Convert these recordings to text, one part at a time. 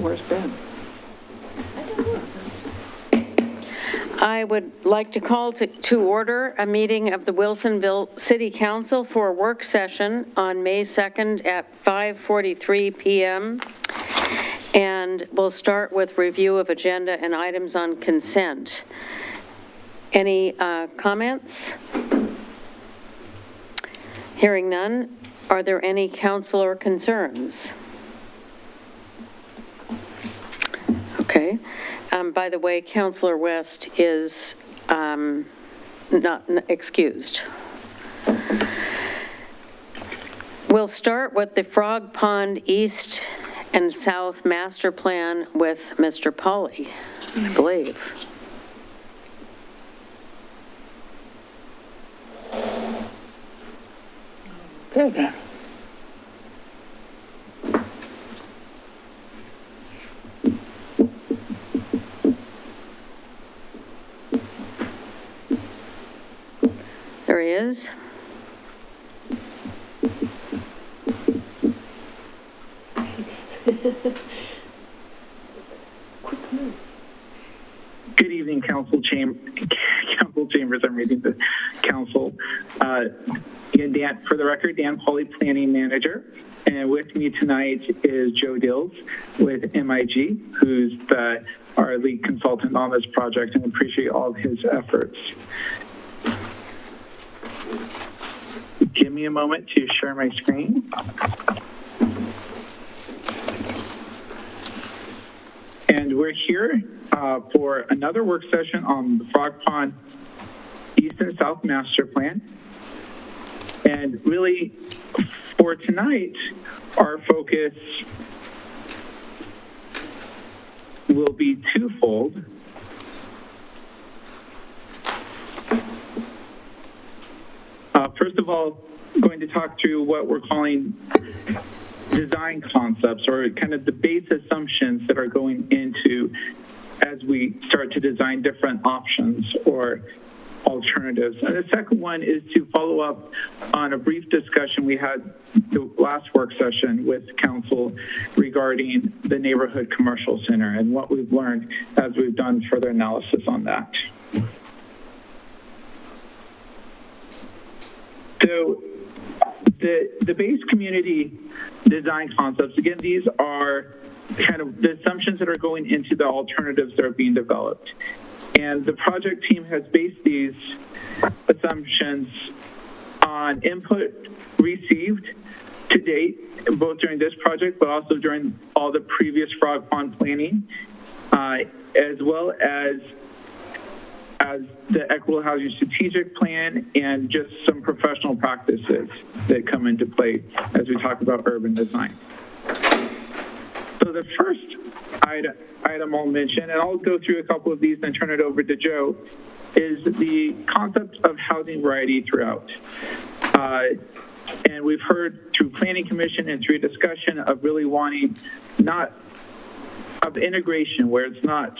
where's Ben? I would like to call to order a meeting of the Wilsonville City Council for a work session on May 2nd at 5:43 p.m. And we'll start with review of agenda and items on consent. Any comments? Hearing none, are there any councilor concerns? Okay. By the way, Councilor West is not excused. We'll start with the Frog Pond East and South Master Plan with Mr. Pauly, I believe. Good. There he is. Good evening, Council Chambers. I'm reading the council. Again, Dan, for the record, Dan Pauly, Planning Manager. And with me tonight is Joe Dills with MIG, who's our lead consultant on this project, and appreciate all of his efforts. Give me a moment to share my screen. And we're here for another work session on the Frog Pond East and South Master Plan. And really, for tonight, our focus will be twofold. First of all, I'm going to talk through what we're calling design concepts, or kind of the base assumptions that are going into as we start to design different options or alternatives. And the second one is to follow up on a brief discussion we had the last work session with council regarding the neighborhood commercial center and what we've learned as we've done further analysis on that. So the base community design concepts, again, these are kind of the assumptions that are going into the alternatives that are being developed. And the project team has based these assumptions on input received to date, both during this project, but also during all the previous Frog Pond planning, as well as the Equitable Housing Strategic Plan and just some professional practices that come into play as we talk about urban design. So the first item I'll mention, and I'll go through a couple of these and turn it over to Joe, is the concept of housing variety throughout. And we've heard through Planning Commission and through discussion of really wanting of integration, where it's not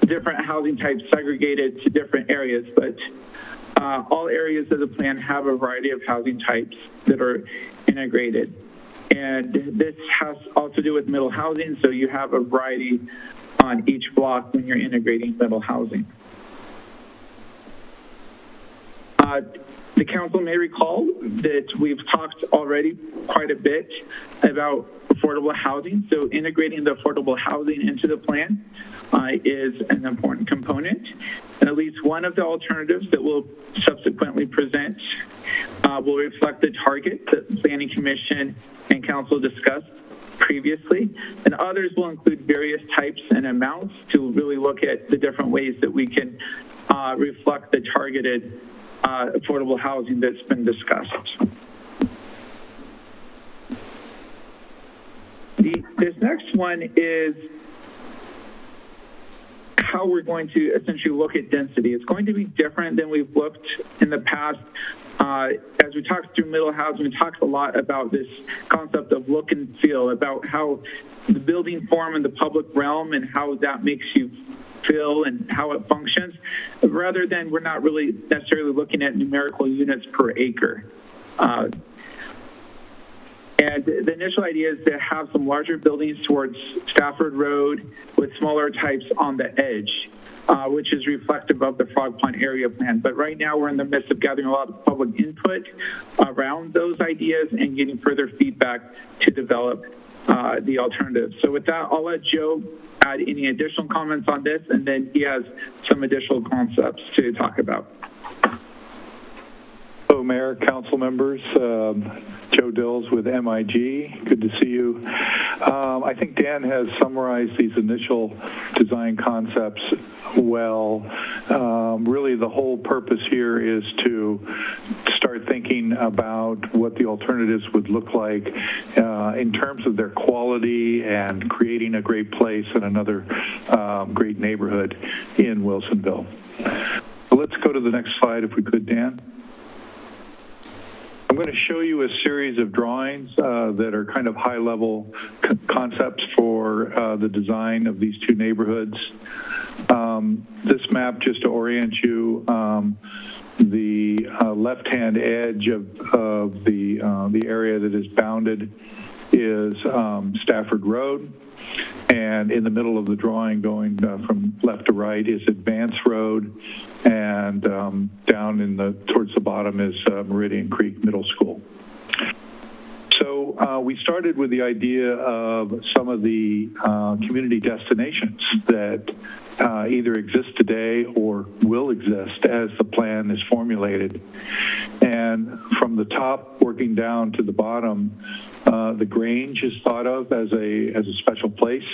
different housing types segregated to different areas, but all areas of the plan have a variety of housing types that are integrated. And this has also to do with middle housing, so you have a variety on each block when you're integrating middle housing. The council may recall that we've talked already quite a bit about affordable housing, so integrating the affordable housing into the plan is an important component. And at least one of the alternatives that we'll subsequently present will reflect the target that the Planning Commission and Council discussed previously, and others will include various types and amounts to really look at the different ways that we can reflect the targeted affordable housing that's been discussed. This next one is how we're going to essentially look at density. It's going to be different than we've looked in the past. As we talked through middle housing, we talked a lot about this concept of look and feel, about how the building form in the public realm and how that makes you feel and how it functions, rather than we're not really necessarily looking at numerical units per acre. And And the initial idea is to have some larger buildings towards Stafford Road with smaller types on the edge, which is reflective of the Frog Pond area plan. But right now we're in the midst of gathering a lot of public input around those ideas and getting further feedback to develop the alternatives. So with that, I'll let Joe add any additional comments on this, and then he has some additional concepts to talk about. Hello, Mayor, council members. Joe Dills with MIG. Good to see you. I think Dan has summarized these initial design concepts well. Really, the whole purpose here is to start thinking about what the alternatives would look like in terms of their quality and creating a great place and another great neighborhood in Wilsonville. So let's go to the next slide if we could, Dan. I'm going to show you a series of drawings that are kind of high-level concepts for the design of these two neighborhoods. This map, just to orient you, the left-hand edge of the area that is bounded is Stafford Road, and in the middle of the drawing, going from left to right, is Advance Road, and down towards the bottom is Meridian Creek Middle School. So we started with the idea of some of the community destinations that either exist today or will exist as the plan is formulated. And from the top working down to the bottom, the Grange is thought of as a special place.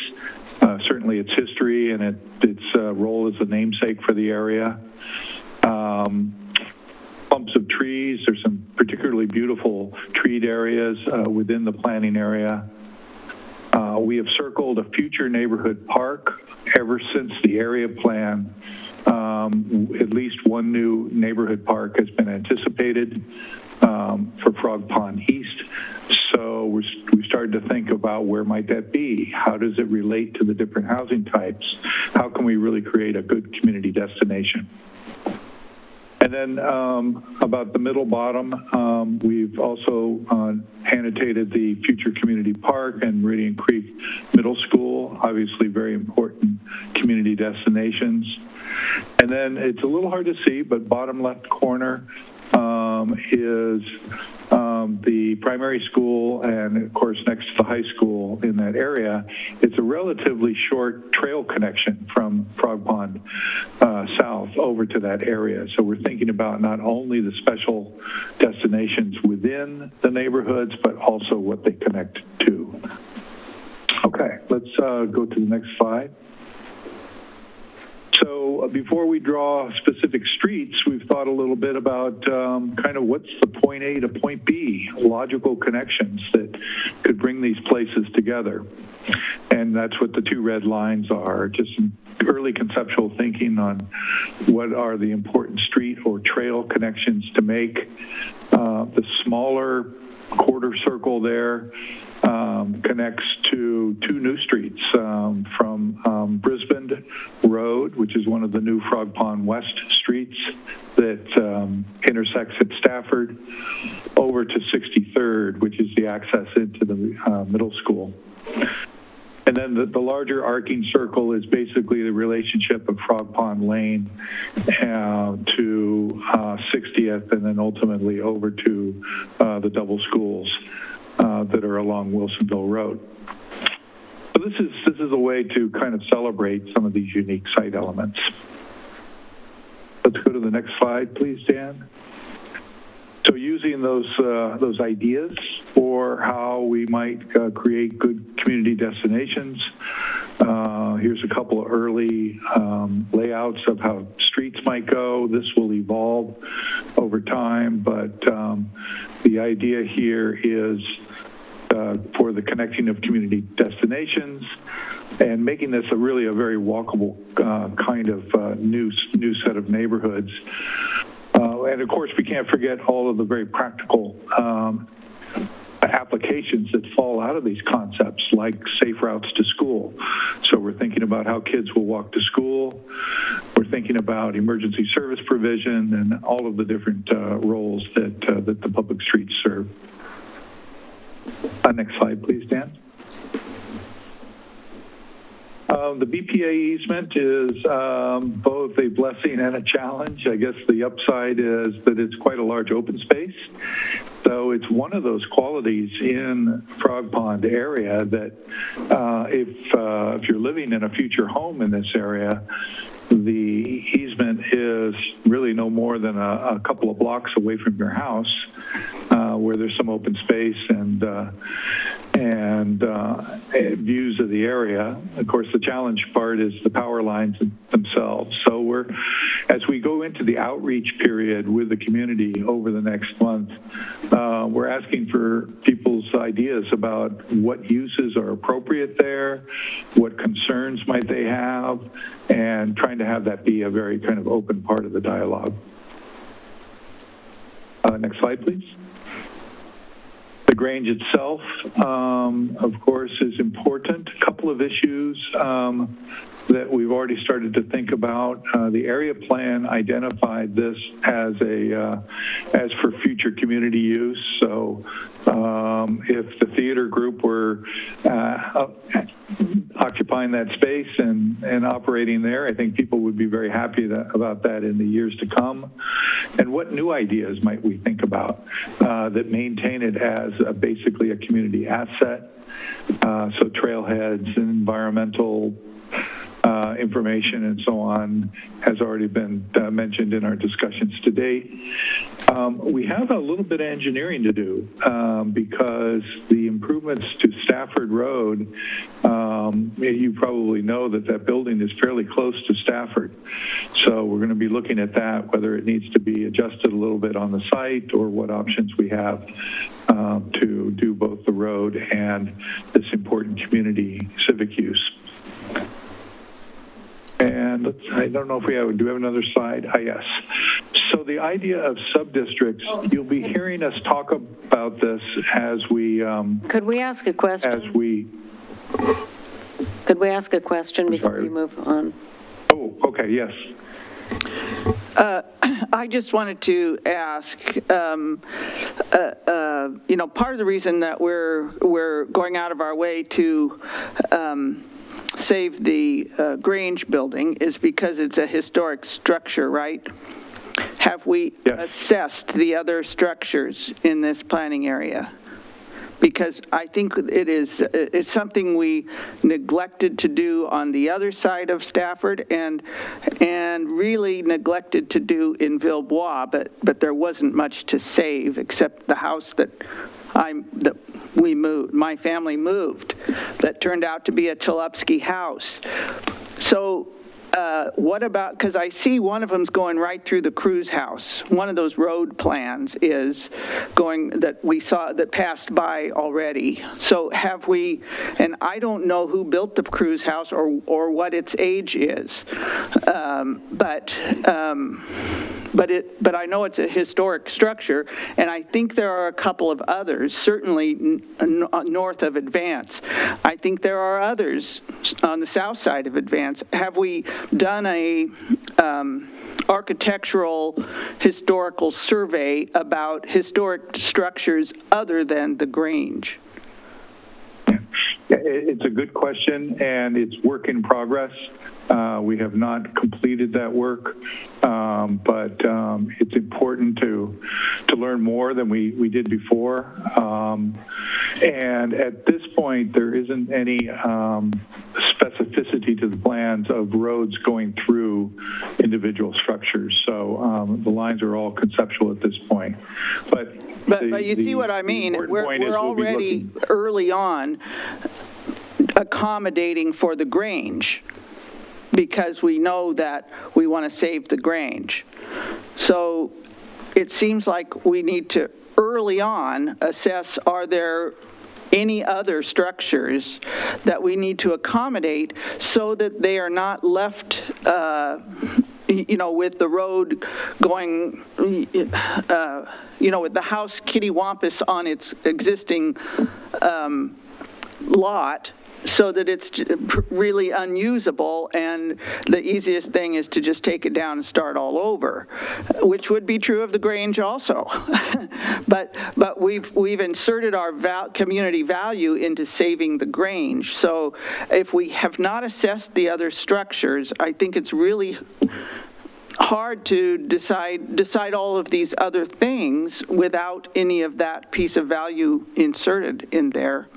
Certainly its history and its role as a namesake for the area. Clumps of trees, there's some particularly beautiful treed areas within the planning area. We have circled a future neighborhood park. Ever since the area plan, at least one new neighborhood park has been anticipated for Frog Pond East. So we started to think about where might that be? How does it relate to the different housing types? How can we really create a good community destination? And then about the middle bottom, we've also annotated the future community park and Meridian Creek Middle School, obviously very important community destinations. And then it's a little hard to see, but bottom left corner is the primary school, and of course next to the high school in that area. It's a relatively short trail connection from Frog Pond south over to that area. So we're thinking about not only the special destinations within the neighborhoods, but also what they connect to. Okay, let's go to the next slide. So before we draw specific streets, we've thought a little bit about kind of what's the point A to point B, logical connections that could bring these places together. And that's what the two red lines are, just some early conceptual thinking on what are the important street or trail connections to make. The smaller quarter circle there connects to two new streets from Brisbane Road, which is one of the new Frog Pond West streets that intersects at Stafford, over to 63rd, which is the access into the middle school. And then the larger arcing circle is basically the relationship of Frog Pond Lane to 60th, and then ultimately over to the double schools that are along Wilsonville Road. So this is a way to kind of celebrate some of these unique site elements. Let's go to the next slide, please, Dan. So using those ideas for how we might create good community destinations, here's a couple of early layouts of how streets might go. This will evolve over time, but the idea here is for the connecting of community destinations and making this really a very walkable kind of new set of neighborhoods. And of course, we can't forget all of the very practical applications that fall out of these concepts, like safe routes to school. So we're thinking about how kids will walk to school. We're thinking about emergency service provision and all of the different roles that the public streets serve. Next slide, please, Dan. The BPA easement is both a blessing and a challenge. I guess the upside is that it's quite a large open space. So it's one of those qualities in Frog Pond area that if you're living in a future home in this area, the easement is really no more than a couple of blocks away from your house, where there's some open space and views of the area. Of course, the challenge part is the power lines themselves. So as we go into the outreach period with the community over the next month, we're asking for people's ideas about what uses are appropriate there, what concerns might they have, and trying to have that be a very kind of open part of the dialogue. Next slide, please. The Grange itself, of course, is important. A couple of issues that we've already started to think about. The area plan identified this as for future community use. So if the theater group were occupying that space and operating there, I think people would be very happy about that in the years to come. And what new ideas might we think about that maintain it as basically a community asset? So trailheads and environmental information and so on has already been mentioned in our discussions to date. We have a little bit of engineering to do because the improvements to Stafford Road, you probably know that building is fairly close to Stafford. So we're going to be looking at that, whether it needs to be adjusted a little bit on the site or what options we have to do both the road and this important community civic use. And I don't know if do we have another slide? Yes. So the idea of sub-districts, you'll be hearing us talk about this as we... Could we ask a question? Could we ask a question before we move on? Oh, okay, yes. I just wanted to ask, part of the reason that we're going out of our way to save the Grange building is because it's a historic structure, right? Have we assessed the other structures in this planning area? Because I think it's something we neglected to do on the other side of Stafford and really neglected to do in Villebois, but there wasn't much to save except the house that we moved, my family moved, that turned out to be a Chalupsky house. So what about, because I see one of them's going right through the Cruz house. One of those road plans is going, that we saw, that passed by already. So have we, and I don't know who built the Cruz house or what its age is, but I know it's a historic structure, and I think there are a couple of others, certainly north of Advance. I think there are others on the south side of Advance. Have we done a architectural historical survey about historic structures other than the Grange? It's a good question, and it's work in progress. We have not completed that work, but it's important to learn more than we did before. And at this point, there isn't any specificity to the plans of roads going through individual structures. So the lines are all conceptual at this point. But you see what I mean? We're already early on accommodating for the Grange, because we know that we want to save the Grange. So it seems like we need to early on assess, are there any other structures that we need to accommodate so that they are not left with the road going, with the house kittywampus on its existing lot so that it's really unusable, and the easiest thing is to just take it down and start all over, which would be true of the Grange also. but we've inserted our community value into saving the Grange. So if we have not assessed the other structures, I think it's really hard to decide all of these other things without any of that piece of value inserted in there.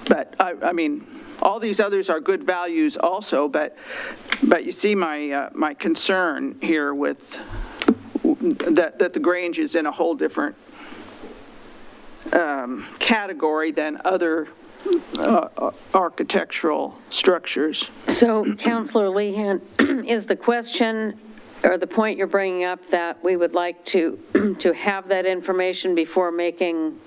But I mean, all these others are good values also, but you see my concern here with that the Grange is in a whole different category than other architectural structures. So, Councillor Lehan, is the question or the point you're bringing up that we would like to have that information before making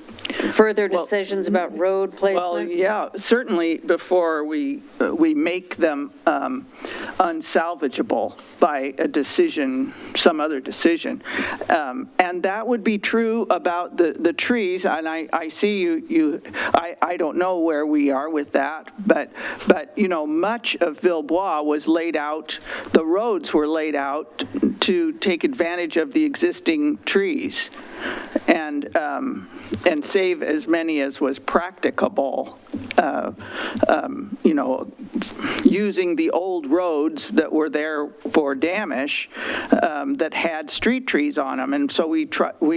further decisions about road placement? Well, yeah, certainly before we make them unsalvageable by a decision, some other decision. And that would be true about the trees, and I see I don't know where we are with that, but you know, much of Villebois was laid out, the roads were laid out to take advantage of the existing trees and save as many as was practicable, you know, using the old roads that were there for Damish that had street trees on them. And so we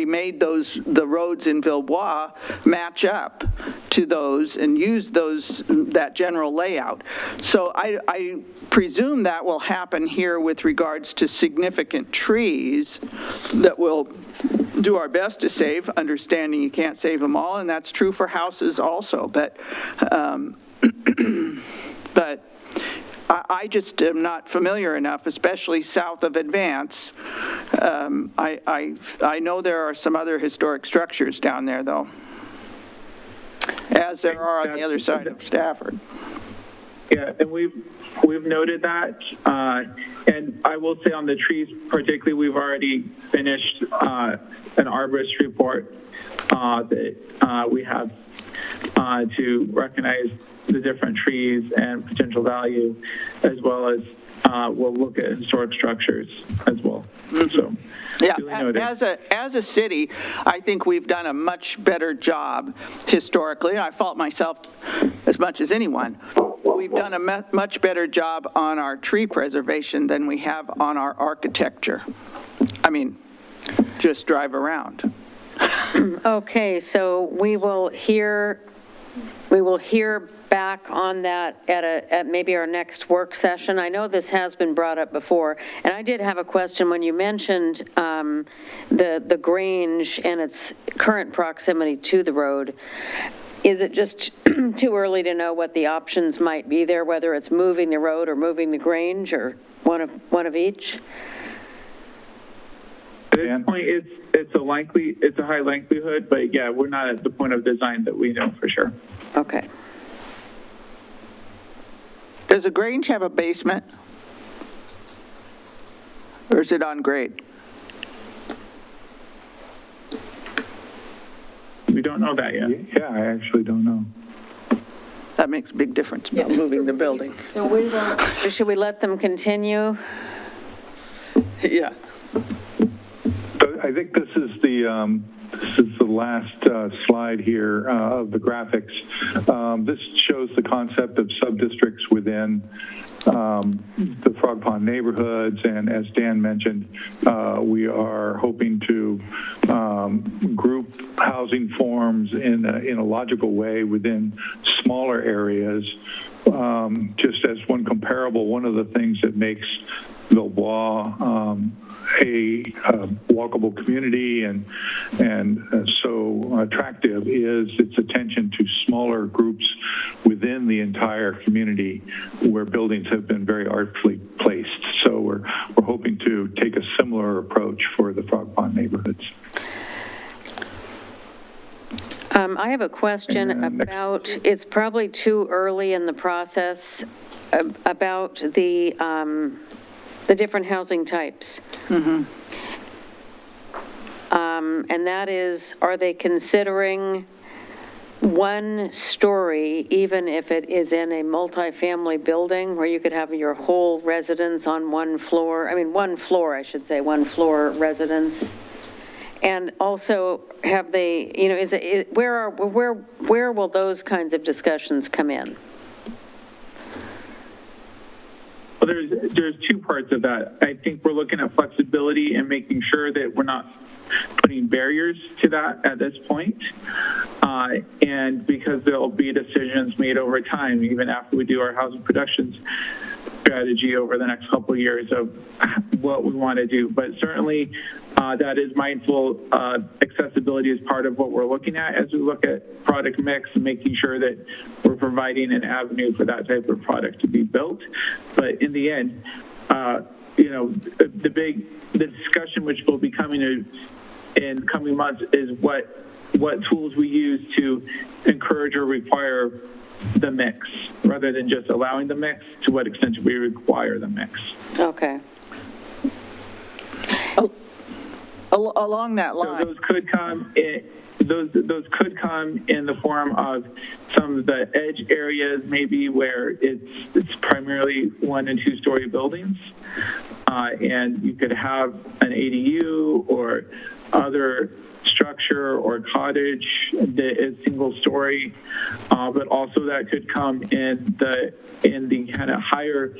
made the roads in Villebois match up to those and use that general layout. So I presume that will happen here with regards to significant trees that we'll do our best to save, understanding you can't save them all, and that's true for houses also. But but I just am not familiar enough, especially south of Advance. I know there are some other historic structures down there, though, as there are on the other side of Stafford. Yeah, and we've noted that, and I will say on the trees particularly, we've already finished an arborist report that we have to recognize the different trees and potential value, as well as we'll look at historic structures as well. So, yeah, as a city, I think we've done a much better job historically. I fault myself as much as anyone. We've done a much better job on our tree preservation than we have on our architecture. I mean, just drive around. Okay, so we will hear back on that at maybe our next work session. I know this has been brought up before, and I did have a question when you mentioned the Grange and its current proximity to the road. Is it just too early to know what the options might be there, whether it's moving the road or moving the Grange, or one of each? At this point, it's a high likelihood, but yeah, we're not at the point of design that we know for sure. Okay. Does the Grange have a basement? Or is it on grade? We don't know that yet. Yeah, I actually don't know. That makes a big difference about moving the building. So should we let them continue? Yeah. So I think this is the last slide here of the graphics. This shows the concept of sub-districts within the Frog Pond neighborhoods, and as Dan mentioned, we are hoping to group housing forms in a logical way within smaller areas. Just as one comparable, one of the things that makes Villebois a walkable community and so attractive is its attention to smaller groups within the entire community where buildings have been very artfully placed. So we're hoping to take a similar approach for the Frog Pond neighborhoods. I have a question about, it's probably too early in the process, about the different housing types. Mm-hmm. And that is, are they considering one story, even if it is in a multifamily building, where you could have your whole residence on one floor, one floor, I should say, one floor residence? And also, have they, where will those kinds of discussions come in? Well, there's two parts of that. I think we're looking at flexibility and making sure that we're not putting barriers to that at this point. And because there'll be decisions made over time, even after we do our housing productions strategy over the next couple of years of what we want to do. But certainly that is mindful. Accessibility is part of what we're looking at as we look at product mix and making sure that we're providing an avenue for that type of product to be built. But in the end, the discussion which will be coming in coming months is what tools we use to encourage or require the mix, rather than just allowing the mix. To what extent do we require the mix? Okay. Along that line. So those could come in. Those could come in the form of some of the edge areas, maybe where it's primarily 1- and 2-story buildings, and you could have an ADU or other structure or cottage that is single story, but also that could come in the kind of higher,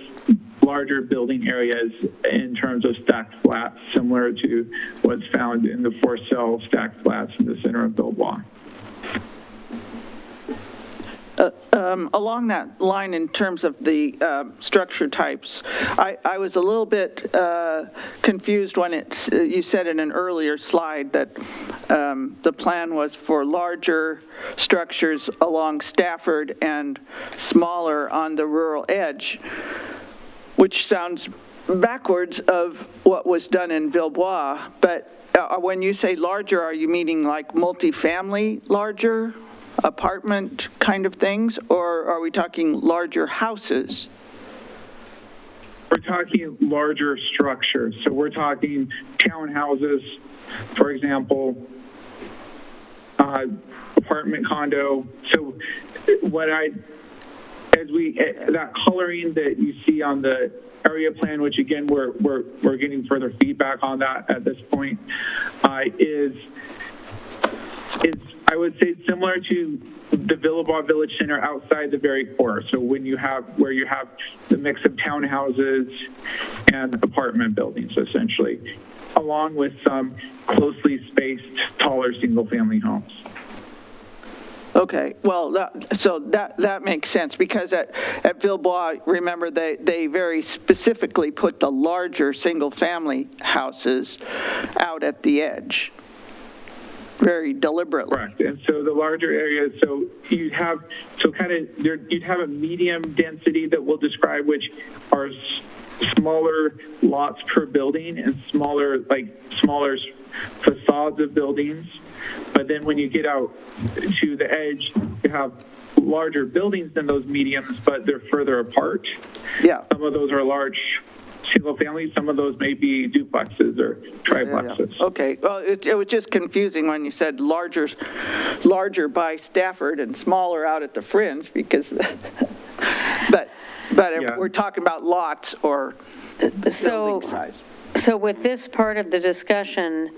larger building areas in terms of stacked flats, similar to what's found in the for sale stacked flats in the center of Bilbao. Along that line, in terms of the structure types, I was a little bit confused when you said in an earlier slide that the plan was for larger structures along Stafford and smaller on the rural edge, which sounds backwards of what was done in Villebois. But when you say larger, are you meaning like multifamily larger? Apartment kind of things, or are we talking larger houses? We're talking larger structures. So we're talking townhouses, for example, apartment condo. So that coloring that you see on the area plan, which again, we're getting further feedback on that at this point, is I would say similar to the Villebois Village Center outside the very core. So where you have the mix of townhouses and apartment buildings, essentially, along with some closely spaced, taller single-family homes. Okay, well, that makes sense, because at Villebois, remember, they very specifically put the larger single-family houses out at the edge. Very deliberately. Correct. And so the larger areas, so you'd have a medium density that we'll describe, which are smaller lots per building and smaller facades of buildings. But then when you get out to the edge, you have larger buildings than those mediums, but they're further apart. Yeah. Some of those are large single family, some of those may be duplexes or triplexes. Yeah. Okay, well, it was just confusing when you said larger by Stafford and smaller out at the fringe, because, but if we're talking about lots or building size. So with this part of the discussion,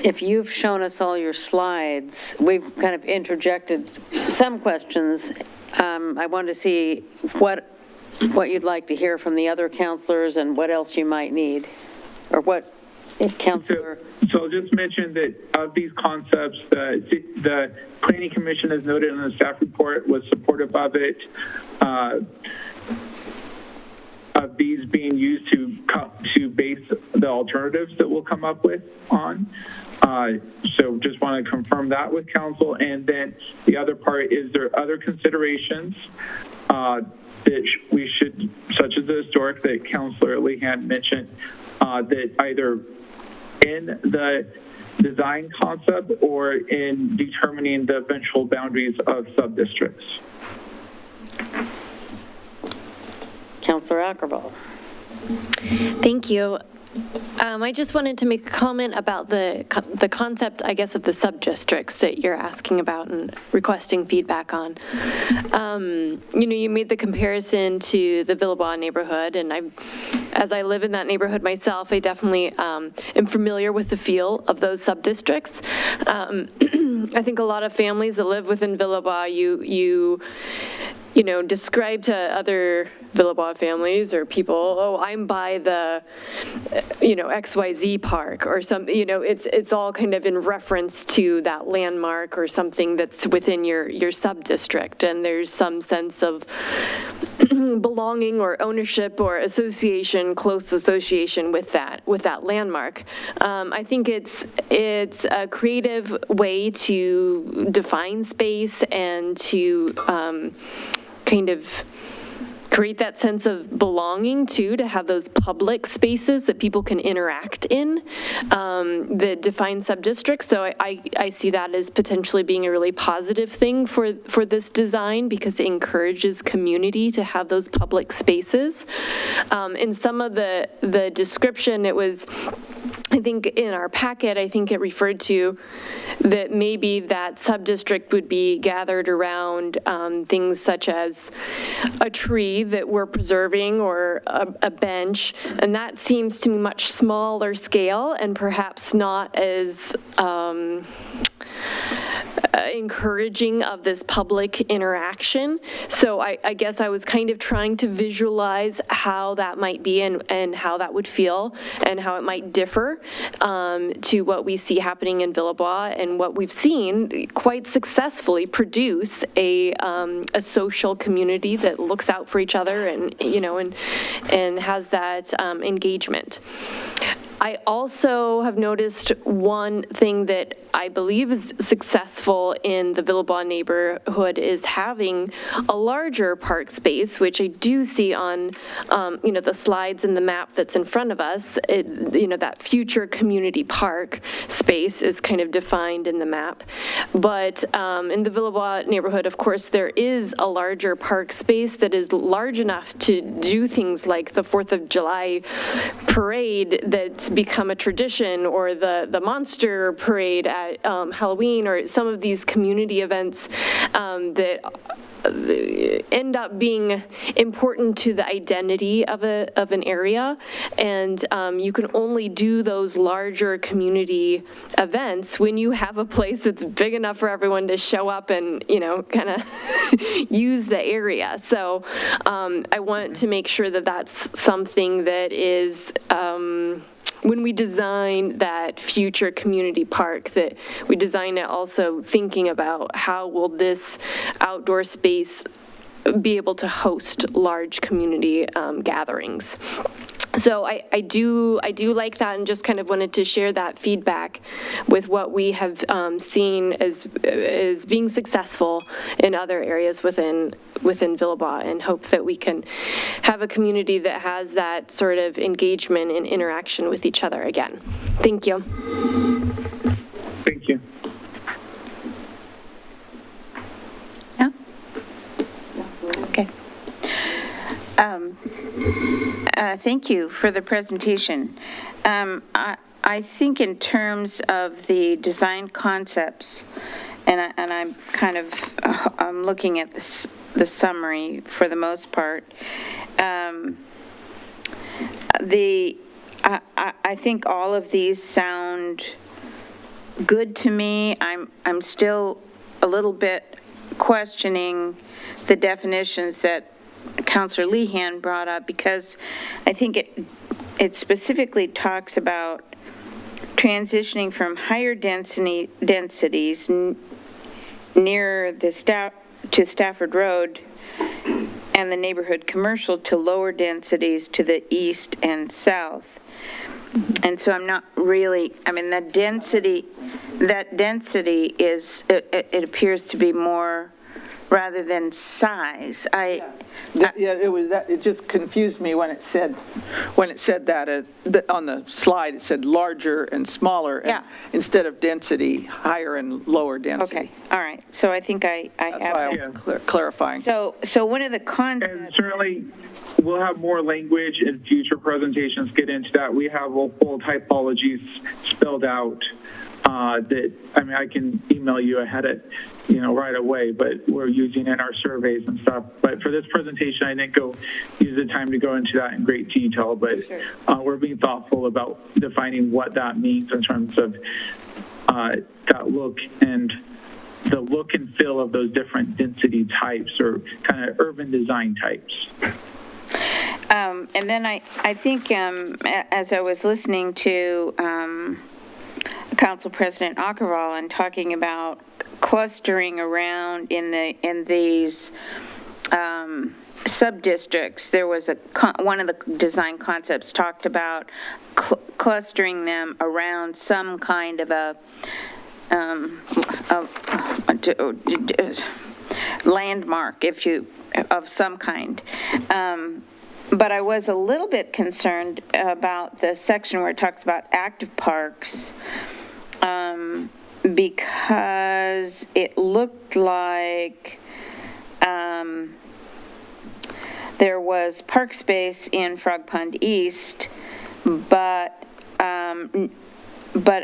if you've shown us all your slides, we've kind of interjected some questions. I want to see what you'd like to hear from the other counselors and what else you might need, or what if counselor. So I'll just mention that of these concepts, the Planning Commission, as noted in the staff report, was supportive of it, of these being used to base the alternatives that we'll come up with on. So just want to confirm that with council. And then the other part is, there other considerations that we should, such as the historic that Councilor Lehan mentioned, that either in the design concept or in determining the eventual boundaries of sub-districts. Councilor Ackervall. Thank you. I just wanted to make a comment about the concept, I guess, of the sub-districts that you're asking about and requesting feedback on. You made the comparison to the Villebois neighborhood, and as I live in that neighborhood myself, I definitely am familiar with the feel of those sub-districts. I think a lot of families that live within Villebois, describe to other Villebois families or people, oh, I'm by the, XYZ park or some, it's all kind of in reference to that landmark or something that's within your sub-district. And there's some sense of belonging or ownership or association, close association with that landmark. I think it's a creative way to define space and to kind of create that sense of belonging too, to have those public spaces that people can interact in that define sub-districts. So I see that as potentially being a really positive thing for this design, because it encourages community to have those public spaces. In some of the description, it was, I think in our packet, I think it referred to that maybe that sub-district would be gathered around things such as a tree that we're preserving or a bench, and that seems to me much smaller scale and perhaps not as encouraging of this public interaction. So I guess I was kind of trying to visualize how that might be and how that would feel and how it might differ to what we see happening in Villebois and what we've seen quite successfully produce a social community that looks out for each other and has that engagement. I also have noticed one thing that I believe is successful in the Villebois neighborhood is having a larger park space, which I do see on, the slides and the map that's in front of us. That future community park space is kind of defined in the map. But in the Villebois neighborhood, of course, there is a larger park space that is large enough to do things like the 4th of July parade that's become a tradition, or the monster parade at Halloween, or some of these community events that end up being important to the identity of an area. And you can only do those larger community events when you have a place that's big enough for everyone to show up and, kind of use the area. So I want to make sure that that's something that is when we design that future community park, that we design it also thinking about how will this outdoor space be able to host large community gatherings. So I do like that, and just kind of wanted to share that feedback with what we have seen as being successful in other areas within Villebois, and hope that we can have a community that has that sort of engagement and interaction with each other again. Thank you. Thank you. Yeah? Okay. Thank you for the presentation. I think in terms of the design concepts, and I'm kind of I'm looking at the summary for the most part. I think all of these sound good to me. I'm still a little bit questioning the definitions that Councillor Lehan brought up, because I think it specifically talks about transitioning from higher densities near the to Stafford Road and the neighborhood commercial to lower densities to the east and south. And so I'm not really, that density is, it appears to be more rather than size. Yeah, it was that, it just confused me when it said that, on the slide, it said larger and smaller. And Yeah. instead of density, higher and lower density. Okay, all right, so I think I That's have. why I was clarifying. So one of the And concepts, certainly, we'll have more language in future presentations get into that. We have a full typologies spelled out that, I mean, I can email you, I had it, right away, but we're using in our surveys and stuff. But for this presentation, I didn't use the time to go into that in great detail, but we're being thoughtful about defining what that means in terms of that look and the look and feel of those different density types or kind of urban design types. and then I think as I was listening to Council President Ackerval and talking about clustering around in these sub-districts, there was one of the design concepts talked about clustering them around some kind of a landmark, of some kind. But I was a little bit concerned about the section where it talks about active parks, because it looked like there was park space in Frog Pond East, but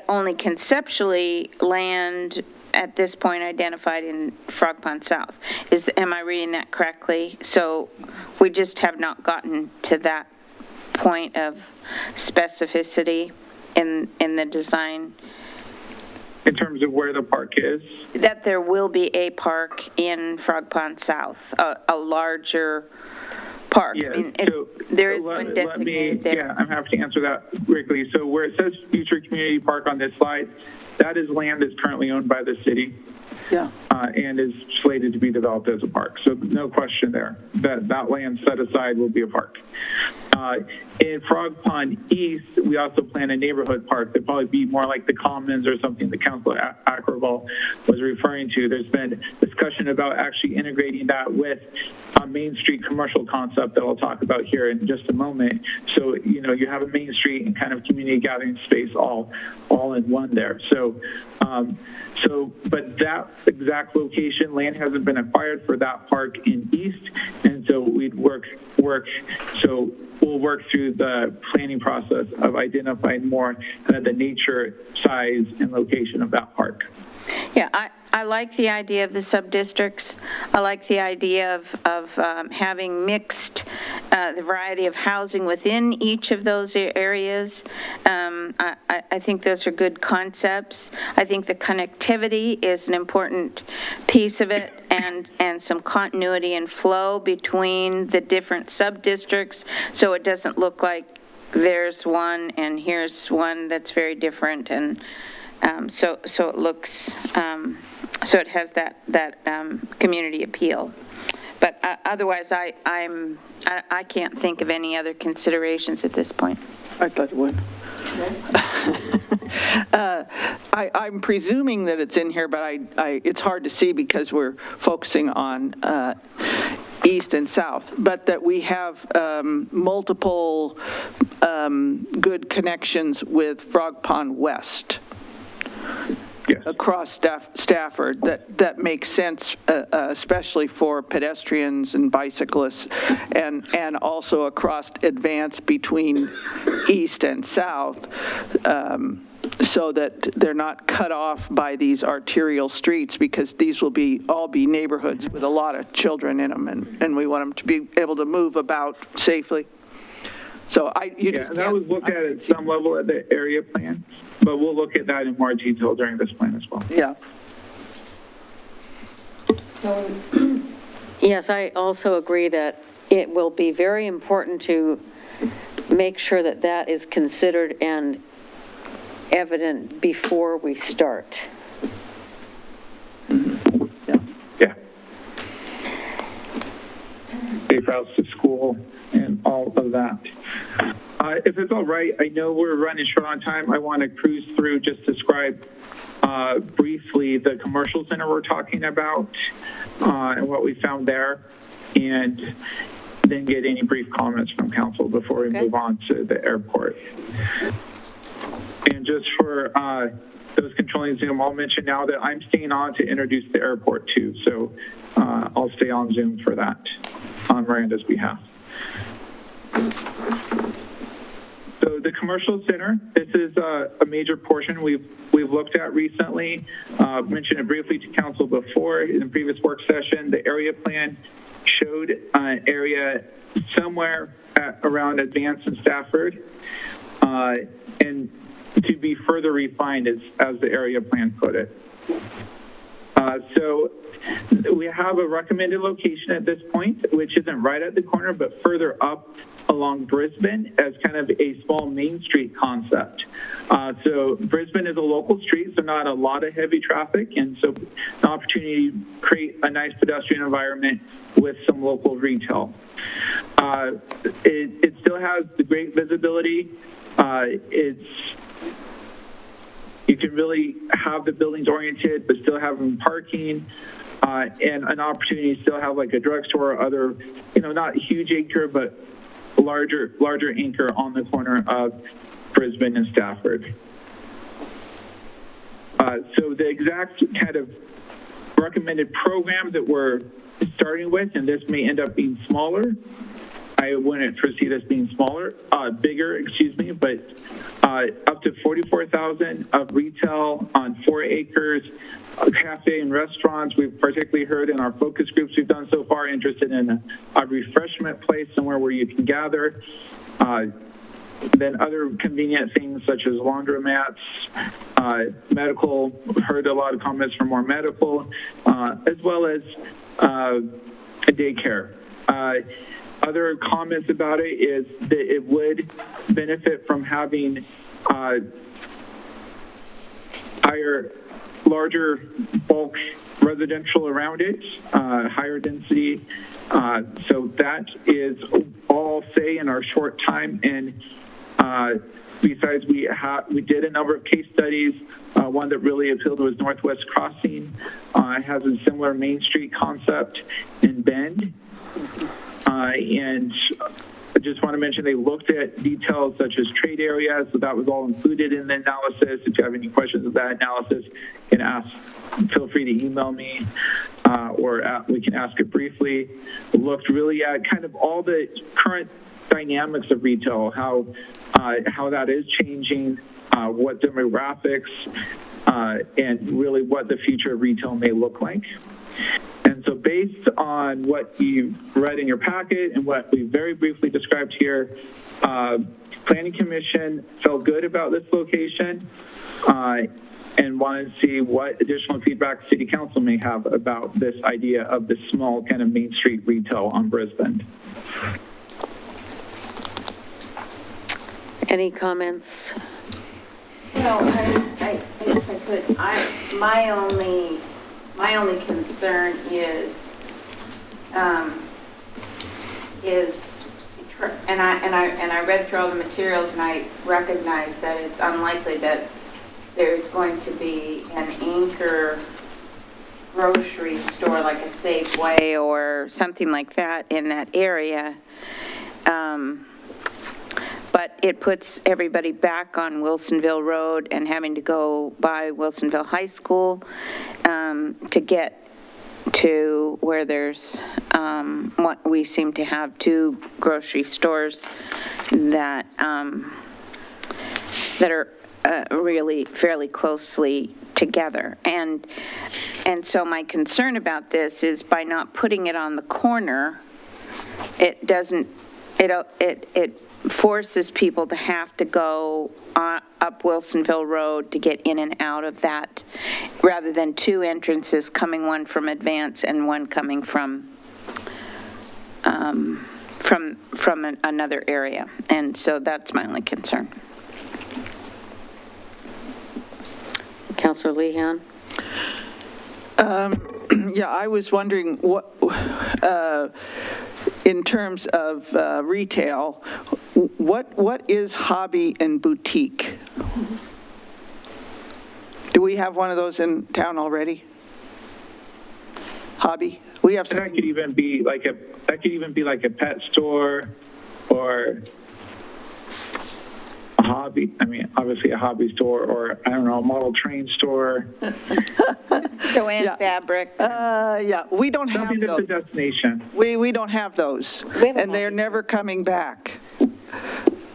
only conceptually land at this point identified in Frog Pond South. Am I reading that correctly? So we just have not gotten to that point of specificity in the design. In terms of where the park is? That there will be a park in Frog Pond South, a larger park. Yeah, I mean, there is one designated there. Yeah, I'm happy to answer that quickly. So where it says future community park on this slide, that is land that's currently owned by the city. Yeah. And is slated to be developed as a park. So no question there. That land set aside will be a park. In Frog Pond East, we also plan a neighborhood park that'd probably be more like the Commons or something that Councilor Ackerval was referring to. There's been discussion about actually integrating that with a Main Street commercial concept that I'll talk about here in just a moment. So, you have a Main Street and kind of community gathering space all in one there. But that exact location, land hasn't been acquired for that park in East, and so we'd we'll work through the planning process of identifying more the nature, size, and location of that park. Yeah, I like the idea of the sub-districts. I like the idea of having mixed, the variety of housing within each of those areas. I think those are good concepts. I think the connectivity is an important piece of it, and some continuity and flow between the different sub-districts, so it doesn't look like there's one and here's one that's very different, and so it looks, so it has that community appeal. But otherwise, I can't think of any other considerations at this point. I thought it would. I'm presuming that it's in here, but it's hard to see because we're focusing on east and south, but that we have multiple good connections with Frog Pond West. Yes. Across Stafford, that makes sense, especially for pedestrians and bicyclists, and also across Advance between east and south, so that they're not cut off by these arterial streets, because these will all be neighborhoods with a lot of children in them, and we want them to be able to move about safely. So that was looked at some level at the area plan, but we'll look at that in more detail during this plan as well. Yeah. Yes, I also agree that it will be very important to make sure that that is considered and evident before we start. Yeah. Safe routes to school and all of that. If it's all right, I know we're running short on time. I want to cruise through, just describe briefly the commercial center we're talking about and what we found there, and then get any brief comments from council before we move on to the airport. And just for those controlling Zoom, I'll mention now that I'm staying on to introduce the airport too, so I'll stay on Zoom for that on Miranda's behalf. So the commercial center, this is a major portion we've looked at recently. Mentioned it briefly to council before in the previous work session. The area plan showed an area somewhere around Advance and Stafford, and to be further refined as the area plan put it. So we have a recommended location at this point, which isn't right at the corner, but further up along Brisbane as kind of a small Main Street concept. So Brisbane is a local street, so not a lot of heavy traffic, and so an opportunity to create a nice pedestrian environment with some local retail. It still has the great visibility. You can really have the buildings oriented, but still have them parking, and an opportunity to still have like a drugstore or other, not huge acre, but larger anchor on the corner of Brisbane and Stafford. So the exact kind of recommended program that we're starting with, and this may end up being smaller. I wouldn't foresee this being bigger, but up to 44,000 of retail on 4 acres, a cafe and restaurants. We've particularly heard in our focus groups we've done so far interested in a refreshment place, somewhere where you can gather. Then other convenient things such as laundromats, medical, heard a lot of comments from more medical, as well as a daycare. Other comments about it is that it would benefit from having larger bulk residential around it, higher density. So that is all I'll say in our short time. And besides, we did a number of case studies. One that really appealed was Northwest Crossing. It has a similar Main Street concept in Bend. And I just want to mention they looked at details such as trade areas, so that was all included in the analysis. If you have any questions of that analysis, you can feel free to email me, or we can ask it briefly. We looked really at kind of all the current dynamics of retail, how that is changing, what demographics, and really what the future of retail may look like. And so based on what you read in your packet and what we very briefly described here, Planning Commission felt good about this location and wanted to see what additional feedback City Council may have about this idea of the small kind of Main Street retail on Brisbane. Any comments? No, I could. My only concern is, and I read through all the materials, and I recognize that it's unlikely that there's going to be an anchor grocery store like a Safeway or something like that in that area. But it puts everybody back on Wilsonville Road and having to go by Wilsonville High School to get to where there's what we seem to have 2 grocery stores that are really fairly closely together. And so my concern about this is by not putting it on the corner, it forces people to have to go up Wilsonville Road to get in and out of that, rather than 2 entrances coming, one from Advance and one coming from another area. And so that's my only concern. Councillor Lehan? Yeah, I was wondering what, in terms of retail, what is hobby and boutique? Do we we have one of those in town already? Hobby? We have And some. that could even be like a pet store or a hobby. I mean, obviously a hobby store or, I don't know, a model train store. Joanne Yeah. Fabric. Yeah, we don't have Something that's a those. destination. We don't have those, have a and they're hobby never coming back.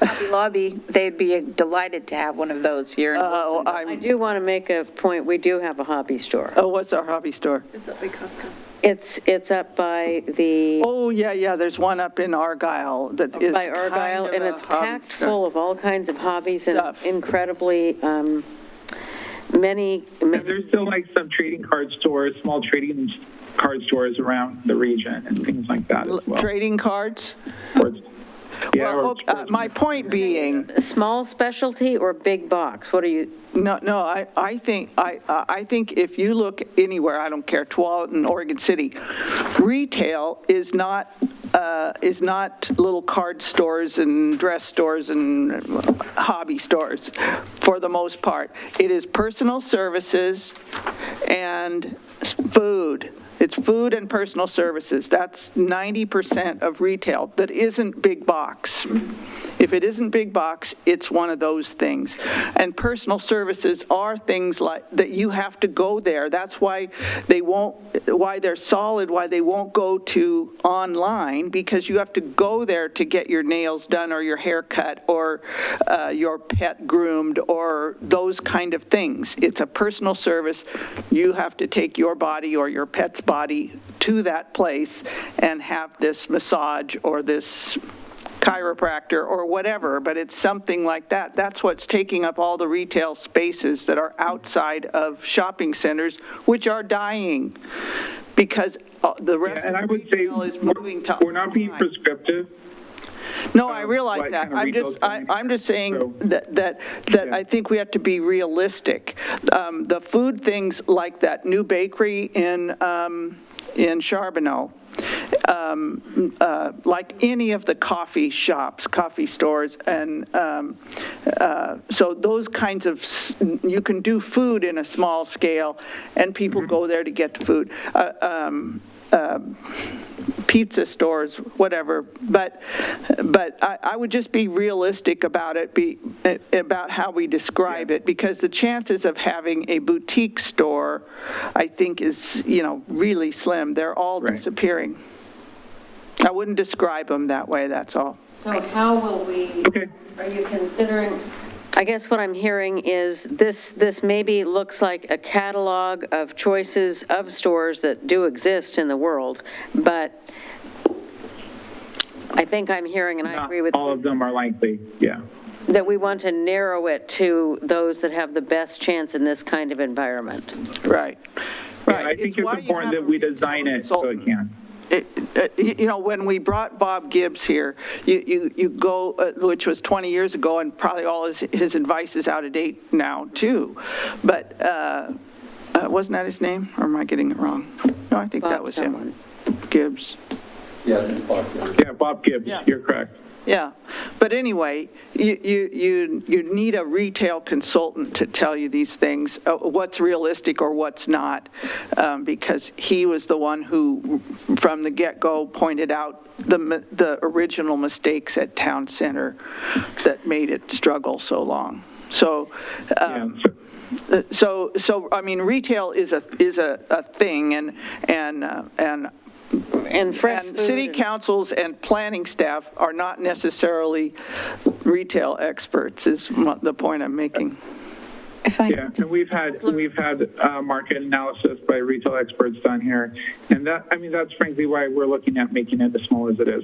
Hobby Lobby, they'd be delighted to have one of those here in Oh, Wilsonville. I do want to make a point, we do have a hobby store. What's our hobby store? It's up by the, Oh, yeah, there's one up in Argyle that is by Argyle, kind and of it's a hobby packed store. full of all kinds of hobbies and Stuff. incredibly, many, And many, there's still like some trading card stores, small trading card stores around the region and things like that as well. Trading cards? Sports. Yeah, Well, or sports. my point being, small specialty or big box? What are you, no, I think if you look anywhere, I don't care, Tualatin, Oregon City, retail is not little card stores and dress stores and hobby stores for the most part. It is personal services and food. It's food and personal services. That's 90% of retail that isn't big box. If it isn't big box, it's one of those things. And personal services are things like that you have to go there. That's why why they're solid, why they won't go to online, because you have to go there to get your nails done or your hair cut or your pet groomed or those kind of things. It's a personal service. You have to take your body or your pet's body to that place and have this massage or this chiropractor or whatever, but it's something like that. That's what's taking up all the retail spaces that are outside of shopping centers, which are dying because the rest And I of would say retail is moving to we're not being online. prescriptive. No, I realize what that. kind of retail's going. I'm just saying So- that I think we have to be realistic. The food things like that new bakery in Charbonneau, like any of the coffee shops, coffee stores, and so those kinds of, you can do food in a small scale, and people go there to get the food. Pizza stores, whatever, but I would just be realistic about it, about how we describe it, because the chances of having a boutique store, I think, is, really slim. They're all Right. disappearing. I wouldn't describe them that way, that's all. so how will we, Okay. are you considering, I guess what I'm hearing is this maybe looks like a catalog of choices of stores that do exist in the world, but I think I'm hearing, and I Not agree with all of them are likely, yeah. that we want to narrow it to those that have the best chance in this kind of environment. Right. Yeah, I think it's why you important have that a we retail design it so it consultant. can. When we brought Bob Gibbs here, you go, which was 20 years ago, and probably all his advice is out of date now, too. But wasn't that his name, or am I getting it wrong? No, I think that Bob was someone. him. Gibbs. Yeah, it's popular. Yeah, Bob Gibbs, Yeah. you're correct. Yeah, but anyway, you need a retail consultant to tell you these things, what's realistic or what's not, because he was the one who, from the get-go, pointed out the original mistakes at Town Center that made it struggle so long. So, Yeah, so I mean, retail is a thing, And fresh and food city and- councils and planning staff are not necessarily retail experts, is the point I'm making. Yeah, and we've had market analysis by retail experts done here, and that's frankly why we're looking at making it as small as it is.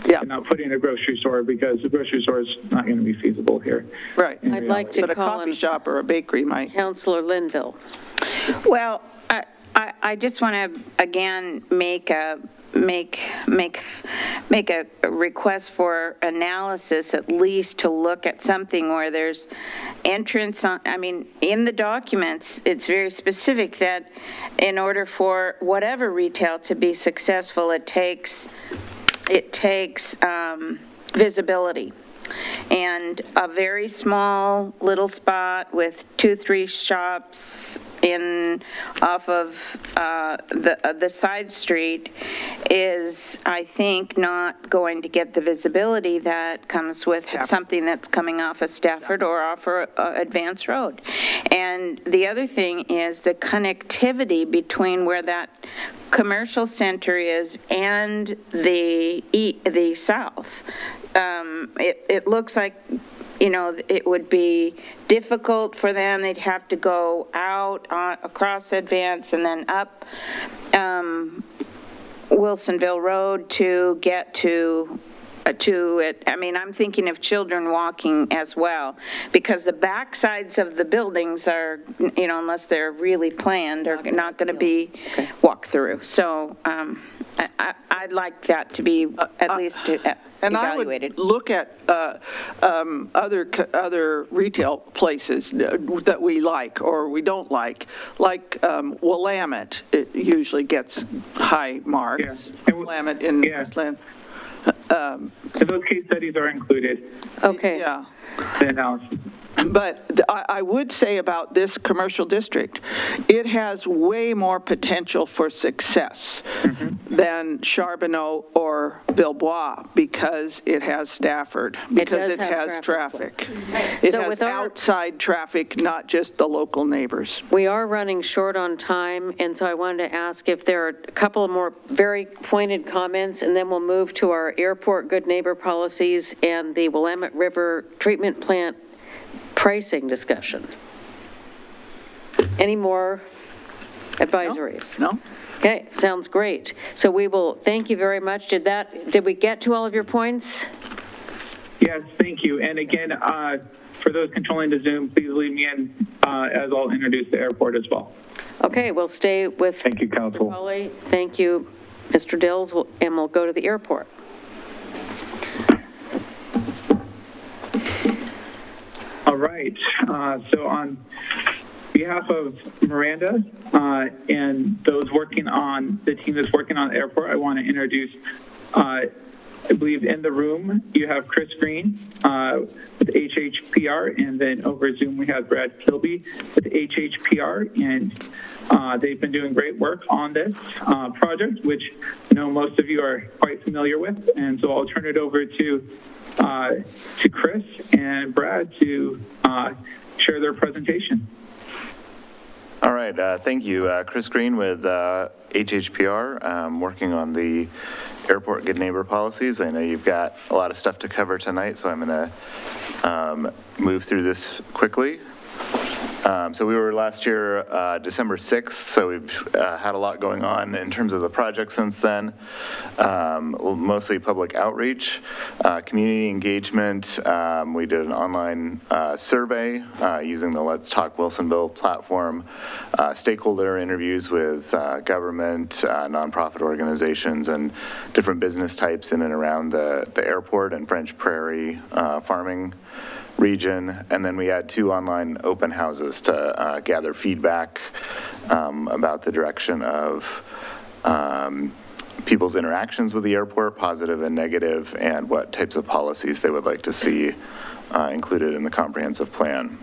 Yeah. And not putting a grocery store, because the grocery store is not going to be feasible here. Right. I'd like to But a call coffee on shop or a bakery might. Councilor Linville. Well, I just want to, again, make a request for analysis, at least to look at something where there's entrance on, in the documents, it's very specific that in order for whatever retail to be successful, it takes visibility. and a very small little spot with 2-3 shops off of the side street is, I think, not going to get the visibility that comes with something that's coming off of Stafford or off Advance Road. And the other thing is the connectivity between where that commercial center is and the south. It looks like, you know, it would be difficult for them. They'd have to go out across Advance and then up Wilsonville Road to get to it. I mean, I'm thinking of children walking as well, because the back sides of the buildings are, you know, unless they're really planned, are not going to be walk through. So I'd like that to be at least And evaluated. I would look at other retail places that we like or we don't like Willamette. It usually gets high marks. Yeah. Willamette in Westland. So those case studies are included Okay. Yeah. in the analysis. But I would say about this commercial district, it has way more potential for success than Charbonneau or Villebois, because it has Stafford, because it have has traffic. traffic. It So has with our- outside traffic, not just the local neighbors. We are running short on time, and so I wanted to ask if there are a couple of more very pointed comments, and then we'll move to our airport good neighbor policies and the Willamette River treatment plant pricing discussion. Any more advisories? No? Okay, sounds great. So we will, thank you very much. Did we get to all of your points? Yes, thank you. And again, for those controlling the Zoom, please leave me in as I'll introduce the airport as well. Okay, we'll stay with. Thank you, Council. Mr. Pauly. Thank you, Mr. Dills, and we'll go to the airport. All right. So on behalf of Miranda and those working on, the team that's working on the airport, I want to introduce, I believe in the room, you have Chris Green with HHPR, and then over Zoom we have Brad Kilby with HHPR, and they've been doing great work on this project, which I know most of you are quite familiar with, and so I'll turn it over to Chris and Brad to share their presentation. All right, thank you. Chris Green with HHPR. I'm working on the airport good neighbor policies. I know you've got a lot of stuff to cover tonight, so I'm going to move through this quickly. So we were last year, December 6th, so we've had a lot going on in terms of the project since then. Mostly public outreach, community engagement. We did an online survey using the Let's Talk Wilsonville platform, stakeholder interviews with government, nonprofit organizations, and different business types in and around the airport and French Prairie farming region. And then we had 2 online open houses to gather feedback about the direction of people's interactions with the airport, positive and negative, and what types of policies they would like to see included in the comprehensive plan.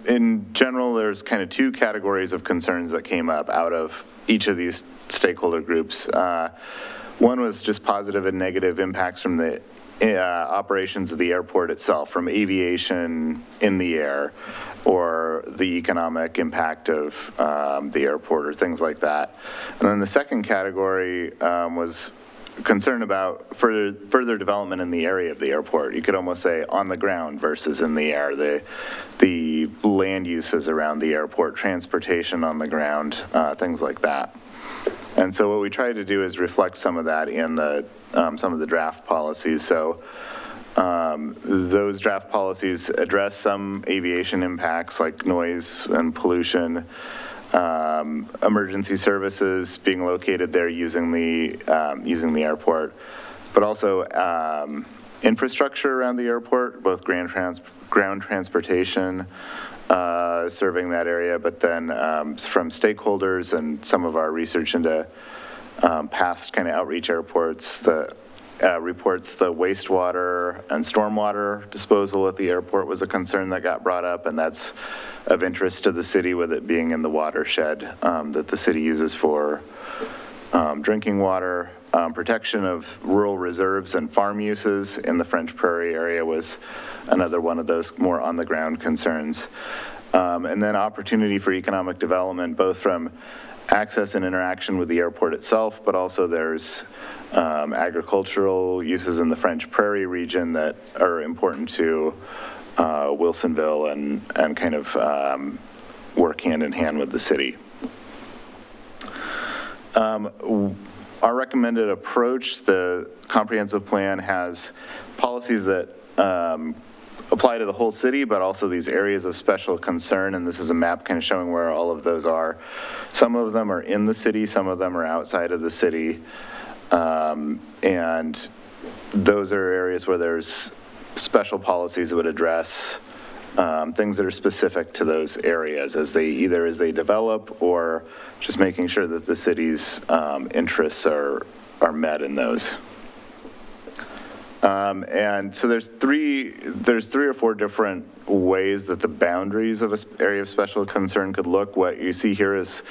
In general, there's kind of 2 categories of concerns that came up out of each of these stakeholder groups. One was just positive and negative impacts from the operations of the airport itself, from aviation in the air, or the economic impact of the airport, or things like that. And then the second category was concern about further development in the area of the airport. You could almost say on the ground versus in the air. The land uses around the airport, transportation on the ground, things like that. And so what we tried to do is reflect some of that in some of the draft policies. So those draft policies address some aviation impacts like noise and pollution, emergency services being located there using the airport, but also infrastructure around the airport, both ground transportation, serving that area, but then from stakeholders and some of our research into past kind of outreach airports, the reports the wastewater and stormwater disposal at the airport was a concern that got brought up, and that's of interest to the city with it being in the watershed that the city uses for drinking water. Protection of rural reserves and farm uses in the French Prairie area was another one of those more on-the-ground concerns. And then opportunity for economic development, both from access and interaction with the airport itself, but also there's agricultural uses in the French Prairie region that are important to Wilsonville and kind of work hand in hand with the city. Our recommended approach, the comprehensive plan has policies that apply to the whole city, but also these areas of special concern, and this is a map kind of showing where all of those are. Some of them are in the city, some of them are outside of the city, and those are areas where there's special policies that would address things that are specific to those areas as they develop, or just making sure that the city's interests are met in those. And so there's three or four different ways that the boundaries of an area of special concern could look. What you see here is,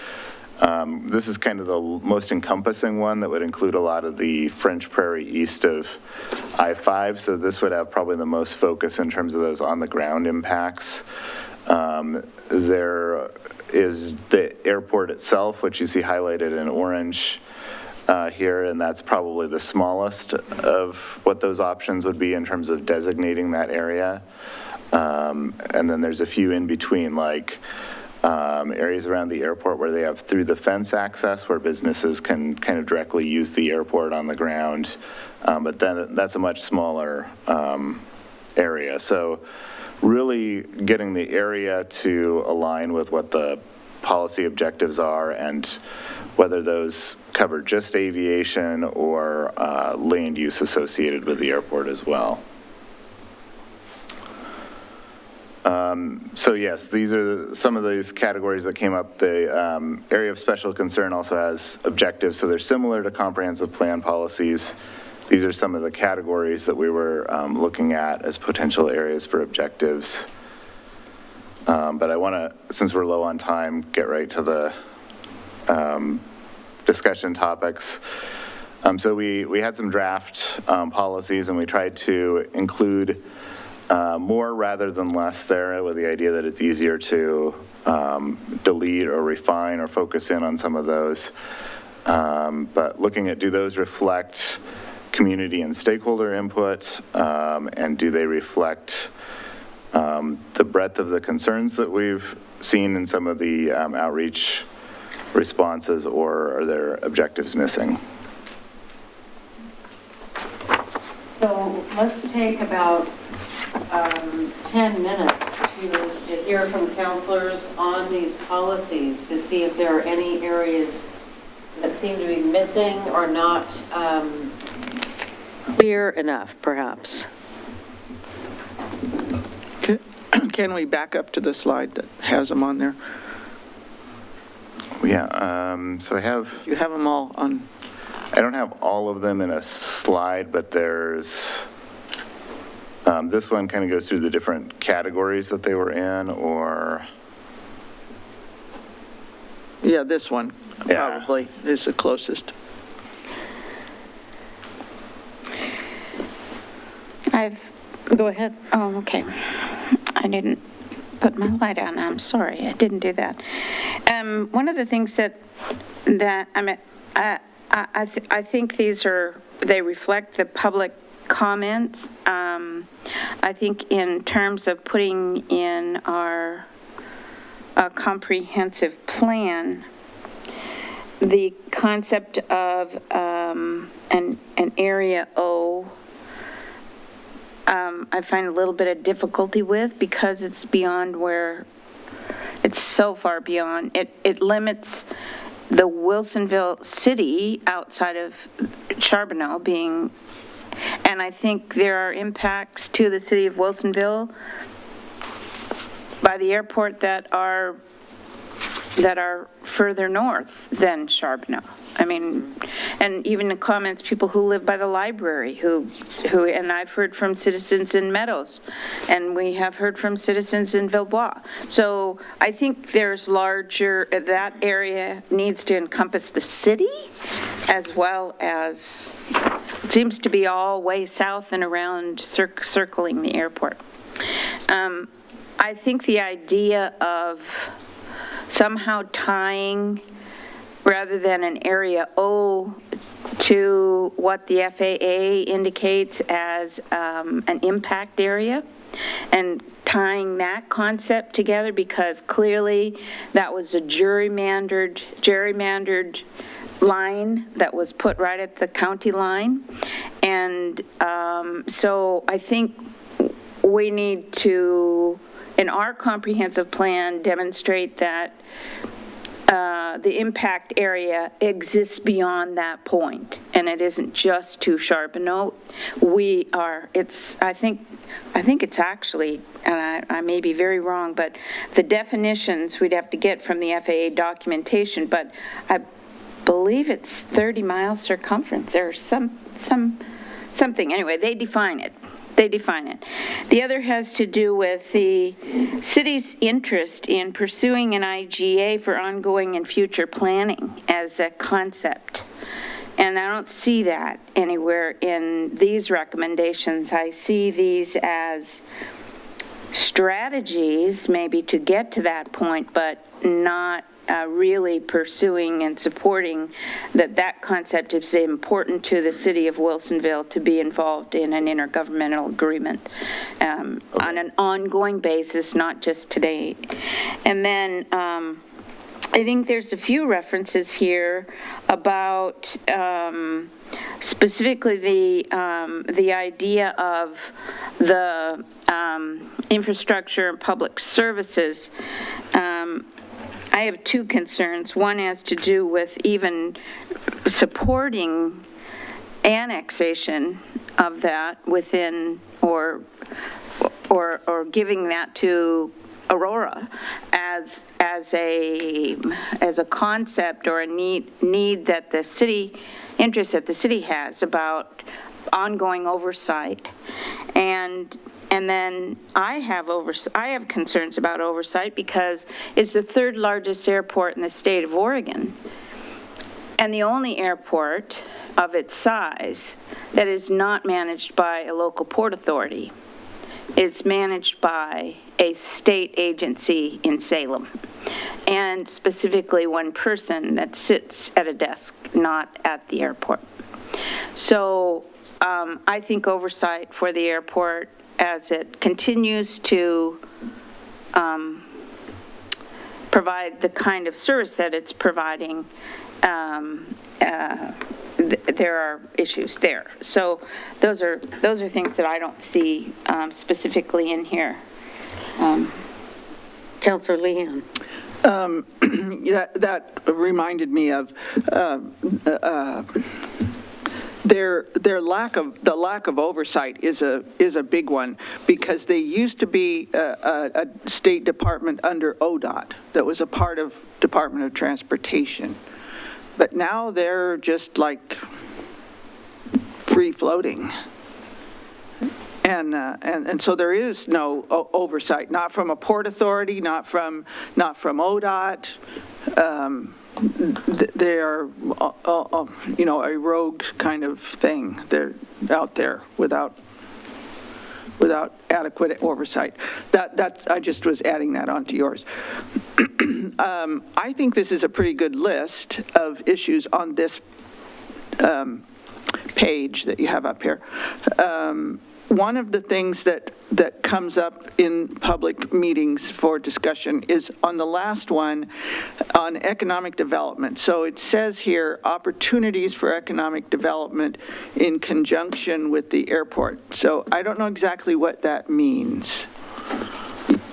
this is kind of the most encompassing one that would include a lot of the French Prairie east of I-5. So this would have probably the most focus in terms of those on-the-ground impacts. There is the airport itself, which you see highlighted in orange here, and that's probably the smallest of what those options would be in terms of designating that area. And then there's a few in between, like areas around the airport where they have through the fence access, where businesses can kind of directly use the airport on the ground. But then that's a much smaller area. So really getting the area to align with what the policy objectives are and whether those cover just aviation or land use associated with the airport as well. So yes, these are some of these categories that came up. The area of special concern also has objectives, so they're similar to comprehensive plan policies. These are some of the categories that we were looking at as potential areas for objectives. But I want to, since we're low on time, get right to the discussion topics. So we had some draft policies, and we tried to include more rather than less there, with the idea that it's easier to delete or refine or focus in on some of those. But looking at, do those reflect community and stakeholder input, and do they reflect the breadth of the concerns that we've seen in some of the outreach responses, or are there objectives missing? So let's take about 10 minutes to hear from counselors on these policies to see if there are any areas that seem to be missing or not clear enough, perhaps. Can we back up to the slide that has them on there? Yeah, so You have them all on. I don't have all of them in a slide, but there's, this one kind of goes through the different categories that they were in, or? Yeah, this one Yeah. probably is the closest. Go ahead. Oh, okay. I didn't put my light on. I'm sorry. I didn't do that. One of the things that I mean, I think they reflect the public comments. I think in terms of putting in our comprehensive plan, the concept of an area O, I find a little bit of difficulty with, because it's beyond where, it's so far beyond. It limits the Wilsonville city outside of Charbonneau being, and I think there are impacts to the city of Wilsonville by the airport that are that are further north than Charbonneau. I mean, and even the comments, people who live by the library, and I've heard from citizens in Meadows, and we have heard from citizens in Villebois. So I think there's that area needs to encompass the city as well as, it seems to be all way south and around circling the airport. I think the idea of somehow tying, rather than an area O, to what the FAA indicates as an impact area, and tying that concept together, because clearly that was a gerrymandered line that was put right at the county line. And so I think we need to, in our comprehensive plan, demonstrate that the impact area exists beyond that point, and it isn't just to Charbonneau. I think it's actually, and I may be very wrong, but the definitions we'd have to get from the FAA documentation, but I believe it's 30 miles circumference or something. Anyway, they define it. The other has to do with the city's interest in pursuing an IGA for ongoing and future planning as a concept. And I don't see that anywhere in these recommendations. I see these as strategies maybe to get to that point, but not really pursuing and supporting that concept is important to the city of Wilsonville to be involved in an intergovernmental agreement on an ongoing basis, not just today. And then I think there's a few references here about specifically the idea of the infrastructure and public services. I have two concerns. One has to do with even supporting annexation of that within, or giving that to Aurora as a concept or a need that the city, interest that the city has about ongoing oversight. And then I have concerns about oversight because it's the third largest airport in the state of Oregon, and the only airport of its size that is not managed by a local port authority. It's managed by a state agency in Salem, and specifically one person that sits at a desk, not at the airport. So I think oversight for the airport as it continues to provide the kind of service that it's providing, there are issues there. So those are things that I don't see specifically in here. Councillor Lehan. That reminded me of the lack of oversight is a big one, because they used to be a state department under ODOT that was a part of Department of Transportation, but now they're just like free floating, and so there is no oversight, not from a port authority, not from ODOT. They are, a rogue kind of thing. They're out there without adequate oversight. That I just was adding that onto yours. I think this is a pretty good list of issues on this page that you have up here. One of the things that comes up in public meetings for discussion is on the last one on economic development. So it says here, opportunities for economic development in conjunction with the airport. So I don't know exactly what that means.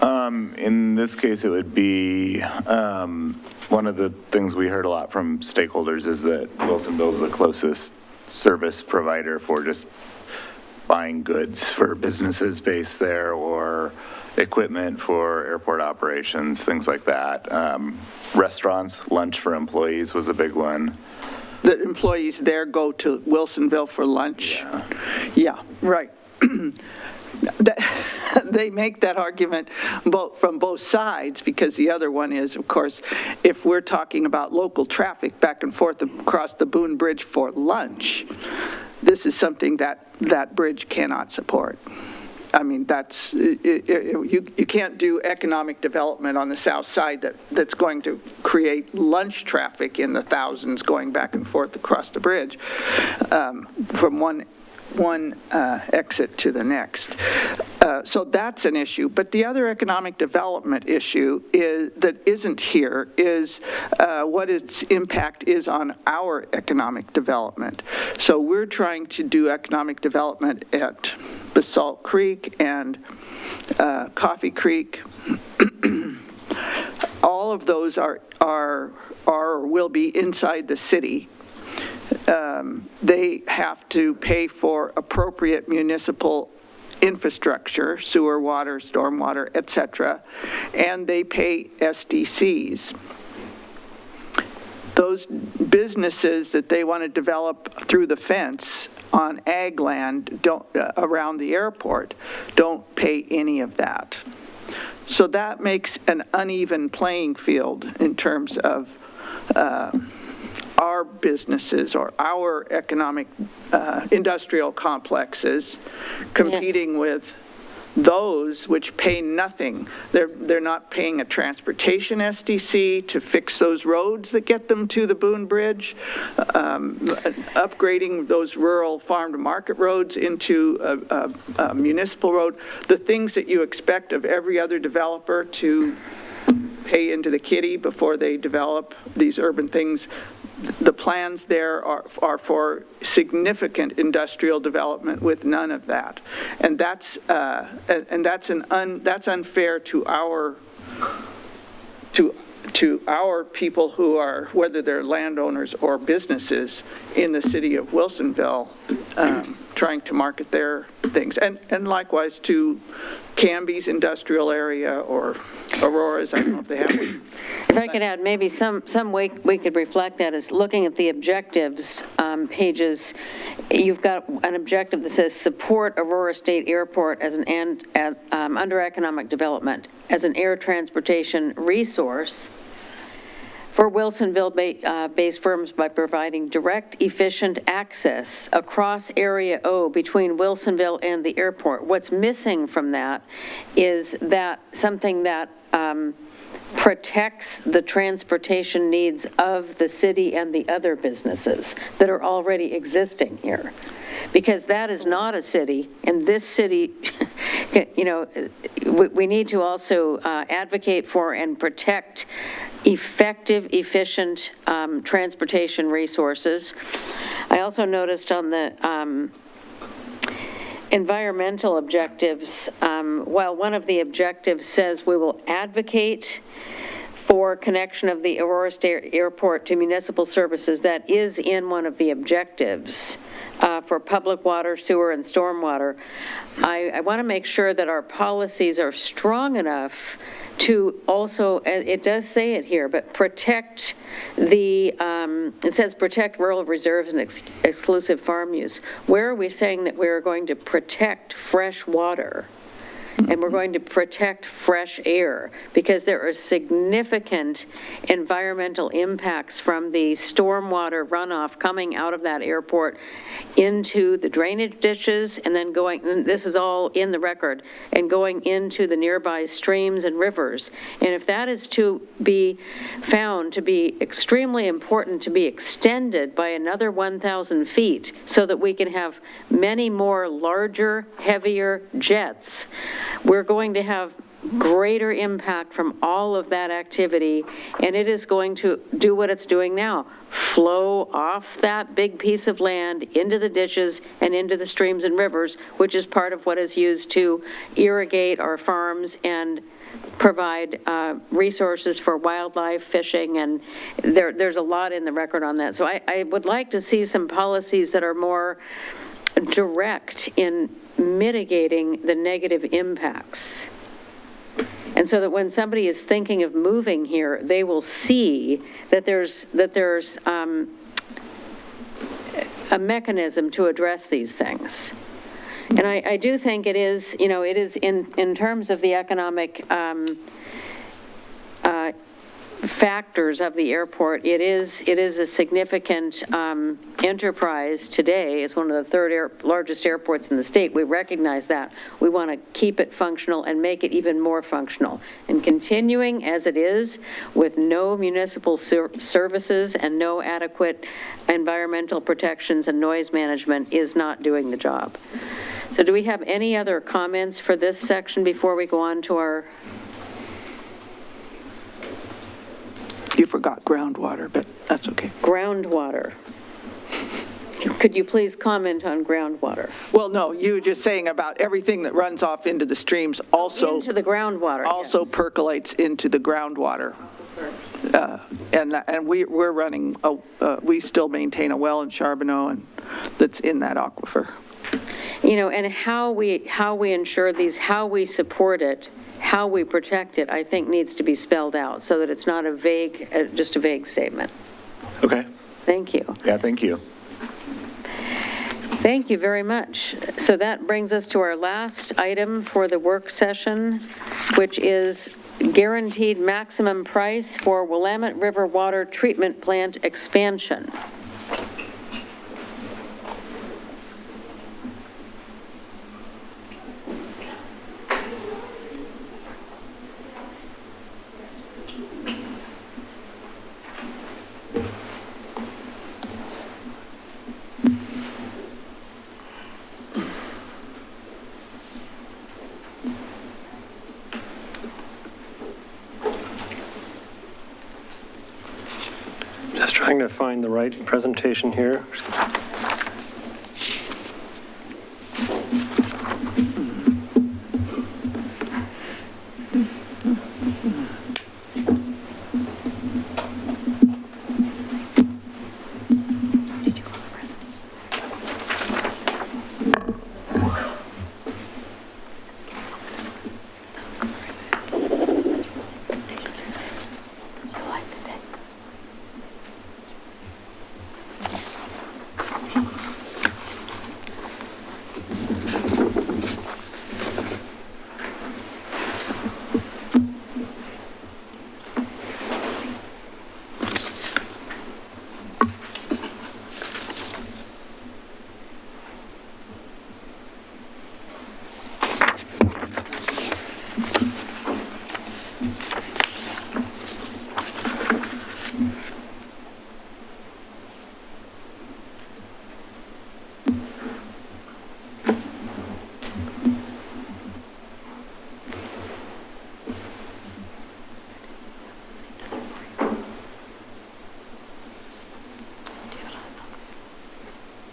In this case, it would be one of the things we heard a lot from stakeholders is that Wilsonville is the closest service provider for just buying goods for businesses based there, or equipment for airport operations, things like that. Restaurants, lunch for employees was a big one. The employees there go to Wilsonville for lunch? Yeah, right. They make that argument from both sides, because the other one is, of course, if we're talking about local traffic back and forth across the Boone Bridge for lunch, this is something that that bridge cannot support. I mean, that's, you can't do economic development on the south side that's going to create lunch traffic in the thousands going back and forth across the bridge from one exit to the next. So that's an issue. But the other economic development issue that isn't here is what its impact is on our economic development. So we're trying to do economic development at Basalt Creek and Coffee Creek. All of those are will be inside the city. They have to pay for appropriate municipal infrastructure, sewer, water, stormwater, et cetera, and they pay SDCs. Those businesses that they want to develop through the fence on ag land around the airport don't pay any of that. So that makes an uneven playing field in terms of our businesses or our economic industrial complexes competing with those which pay nothing. They're not paying a transportation SDC to fix those roads that get them to the Boone Bridge, upgrading those rural farm to market roads into a municipal road, the things that you expect of every other developer to pay into the kitty before they develop these urban things. The plans there are for significant industrial development with none of that, and that's unfair to our people who are, whether they're landowners or businesses in the city of Wilsonville, trying to market their things, and likewise to Canby's industrial area or Aurora's. I don't know if they have one. If I could add, maybe some way we could reflect that is looking at the objectives pages. You've got an objective that says support Aurora State Airport as under economic development as an air transportation resource for Wilsonville-based firms by providing direct, efficient access across Area O between Wilsonville and the airport. What's missing from that is that something that protects the transportation needs of the city and the other businesses that are already existing here. Because that is not a city, and this city, you know, we need to also advocate for and protect effective, efficient transportation resources. I also noticed on the environmental objectives, while one of the objectives says we will advocate for connection of the Aurora State Airport to municipal services, that is in one of the objectives for public water, sewer, and stormwater. I want to make sure that our policies are strong enough to also, it does say it here, but protect the, it says protect rural reserves and exclusive farm use. Where are we saying that we're going to protect fresh water? And we're going to protect fresh air, because there are significant environmental impacts from the stormwater runoff coming out of that airport into the drainage ditches, and then going, and this is all in the record, and going into the nearby streams and rivers. And if that is to be found to be extremely important to be extended by another 1,000 feet so that we can have many more larger, heavier jets, we're going to have greater impact from all of that activity, and it is going to do what it's doing now, flow off that big piece of land into the ditches and into the streams and rivers, which is part of what is used to irrigate our farms and provide resources for wildlife, fishing, and there's a lot in the record on that. So I would like to see some policies that are more direct in mitigating the negative impacts And so that when somebody is thinking of moving here, they will see that there's a mechanism to address these things. And I do think it is, it is in terms of the economic factors of the airport, it is a significant enterprise today. It's one of the third largest airports in the state. We recognize that. We want to keep it functional and make it even more functional. And continuing as it is with no municipal services and no adequate environmental protections and noise management is not doing the job. So do we have any other comments for this section before we go on to our... You forgot groundwater, but that's okay. Groundwater. Could you please comment on groundwater? Well, no, you were just saying about everything that runs off into the streams also. Into the groundwater, Also yes. percolates into the groundwater. And we're running, we still maintain a well in Charbonneau and that's in that aquifer. And how we ensure these, how we support it, how we protect it, I think needs to be spelled out so that it's not a vague, just a vague statement. Okay. Thank you. Yeah, thank you. Thank you very much. So that brings us to our last item for the work session, which is guaranteed maximum price for Willamette River Water Treatment Plant expansion. Just trying to find the right presentation here.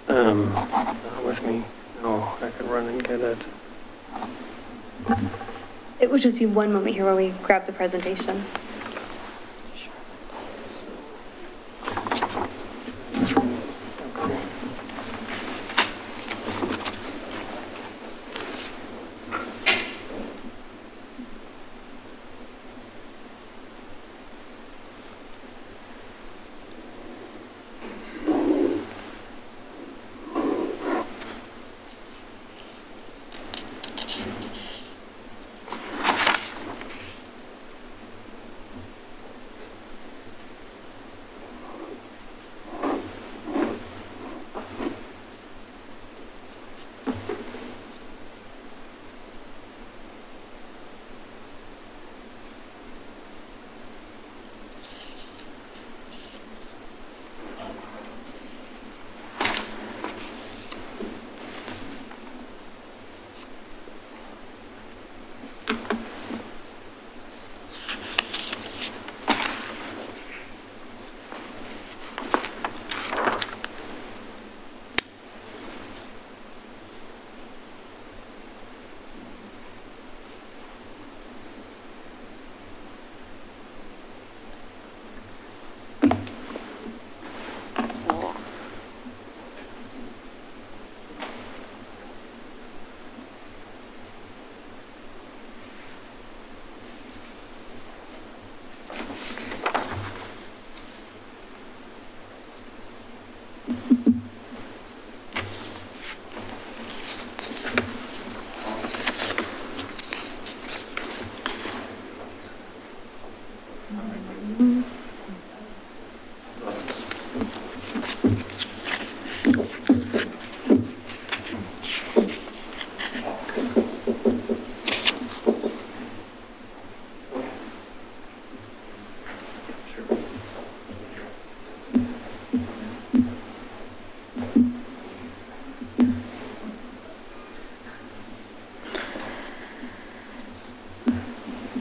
Not with me. No, I could run and get it. It would just be one moment here while we grab the presentation.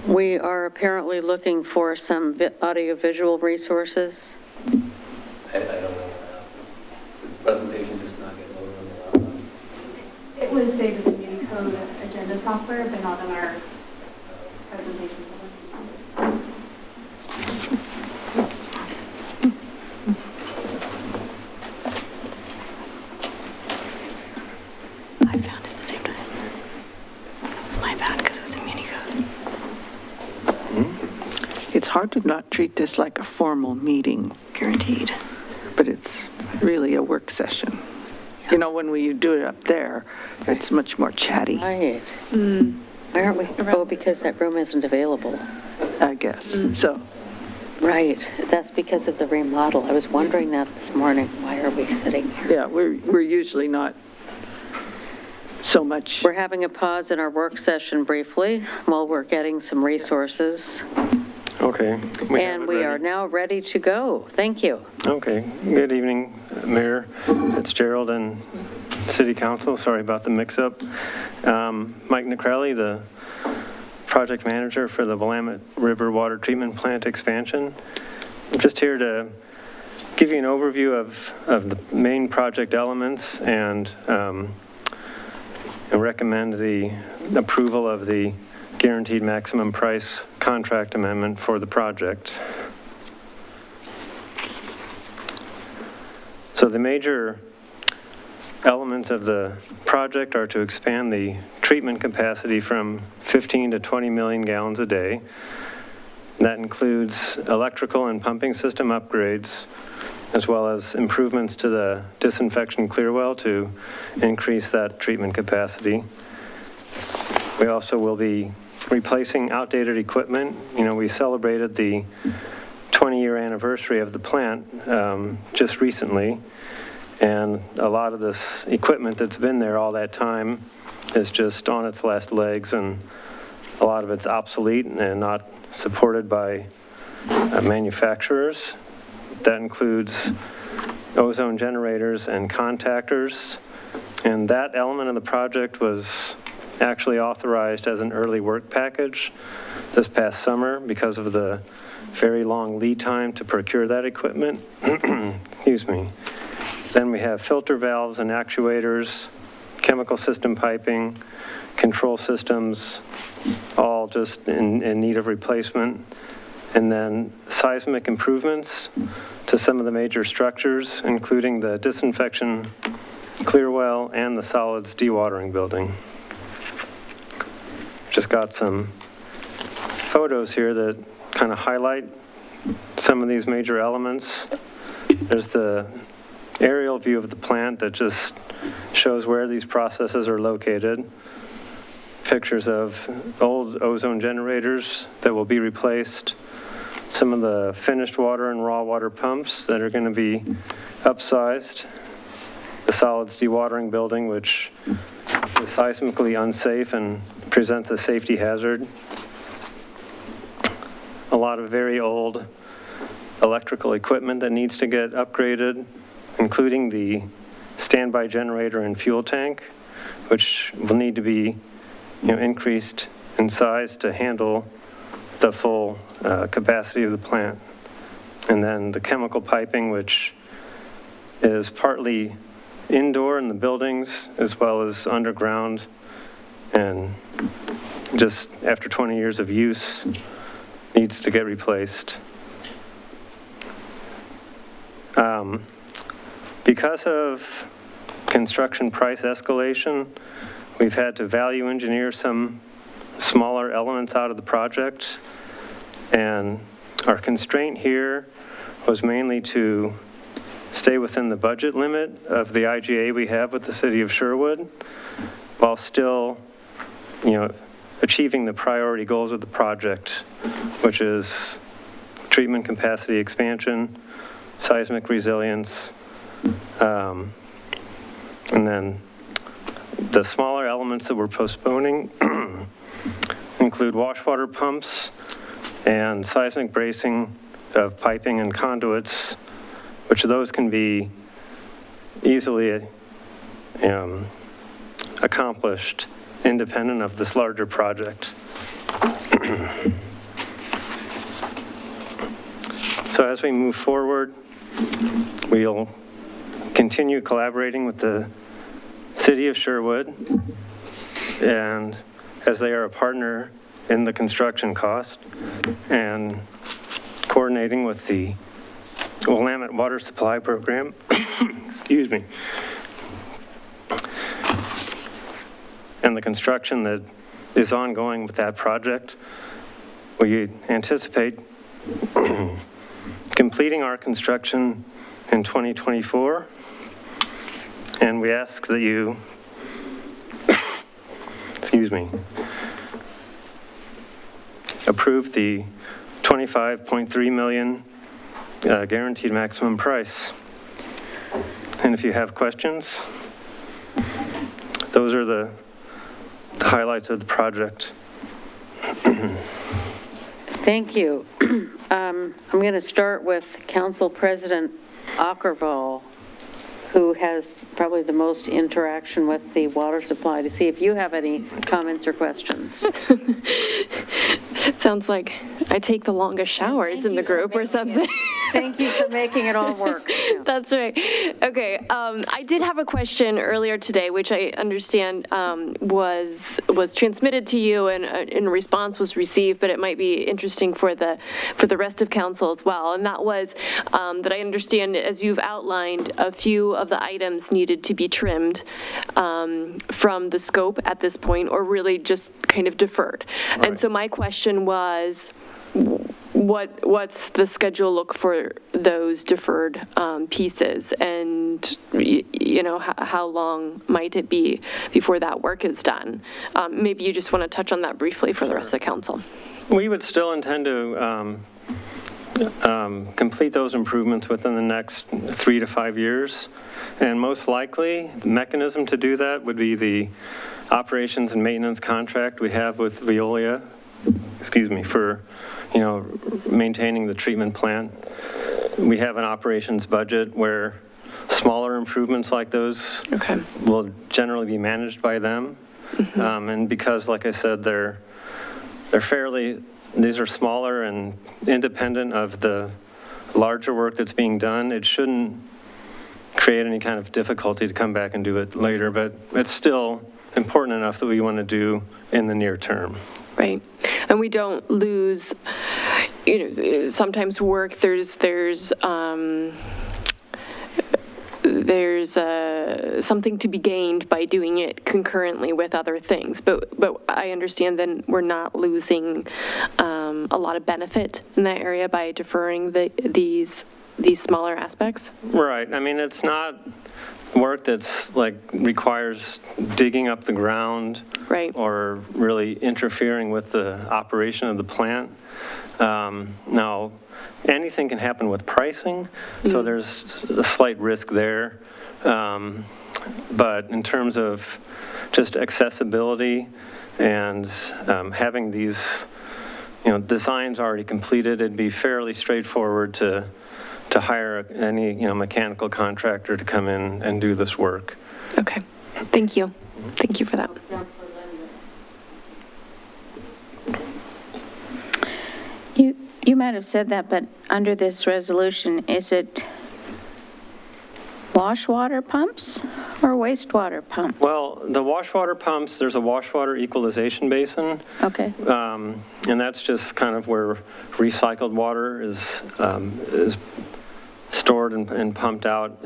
We are apparently looking for some audiovisual resources. I don't know. The presentation does not get loaded on the laptop. It was saved in the Unicode agenda software, but not in our presentation. I found it at the same time. It's my bad because it was in Unicode. It's hard to not treat this like a formal meeting, Guaranteed. but it's really a work session. You know, when we do it up there, it's much more chatty, Right. Why aren't we? Oh, because that room isn't available. I guess. So, Right. That's because of the remodel. I was wondering that this morning. Why are we sitting here? yeah, we're usually not so much. We're having a pause in our work session briefly while we're getting some resources. Okay. And we are now ready to go. Thank you. Okay. Good evening, Mayor Fitzgerald and City Council. Sorry about the mix-up. Mike Necrelli, the project manager for the Willamette River Water Treatment Plant expansion. I'm just here to give you an overview of the main project elements and recommend the approval of the guaranteed maximum price contract amendment for the project. So the major elements of the project are to expand the treatment capacity from 15 to 20 million gallons a day. That includes electrical and pumping system upgrades, as well as improvements to the disinfection clear well to increase that treatment capacity. We also will be replacing outdated equipment. You know, we celebrated the 20-year anniversary of the plant just recently, and a lot of this equipment that's been there all that time is just on its last legs, and a lot of it's obsolete and not supported by manufacturers. That includes ozone generators and contactors, and that element of the project was actually authorized as an early work package this past summer because of the very long lead time to procure that equipment. Excuse me. Then we have filter valves and actuators, chemical system piping, control systems, all just in need of replacement. And then seismic improvements to some of the major structures, including the disinfection clear well and the solids dewatering building. Just got some photos here that kind of highlight some of these major elements. There's the aerial view of the plant that just shows where these processes are located. Pictures of old ozone generators that will be replaced. Some of the finished water and raw water pumps that are going to be upsized. The solids dewatering building, which is seismically unsafe and presents a safety hazard. A lot of very old electrical equipment that needs to get upgraded, including the standby generator and fuel tank, which will need to be increased in size to handle the full capacity of the plant. And then the chemical piping, which is partly indoor in the buildings as well as underground, and just after 20 years of use needs to get replaced. Because of construction price escalation, we've had to value engineer some smaller elements out of the project, and our constraint here was mainly to stay within the budget limit of the IGA we have with the city of Sherwood, while still, achieving the priority goals of the project, which is treatment capacity expansion, seismic resilience, and then the smaller elements that we're postponing include wash water pumps and seismic bracing of piping and conduits, which of those can be easily accomplished independent of this larger project. So as we move forward, we'll continue collaborating with the City of Sherwood, and as they are a partner in the construction cost, and coordinating with the Willamette Water Supply Program, excuse me, and the construction that is ongoing with that project. We anticipate completing our construction in 2024, and we ask that you, excuse me, approve the $25.3 million guaranteed maximum price. And if you have questions, those are the highlights of the project. Thank you. I'm going to start with Council President Ockervall, who has probably the most interaction with the water supply, to see if you have any comments or questions. Sounds like I take the longest showers in the group or something. Thank you for making it all work. Yeah. That's right. Okay, I did have a question earlier today, which I understand was transmitted to you and in response was received, but it might be interesting for the rest of council as well. And that was that I understand, as you've outlined, a few of the items needed to be trimmed from the scope at this point, or really just kind of deferred. Right. And so my question was, what's the schedule look for those deferred pieces, and how long might it be before that work is done? Maybe you just want to touch on that briefly for the rest of the council. We would still intend to complete those improvements within the next 3 to 5 years, and most likely the mechanism to do that would be the operations and maintenance contract we have with Veolia, for maintaining the treatment plant. We have an operations budget where smaller improvements like those will generally be managed by them. Mm-hmm. And because, like I said, these are smaller and independent of the larger work that's being done, it shouldn't create any kind of difficulty to come back and do it later, but it's still important enough that we want to do in the near term. Right. And we don't lose, sometimes work, there's something to be gained by doing it concurrently with other things. But I understand then we're not losing a lot of benefit in that area by deferring these smaller aspects. Right. I mean, it's not work that's requires digging up the ground, right, or really interfering with the operation of the plant. Now, anything can happen with pricing, so there's a slight risk there. But in terms of just accessibility and having these, designs already completed, it'd be fairly straightforward to hire any, mechanical contractor to come in and do this work. Okay, thank you. Thank you for that. You might have said that, but under this resolution, is it wash water pumps or wastewater pumps? Well, the wash water pumps, there's a wash water equalization basin. Okay. And that's just kind of where recycled water is stored and pumped out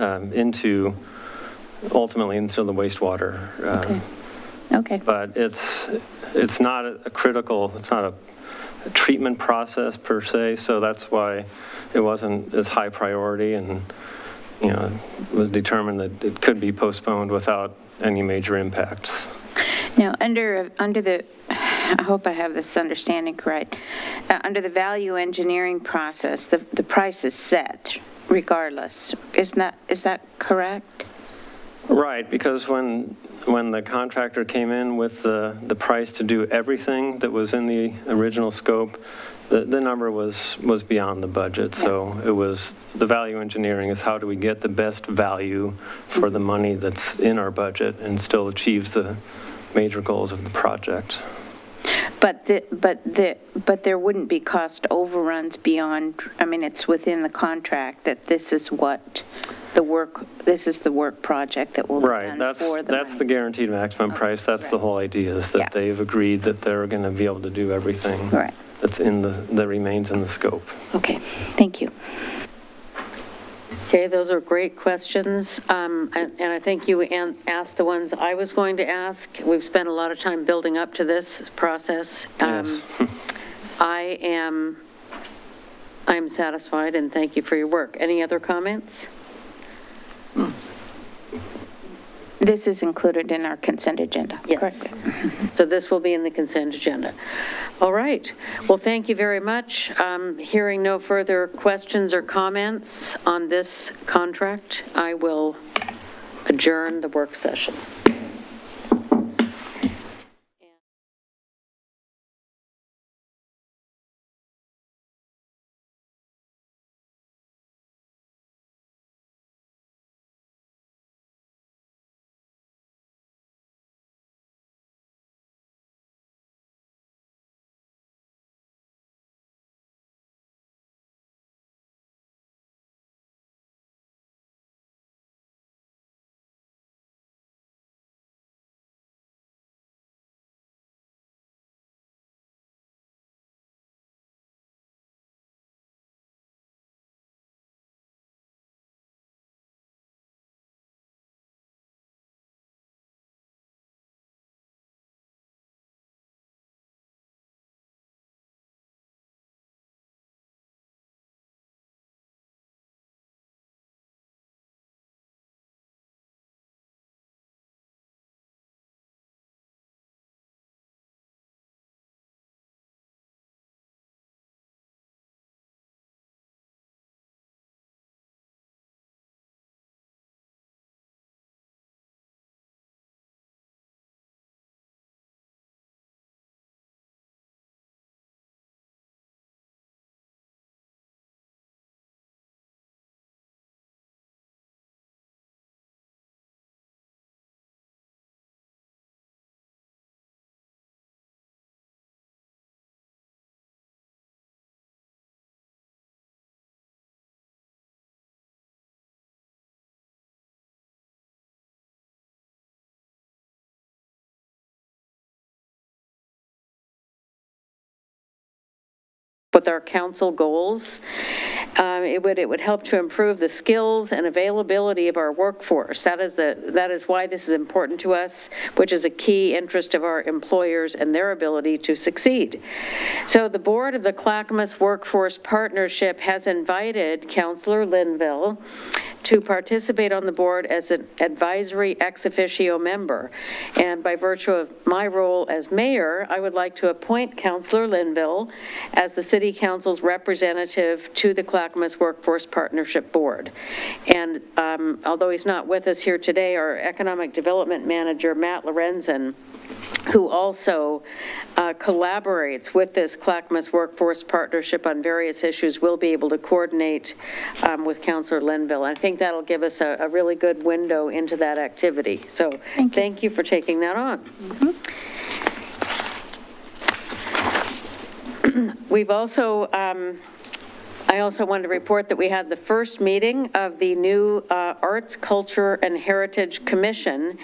ultimately into the wastewater. Okay. But it's not it's not a treatment process per se, so that's why it wasn't as high priority, and was determined that it could be postponed without any major impacts. Now, under the, I hope I have this understanding correct, under the value engineering process, the price is set regardless. Is that correct? Right, because when the contractor came in with the price to do everything that was in the original scope, the number was beyond the budget. So it was, the value engineering is how do we get the best value for the money that's in our budget and still achieves the major goals of the project. But there wouldn't be cost overruns beyond, I mean, it's within the contract that this is what the work, this is the work project that will be Right, done for the that's money. the guaranteed maximum price. That's the whole idea, is that they've agreed that they're going to be able to do everything Right. that's that remains in the scope. Okay, thank you. Okay, those are great questions, and I think you asked the ones I was going to ask. We've spent a lot of time building up to this process. Yes. I'm satisfied, and thank you for your work. Any other comments? This is included in our consent agenda, Yes. correct? So this will be in the consent agenda. All right. Well, thank you very much. Hearing no further questions or comments on this contract, I will adjourn the work session. With our council goals, it would help to improve the skills and availability of our workforce. That is why this is important to us, which is a key interest of our employers and their ability to succeed. So the board of the Clackamas Workforce Partnership has invited Councillor Linville to participate on the board as an advisory ex officio member. And by virtue of my role as mayor, I would like to appoint Councillor Linville as the City Council's representative to the Clackamas Workforce Partnership Board. And although he's not with us here today, our Economic Development Manager, Matt Lorenzen, who also collaborates with this Clackamas Workforce Partnership on various issues, will be able to coordinate with Councillor Linville. I think that'll give us a really good window into that activity. So thank you for taking that on. We've also, I also wanted to report that we had the first meeting of the new Arts, Culture, and Heritage Commission,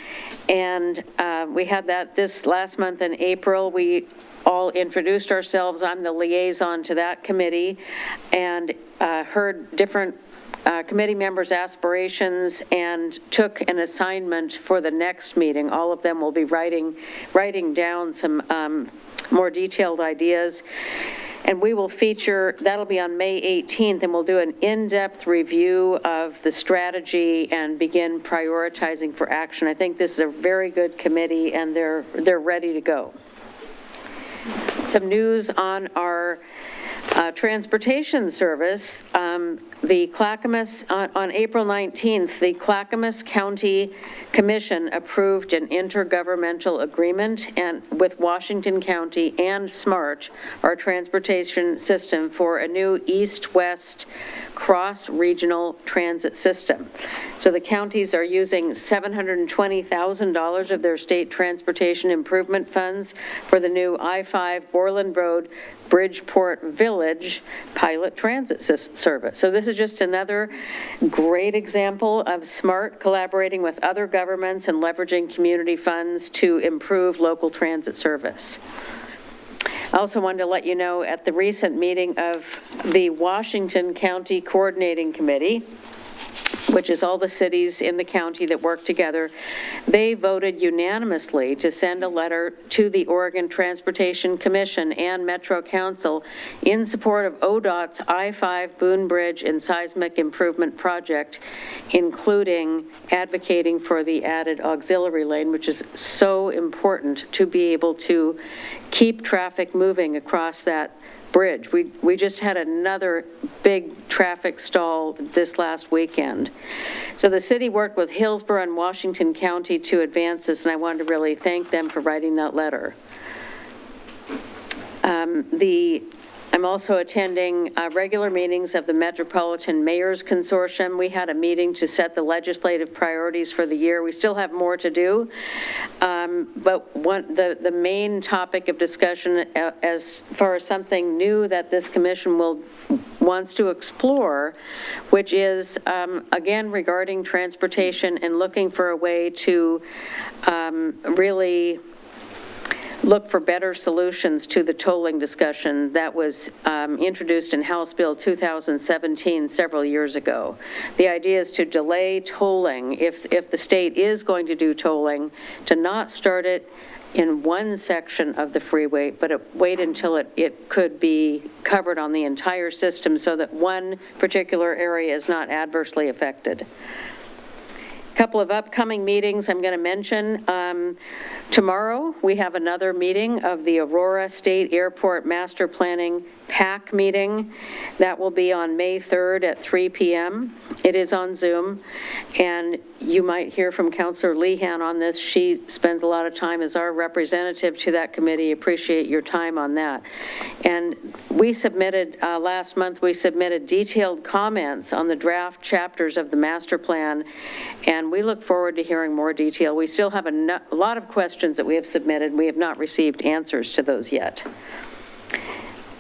and we had that this last month in April. We all introduced ourselves. I'm the liaison to that committee, and heard different committee members' aspirations and took an assignment for the next meeting. All of them will be writing down some more detailed ideas. And we will feature, that'll be on May 18th, and we'll do an in-depth review of the strategy and begin prioritizing for action. I think this is a very good committee, and they're ready to go. Some news on our transportation service. The Clackamas, on April 19th, the Clackamas County Commission approved an intergovernmental agreement with Washington County and SMART, our transportation system, for a new east-west cross-regional transit system. So the counties are using $720,000 of their state transportation improvement funds for the new I-5 Borland Road Bridgeport Village pilot transit service. So this is just another great example of SMART collaborating with other governments and leveraging community funds to improve local transit service. I also wanted to let you know at the recent meeting of the Washington County Coordinating Committee, which is all the cities in the county that work together, they voted unanimously to send a letter to the Oregon Transportation Commission and Metro Council in support of ODOT's I-5 Boone Bridge and Seismic Improvement Project, including advocating for the added auxiliary lane, which is so important to be able to keep traffic moving across that bridge. We just had another big traffic stall this last weekend. So the city worked with Hillsborough and Washington County to advance this, and I wanted to really thank them for writing that letter. I'm also attending regular meetings of the Metropolitan Mayors Consortium. We had a meeting to set the legislative priorities for the year. We still have more to do, but the main topic of discussion as far as something new that this commission wants to explore, which is, again, regarding transportation and looking for a way to really look for better solutions to the tolling discussion that was introduced in House Bill 2017 several years ago. The idea is to delay tolling, if the state is going to do tolling, to not start it in one section of the freeway, but wait until it could be covered on the entire system so that one particular area is not adversely affected. Couple of upcoming meetings I'm going to mention. Tomorrow, we have another meeting of the Aurora State Airport Master Planning PAC meeting. That will be on May 3rd at 3 p.m. It is on Zoom, and you might hear from Councilor Lehan on this. She spends a lot of time as our representative to that committee. Appreciate your time on that. And we submitted, last month, we submitted detailed comments on the draft chapters of the master plan, and we look forward to hearing more detail. We still have a lot of questions that we have submitted. We have not received answers to those yet.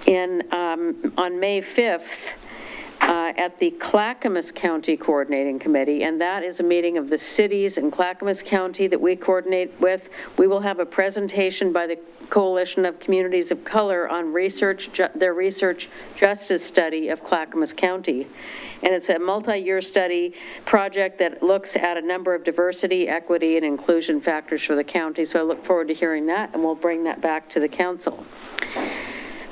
On May 5th, at the Clackamas County Coordinating Committee, and that is a meeting of the cities in Clackamas County that we coordinate with. We will have a presentation by the Coalition of Communities of Color on their research justice study of Clackamas County. And it's a multi-year study project that looks at a number of diversity, equity, and inclusion factors for the county. So I look forward to hearing that, and we'll bring that back to the council.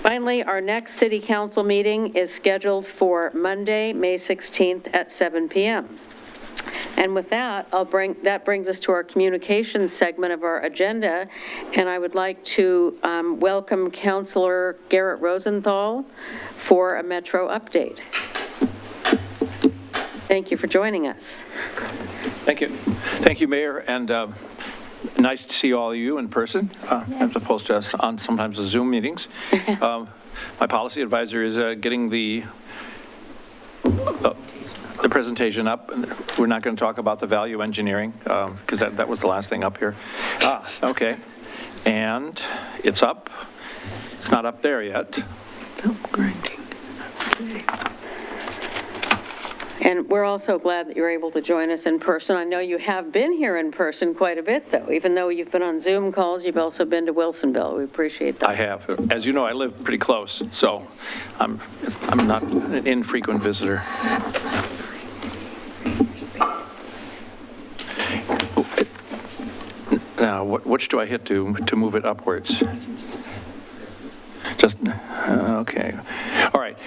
Finally, our next city council meeting is scheduled for Monday, May 16th at 7 p.m. And with that, that brings us to our communications segment of our agenda, and I would like to welcome Councilor Garrett Rosenthal for a Metro update. Thank you for joining us. Thank you. Thank you, Mayor, and nice to see all of you in person, as opposed to sometimes the Zoom meetings. My policy advisor is getting the presentation up. We're not going to talk about the value engineering because that was the last thing up here. Okay. And it's up. It's not up there yet. Oh, great. Okay. And we're also glad that you're able to join us in person. I know you have been here in person quite a bit, though. Even though you've been on Zoom calls, you've also been to Wilsonville. We appreciate that. I have. As you know, I live pretty close, so I'm not an infrequent visitor. Now, which do I hit to move it upwards? Just, Okay. All right.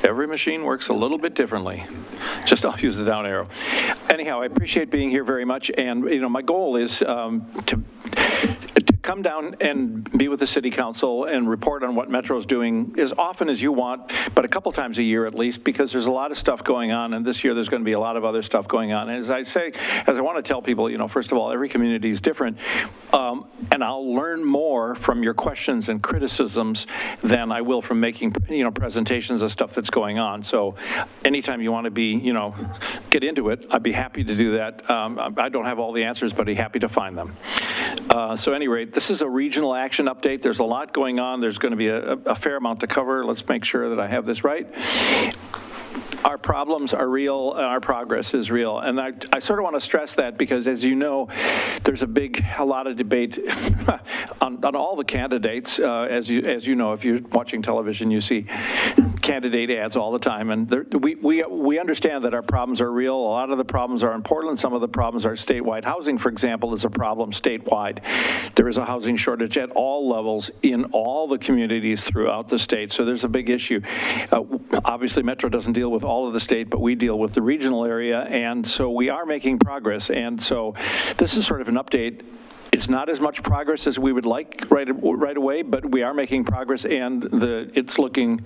Every machine works a little bit differently. Just I'll use the down arrow. Anyhow, I appreciate being here very much, and my goal is to come down and be with the city council and report on what Metro is doing as often as you want, but a couple times a year at least, because there's a lot of stuff going on, and this year there's going to be a lot of other stuff going on. And as I want to tell people, first of all, every community is different, and I'll learn more from your questions and criticisms than I will from making, presentations of stuff that's going on. So anytime you want to be, get into it, I'd be happy to do that. I don't have all the answers, but I'd be happy to find them. So at any rate, this is a regional action update. There's a lot going on. There's going to be a fair amount to cover. Let's make sure that I have this right. Our problems are real, and our progress is real. And I sort of want to stress that because, as you know, there's a lot of debate on all the candidates. As you know, if you're watching television, you see candidate ads all the time. And we understand that our problems are real. A lot of the problems are in Portland. Some of the problems are statewide. Housing, for example, is a problem statewide. There is a housing shortage at all levels in all the communities throughout the state. So there's a big issue. Obviously, Metro doesn't deal with all of the state, but we deal with the regional area, and so we are making progress. And so this is sort of an update. It's not as much progress as we would like right away, but we are making progress, and it's looking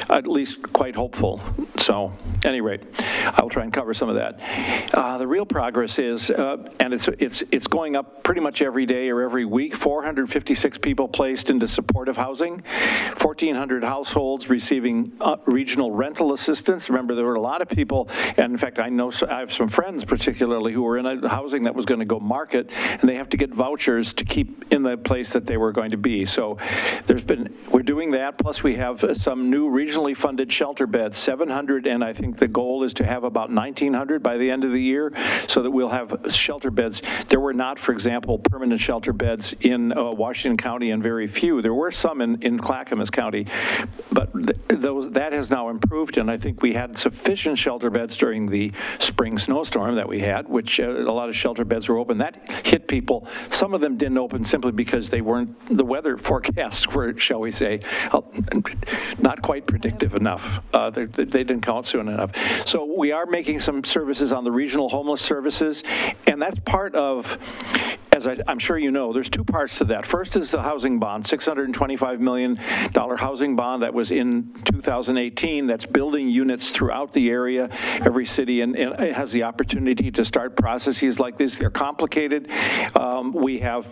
at least quite hopeful. So, at any rate, I'll try and cover some of that. The real progress is, and it's going up pretty much every day or every week. 456 people placed into supportive housing, 1,400 households receiving regional rental assistance. Remember, there were a lot of people, and in fact, I have some friends particularly who were in a housing that was going to go market, and they have to get vouchers to keep in the place that they were going to be. So we're doing that, plus we have some new regionally funded shelter beds, 700, and I think the goal is to have about 1,900 by the end of the year, so that we'll have shelter beds. There were not, for example, permanent shelter beds in Washington County, and very few. There were some in Clackamas County, but that has now improved, and I think we had sufficient shelter beds during the spring snowstorm that we had, which a lot of shelter beds were open. That hit people. Some of them didn't open simply because the weather forecasts were, shall we say, not quite predictive enough. They didn't come out soon enough. So we are making some services on the regional homeless services, and that's part of, as I'm sure you know, there's two parts to that. First is the housing bond, $625 million housing bond that was in 2018. That's building units throughout the area, every city, and it has the opportunity to start processes like this. They're complicated. We have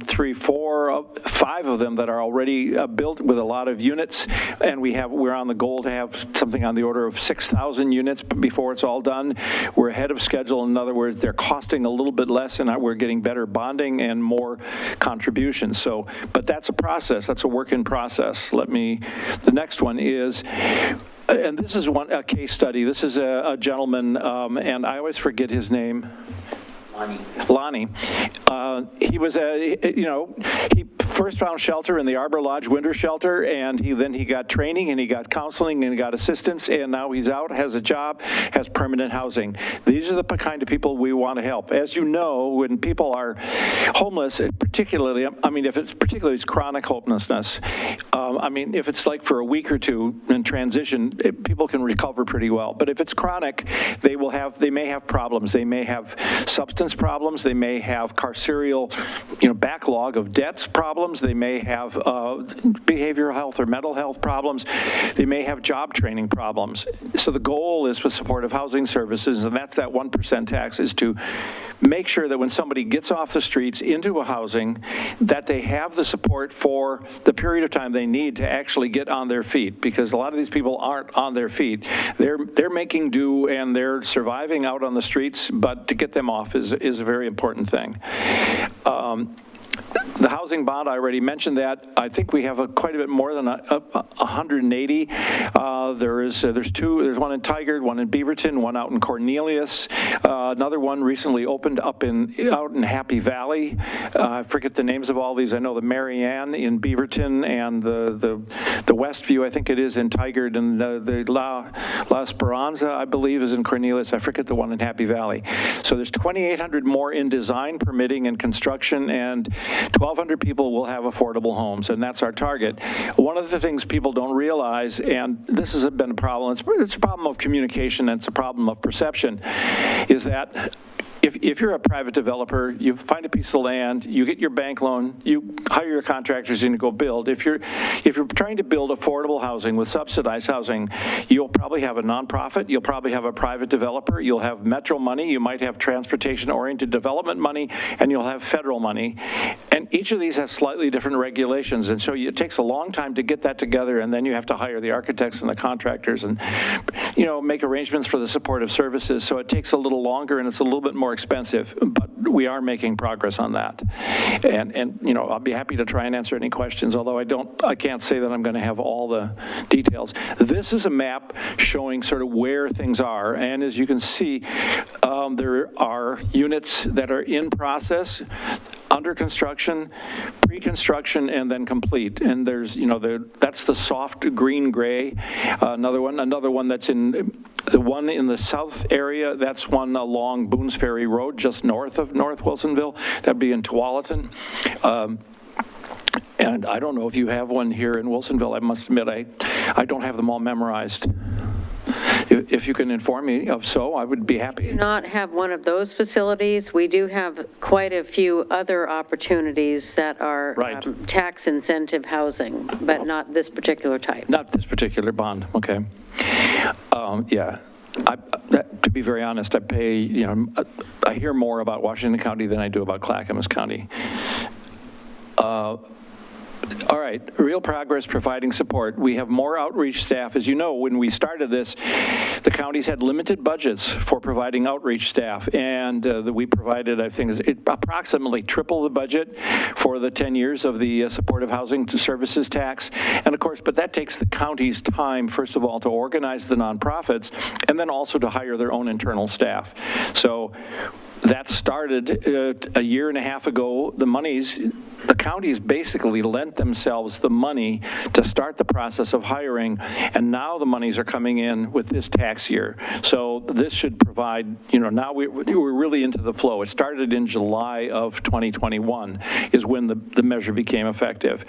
3, 4, 5 of them that are already built with a lot of units, and we're on the goal to have something on the order of 6,000 units before it's all done. We're ahead of schedule. In other words, they're costing a little bit less, and we're getting better bonding and more contributions. So, but that's a process. That's a work in process. The next one is, and this is a case study. This is a gentleman, and I always forget his name. Lonnie. He was he first found shelter in the Arbor Lodge winter shelter, and he got training, and he got counseling, and he got assistance, and now he's out, has a job, has permanent housing. These are the kind of people we want to help. As you know, when people are homeless, particularly, if it's chronic homelessness, if it's like for a week or two in transition, people can recover pretty well. But if it's chronic, they may have problems. They may have substance problems. They may have carceral, backlog of debts problems. They may have behavioral health or mental health problems. They may have job training problems. So the goal is with supportive housing services, and that's that 1% tax, is to make sure that when somebody gets off the streets into a housing, that they have the support for the period of time they need to actually get on their feet, because a lot of these people aren't on their feet. They're making do, and they're surviving out on the streets, but to get them off is a very important thing. The housing bond, I already mentioned that. I think we have quite a bit more than 180. There's two. There's one in Tigard, one in Beaverton, one out in Cornelius. Another one recently opened up out in Happy Valley. I forget the names of all these. I know the Marianne in Beaverton and the Westview, I think it is, in Tigard, and the La Esperanza, I believe, is in Cornelius. I forget the one in Happy Valley. So there's 2,800 more in design, permitting, and construction, and 1,200 people will have affordable homes, and that's our target. One of the things people don't realize, and this has been a problem, it's a problem of communication, and it's a problem of perception, is that if you're a private developer, you find a piece of land, you get your bank loan, you hire your contractors in to go build. If you're trying to build affordable housing with subsidized housing, you'll probably have a nonprofit, you'll probably have a private developer, you'll have metro money, you might have transportation-oriented development money, and you'll have federal money. And each of these has slightly different regulations, and so it takes a long time to get that together, and then you have to hire the architects and the contractors and, make arrangements for the supportive services. So it takes a little longer, and it's a little bit more expensive, but we are making progress on that. And I'll be happy to try and answer any questions, although I can't say that I'm going to have all the details. This is a map showing sort of where things are, and as you can see, there are units that are in process, under construction, pre-construction, and then complete. And there's, that's the soft green gray. Another one that's in the one in the south area, that's one along Boone's Ferry Road, just north of North Wilsonville. That'd be in Tualatin. And I don't know if you have one here in Wilsonville. I must admit, I don't have them all memorized. If you can inform me of so, I would be happy. We do not have one of those facilities. We do have quite a few other opportunities that are tax incentive housing, but not this particular type. Not this particular bond, okay. Yeah. To be very honest, I pay, I hear more about Washington County than I do about Clackamas County. All right, real progress providing support. We have more outreach staff. As you know, when we started this, the counties had limited budgets for providing outreach staff, and we provided, I think, approximately triple the budget for the 10 years of the supportive housing services tax. And of course, but that takes the county's time, first of all, to organize the nonprofits, and then also to hire their own internal staff. So that started a year and a half ago. The counties basically lent themselves the money to start the process of hiring, and now the monies are coming in with this tax year. So this should provide, now we're really into the flow. It started in July of 2021 is when the measure became effective.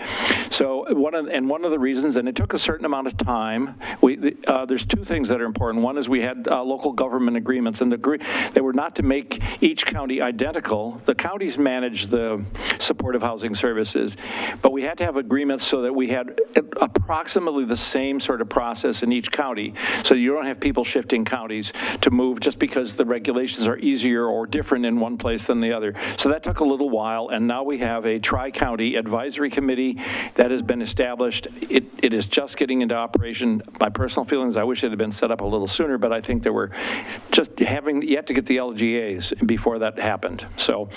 So one of the reasons, and it took a certain amount of time, there's two things that are important. One is we had local government agreements, and they were not to make each county identical. The counties manage the supportive housing services, but we had to have agreements so that we had approximately the same sort of process in each county, so you don't have people shifting counties to move just because the regulations are easier or different in one place than the other. So that took a little while, and now we have a tri-county advisory committee that has been established. It is just getting into operation. My personal feelings, I wish it had been set up a little sooner, but I think they were just having yet to get the LGAs before that happened. So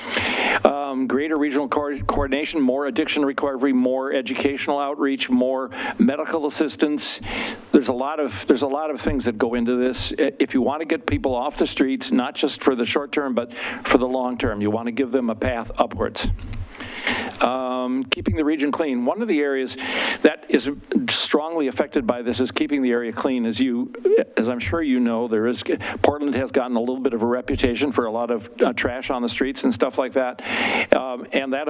greater regional coordination, more addiction recovery, more educational outreach, more medical assistance. There's a lot of things that go into this. If you want to get people off the streets, not just for the short term, but for the long term, you want to give them a path upwards. Keeping the region clean. One of the areas that is strongly affected by this is keeping the area clean. As I'm sure you know, Portland has gotten a little bit of a reputation for a lot of trash on the streets and stuff like that, and that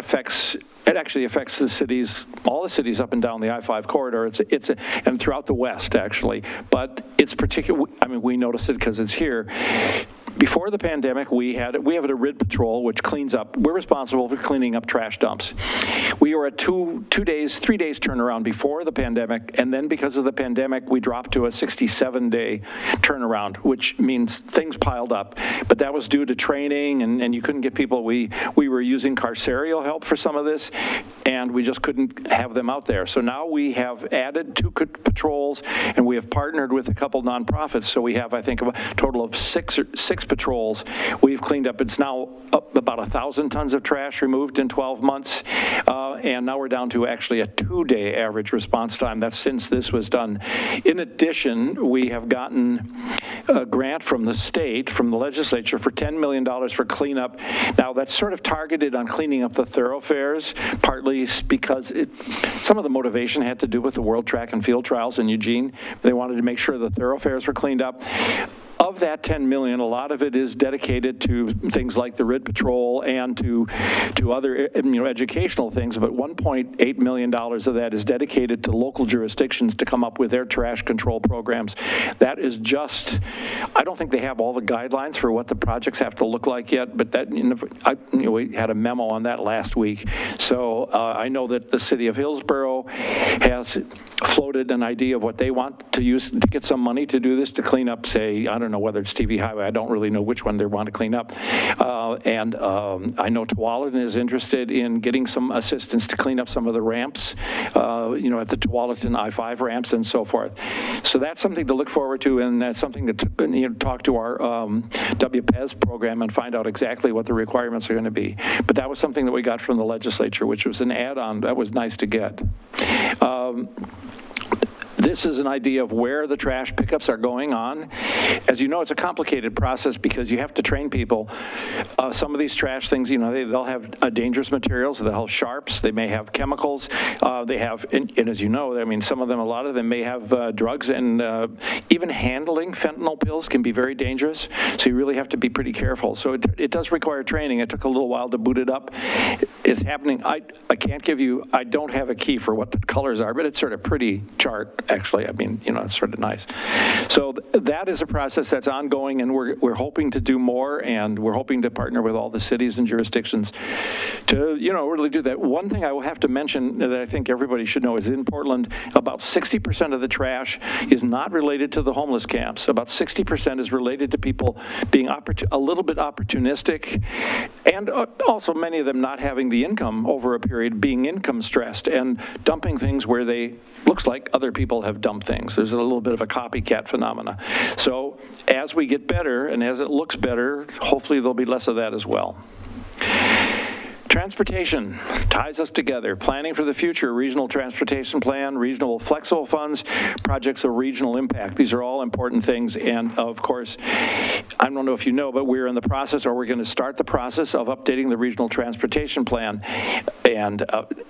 actually affects the cities, all the cities up and down the I-5 corridor. And throughout the West actually, but it's particular. I mean, we notice it because it's here. Before the pandemic, we have a RID patrol which cleans up. We're responsible for cleaning up trash dumps. We were at 3 days turnaround before the pandemic, and then because of the pandemic, we dropped to a 67-day turnaround, which means things piled up. But that was due to training, and you couldn't get people. We were using carceral help for some of this, and we just couldn't have them out there. So now we have added 2 patrols, and we have partnered with a couple nonprofits. So we have, I think, a total of six 6 patrols, we've cleaned up, it's now up about 1,000 tons of trash removed in 12 months, and now we're down to actually a 2-day average response time. That's since this was done. In addition, we have gotten a grant from the state, from the legislature, for $10 million for cleanup. Now, that's sort of targeted on cleaning up the thoroughfares, partly because some of the motivation had to do with the World Track and Field Trials in Eugene. They wanted to make sure the thoroughfares were cleaned up. Of that 10 million, a lot of it is dedicated to things like the RID Patrol and to other educational things, but $1.8 million of that is dedicated to local jurisdictions to come up with their trash control programs. That is just, I don't think they have all the guidelines for what the projects have to look like yet, but that, we had a memo on that last week. So I know that the city of Hillsborough has floated an idea of what they want to use to get some money to do this, to clean up, say, I don't know whether it's TV Highway, I don't really know which one they want to clean up. And I know Tualatin is interested in getting some assistance to clean up some of the ramps, at the Tualatin I-5 ramps and so forth. So that's something to look forward to, and that's something to talk to our WPES program and find out exactly what the requirements are going to be. But that was something that we got from the legislature, which was an add-on that was nice to get. This is an idea of where the trash pickups are going on. As you know, it's a complicated process because you have to train people. Some of these trash things, they'll have dangerous materials, they'll have sharps, they may have chemicals, they have, and as you know, I mean, some of them, a lot of them may have drugs, and even handling fentanyl pills can be very dangerous, so you really have to be pretty careful. So it does require training. It took a little while to boot it up. It's happening. I can't give you, I don't have a key for what the colors are, but it's sort of pretty chart, actually. I mean, it's sort of nice. So that is a process that's ongoing, and we're hoping to do more, and we're hoping to partner with all the cities and jurisdictions to, really do that. One thing I will have to mention that I think everybody should know is in Portland, about 60% of the trash is not related to the homeless camps. About 60% is related to people being a little bit opportunistic, and also many of them not having the income over a period, being income stressed and dumping things where they, looks like other people have dumped things. There's a little bit of a copycat phenomena. So as we get better and as it looks better, hopefully there'll be less of that as well. Transportation ties us together. Planning for the future, regional transportation plan, regional flexible funds, projects of regional impact. These are all important things. And of course, I don't know if you know, but we're in the process, or we're going to start the process of updating the regional transportation plan. And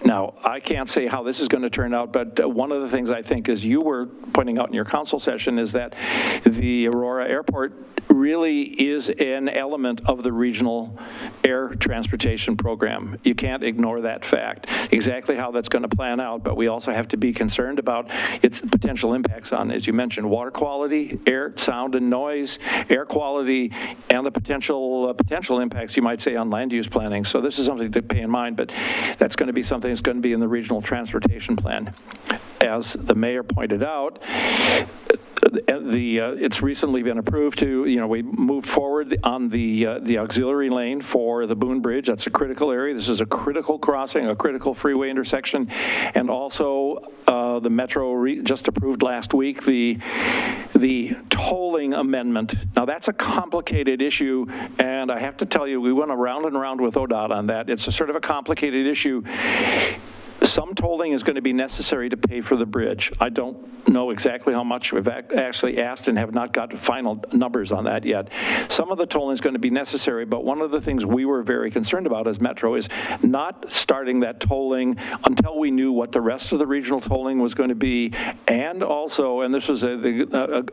now I can't say how this is going to turn out, but one of the things I think, as you were pointing out in your council session, is that the Aurora Airport really is an element of the regional air transportation program. You can't ignore that fact. Exactly how that's going to plan out, but we also have to be concerned about its potential impacts on, as you mentioned, water quality, air, sound and noise, air quality, and the potential impacts, you might say, on land use planning. So this is something to pay in mind, but that's going to be something that's going to be in the regional transportation plan. As the mayor pointed out, it's recently been approved to, we moved forward on the auxiliary lane for the Boone Bridge. That's a critical area. This is a critical crossing, a critical freeway intersection. And also the Metro just approved last week the tolling amendment. Now that's a complicated issue, and I have to tell you, we went around and around with ODOT on that. It's a sort of a complicated issue. Some tolling is going to be necessary to pay for the bridge. I don't know exactly how much. We've actually asked and have not got final numbers on that yet. Some of the tolling is going to be necessary, but one of the things we were very concerned about as Metro is not starting that tolling until we knew what the rest of the regional tolling was going to be, and also, and this was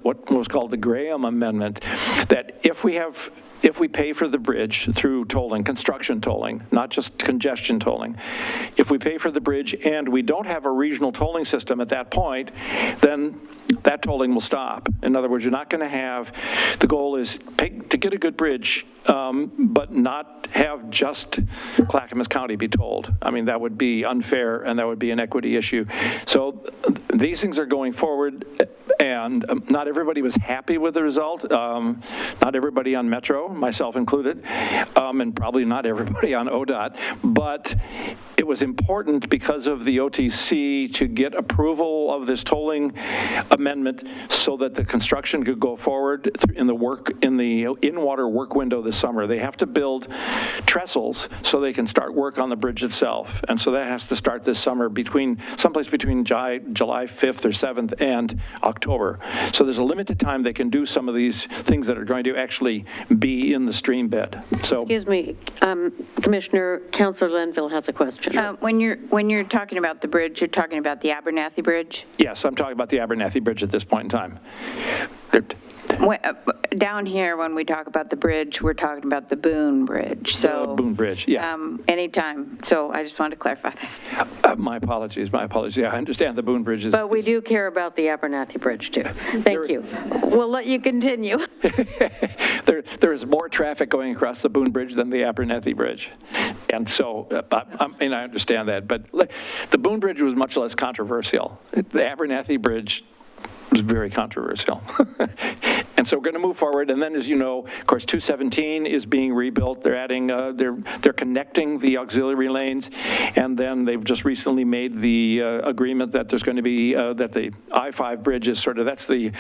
what was called the Graham Amendment, that if we pay for the bridge through tolling, construction tolling, not just congestion tolling, if we pay for the bridge and we don't have a regional tolling system at that point, then that tolling will stop. In other words, you're not going to have, the goal is to get a good bridge, but not have just Clackamas County be tolled. I mean, that would be unfair, and that would be an equity issue. So these things are going forward. And not everybody was happy with the result. Not everybody on Metro, myself included, and probably not everybody on ODOT. But it was important because of the OTC to get approval of this tolling amendment so that the construction could go forward in the in-water work window this summer. They have to build trestles so they can start work on the bridge itself. And so that has to start this summer someplace between July 5th or 7th and October. So there's a limited time they can do some of these things that are going to actually be in the stream bed. So, Excuse me, Commissioner, Councilor Linville has a question. When you're talking about the bridge, you're talking about the Abernathy Bridge? yes, I'm talking about the Abernathy Bridge at this point in time. Down here, when we talk about the bridge, we're talking about the Boone Bridge, so. The Boone Bridge, yeah. Anytime, so I just wanted to clarify that. My apologies. Yeah, I understand the Boone Bridge is. But we do care about the Abernathy Bridge, too. Thank you. We'll let you continue. There is more traffic going across the Boone Bridge than the Abernathy Bridge. And so, I understand that, but the Boone Bridge was much less controversial. The Abernathy Bridge was very controversial. And so we're going to move forward. And then, as you know, of course, 217 is being rebuilt. They're adding, they're connecting the auxiliary lanes. And then they've just recently made the agreement that there's going to be, that the I-5 bridge is sort of, that's the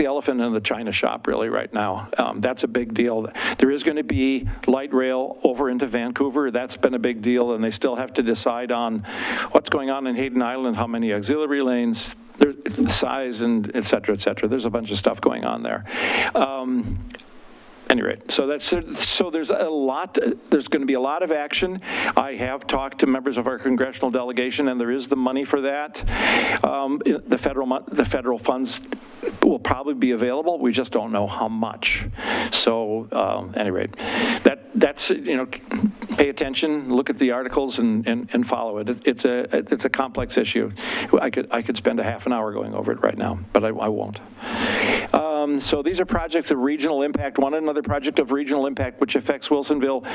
elephant in the china shop really right now. That's a big deal. There is going to be light rail over into Vancouver. That's been a big deal. And they still have to decide on what's going on in Hayden Island, how many auxiliary lanes, it's the size, and et cetera, et cetera. There's a bunch of stuff going on there. Any rate, so there's a lot. There's going to be a lot of action. I have talked to members of our congressional delegation, and there is the money for that. The federal funds will probably be available. We just don't know how much. So, any rate, that's pay attention, look at the articles, and follow it. It's a complex issue. I could spend a half an hour going over it right now, but I won't. So these are projects of regional impact. Another project of regional impact which affects Wilsonville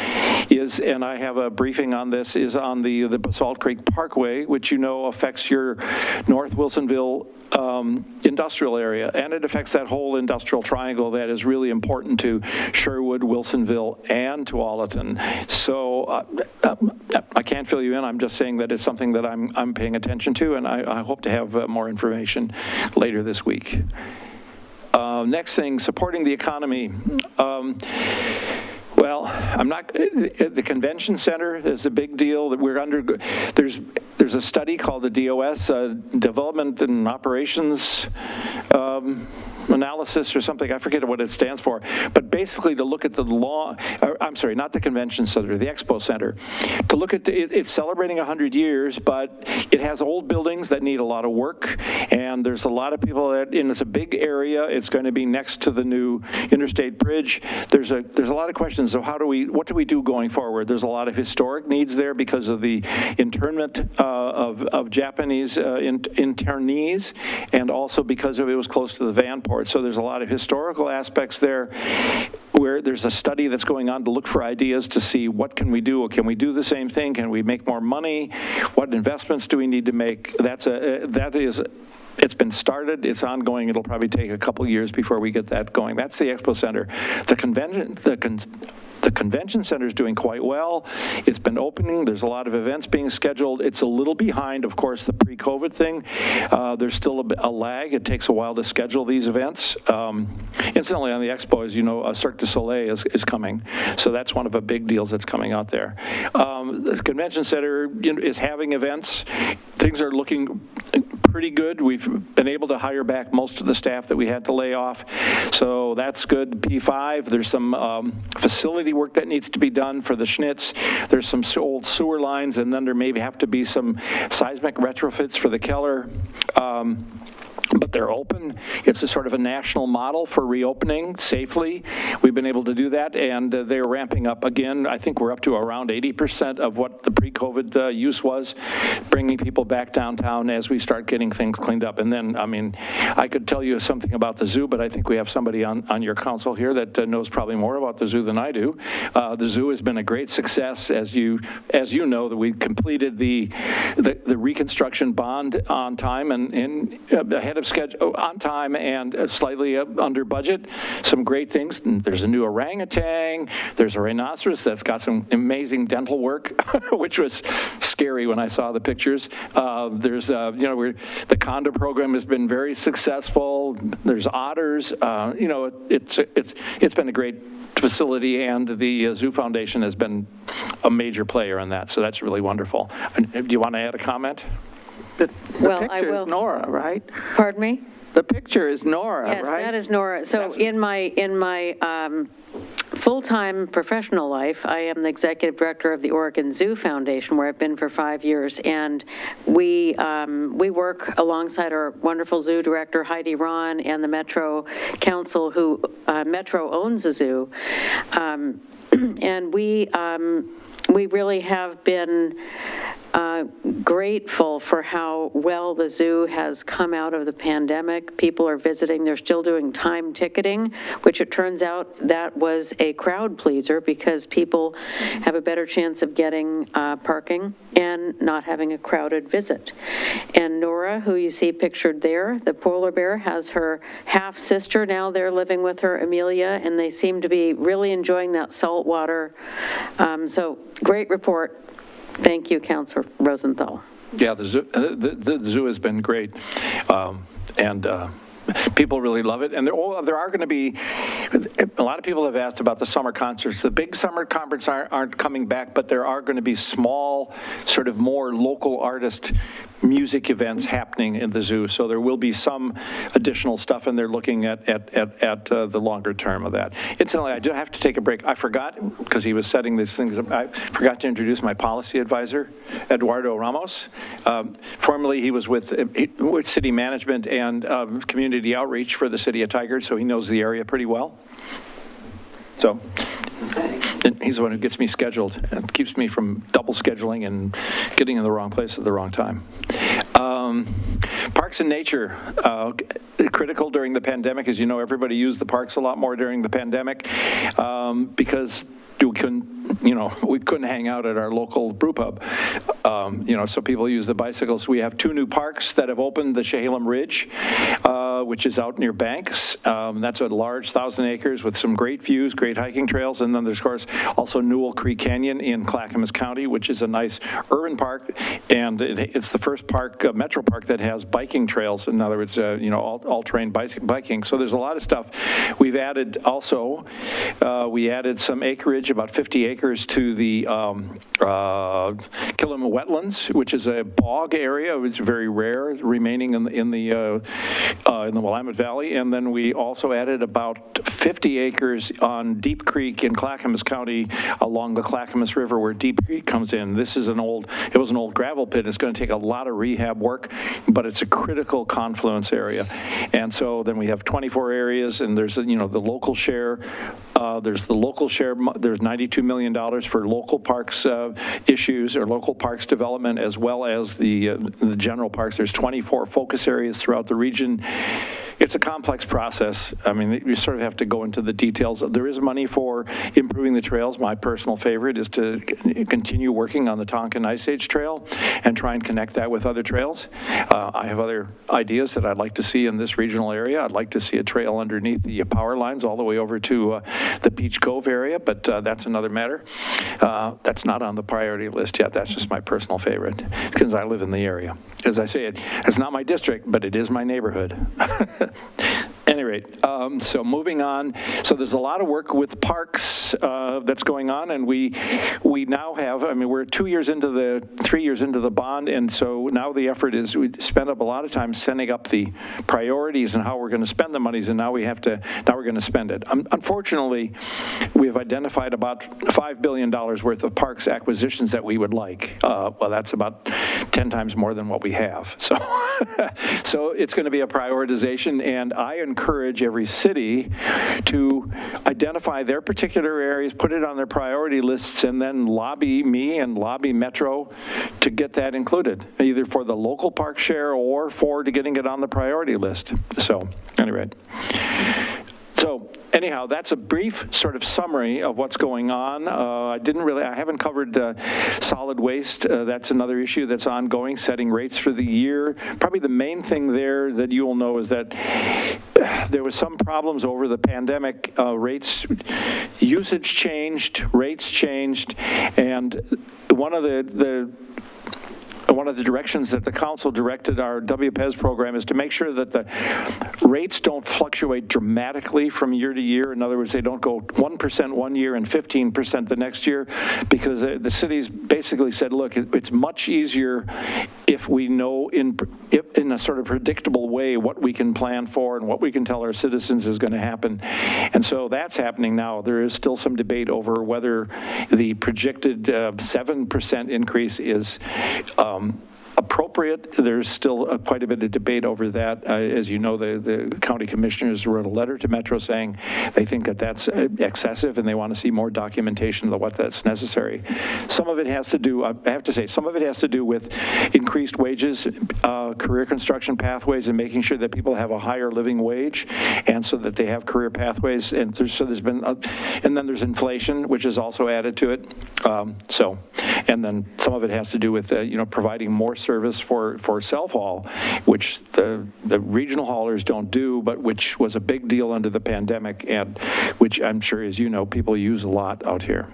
is, and I have a briefing on this, is on the Basalt Creek Parkway, which affects your North Wilsonville industrial area, and it affects that whole industrial triangle that is really important to Sherwood, Wilsonville, and to Tualatin. So I can't fill you in. I'm just saying that it's something that I'm paying attention to, and I hope to have more information later this week. Next thing, supporting the economy. Well, the convention center is a big deal that we're under. There's a study called the DOS, Development and Operations Analysis or something. I forget what it stands for. But basically to look at the not the convention center, the expo center. To look at it's celebrating 100 years, but it has old buildings that need a lot of work. And there's a lot of people and it's a big area. It's going to be next to the new interstate bridge. There's a lot of questions of what do we do going forward? There's a lot of historic needs there because of the internment of Japanese internees, and also because it was close to the van port. So there's a lot of historical aspects there where there's a study that's going on to look for ideas to see what can we do. Can we do the same thing? Can we make more money? What investments do we need to make? It's been started, it's ongoing, it'll probably take a couple years before we get that going. That's the Expo Center. The convention center is doing quite well. It's been opening, there's a lot of events being scheduled. It's a little behind, of course, the pre-COVID thing. There's still a lag. It takes a while to schedule these events. Incidentally, on the Expo, as you know, Cirque du Soleil is coming. So that's one of the big deals that's coming out there. The convention center is having events. Things are looking pretty good. We've been able to hire back most of the staff that we had to lay off. So that's good. P5, there's some facility work that needs to be done for the Schnitz. There's some old sewer lines, and then there may have to be some seismic retrofits for the Keller. But they're open. It's a sort of a national model for reopening safely. We've been able to do that, and they're ramping up again. I think we're up to around 80% of what the pre-COVID use was, bringing people back downtown as we start getting things cleaned up. And then, I could tell you something about the zoo, but I think we have somebody on your council here that knows probably more about the zoo than I do. The zoo has been a great success, as you know, that we completed the reconstruction bond on time and ahead ahead of schedule, on time, and slightly under budget. Some great things. There's a new orangutan. There's a rhinoceros that's got some amazing dental work, which was scary when I saw the pictures. There's, the condo program has been very successful. There's otters. It's been a great facility, and the Zoo Foundation has been a major player in that, so that's really wonderful. Do you want to add a comment? The Well, I picture will. is Nora, right? Pardon me? The picture is Nora, right? Yes, that is Nora. So in my full-time professional life, I am the executive director of the Oregon Zoo Foundation, where I've been for 5 years, and we work alongside our wonderful zoo director, Heidi Ron, and the Metro Council, who Metro owns a zoo, and we really have been grateful for how well the zoo has come out of the pandemic. People are visiting. They're still doing time ticketing, which it turns out that was a crowd pleaser because people have a better chance of getting parking and not having a crowded visit. And Nora, who you see pictured there, the polar bear, has her half-sister now there living with her, Amelia, and they seem to be really enjoying that salt water. So great report. Thank you, Councilor Rosenthal. Yeah, the zoo has been great, and people really love it. And there are going to be, a lot of people have asked about the summer concerts. The big summer concerts aren't coming back, but there are going to be small, sort of more local artist music events happening in the zoo. So there will be some additional stuff, and they're looking at the longer term of that. Incidentally, I do have to take a break. I forgot, because he was setting these things up, I forgot to introduce my policy advisor, Eduardo Ramos. Formerly, he was with city management and community outreach for the city of Tigard, so he knows the area pretty well. So he's the one who gets me scheduled and keeps me from double scheduling and getting in the wrong place at the wrong time. Parks and nature, critical during the pandemic. As you know, everybody used the parks a lot more during the pandemic because we couldn't hang out at our local brew pub. So people use the bicycles. We have 2 new parks that have opened, the Chehalem Ridge, which is out near Banks. That's a large 1,000 acres with some great views, great hiking trails. And then there's, of course, also Newell Creek Canyon in Clackamas County, which is a nice urban park. And it's the first park, metro park, that has biking trails. In other words, all-terrain biking. So there's a lot of stuff. We've added also, we added some acreage, about 50 acres to the Killam wetlands, which is a bog area. It's very rare, remaining in the Willamette Valley. And then we also added about 50 acres on Deep Creek in Clackamas County along the Clackamas River, where Deep Creek comes in. This is it was an old gravel pit. It's going to take a lot of rehab work, but it's a critical confluence area. And so then we have 24 areas, and there's the local share. There's $92 million for local parks issues or local parks development, as well as the general parks. There's 24 focus areas throughout the region. It's a complex process. I mean, you sort of have to go into the details. There is money for improving the trails. My personal favorite is to continue working on the Tonkin Ice Age Trail and try and connect that with other trails. I have other ideas that I'd like to see in this regional area. I'd like to see a trail underneath the power lines all the way over to the Peach Cove area, but that's another matter. That's not on the priority list yet. That's just my personal favorite because I live in the area. As I say, it's not my district, but it is my neighborhood. At any rate, so moving on. So there's a lot of work with parks that's going on, and we now have, we're 3 years into the bond, and so now the effort is we spend up a lot of time setting up the priorities and how we're going to spend the monies, and now we're going to spend it. Unfortunately, we have identified about $5 billion worth of parks acquisitions that we would like. Well, that's about 10 times more than what we have. So, so it's going to be a prioritization, and I encourage every city to identify their particular areas, put it on their priority lists, and then lobby me and lobby Metro to get that included, either for the local park share or for getting it on the priority list. So, anyway. So, anyhow, that's a brief sort of summary of what's going on. I haven't covered solid waste. That's another issue that's ongoing, setting rates for the year. Probably the main thing there that you'll know is that there was some problems over the pandemic. Rates, usage changed, rates changed, and one of the directions that the council directed our WPES program is to make sure that the rates don't fluctuate dramatically from year to year. In other words, they don't go 1% one year and 15% the next year, because the cities basically said, look, it's much easier if we know in a sort of predictable way what we can plan for and what we can tell our citizens is going to happen. And so that's happening now. There is still some debate over whether the projected 7% increase is appropriate. There's still quite a bit of debate over that. As you know, the county commissioners wrote a letter to Metro saying they think that that's excessive and they want to see more documentation of what that's necessary. Some of it has to do, I have to say, some of it has to do with increased wages, career construction pathways, and making sure that people have a higher living wage, and so that they have career pathways. And so there's been, and then there's inflation, which is also added to it. And then some of it has to do with, providing more service for self-haul, which the regional haulers don't do, but which was a big deal under the pandemic, and which I'm sure, as you know, people use a lot out here.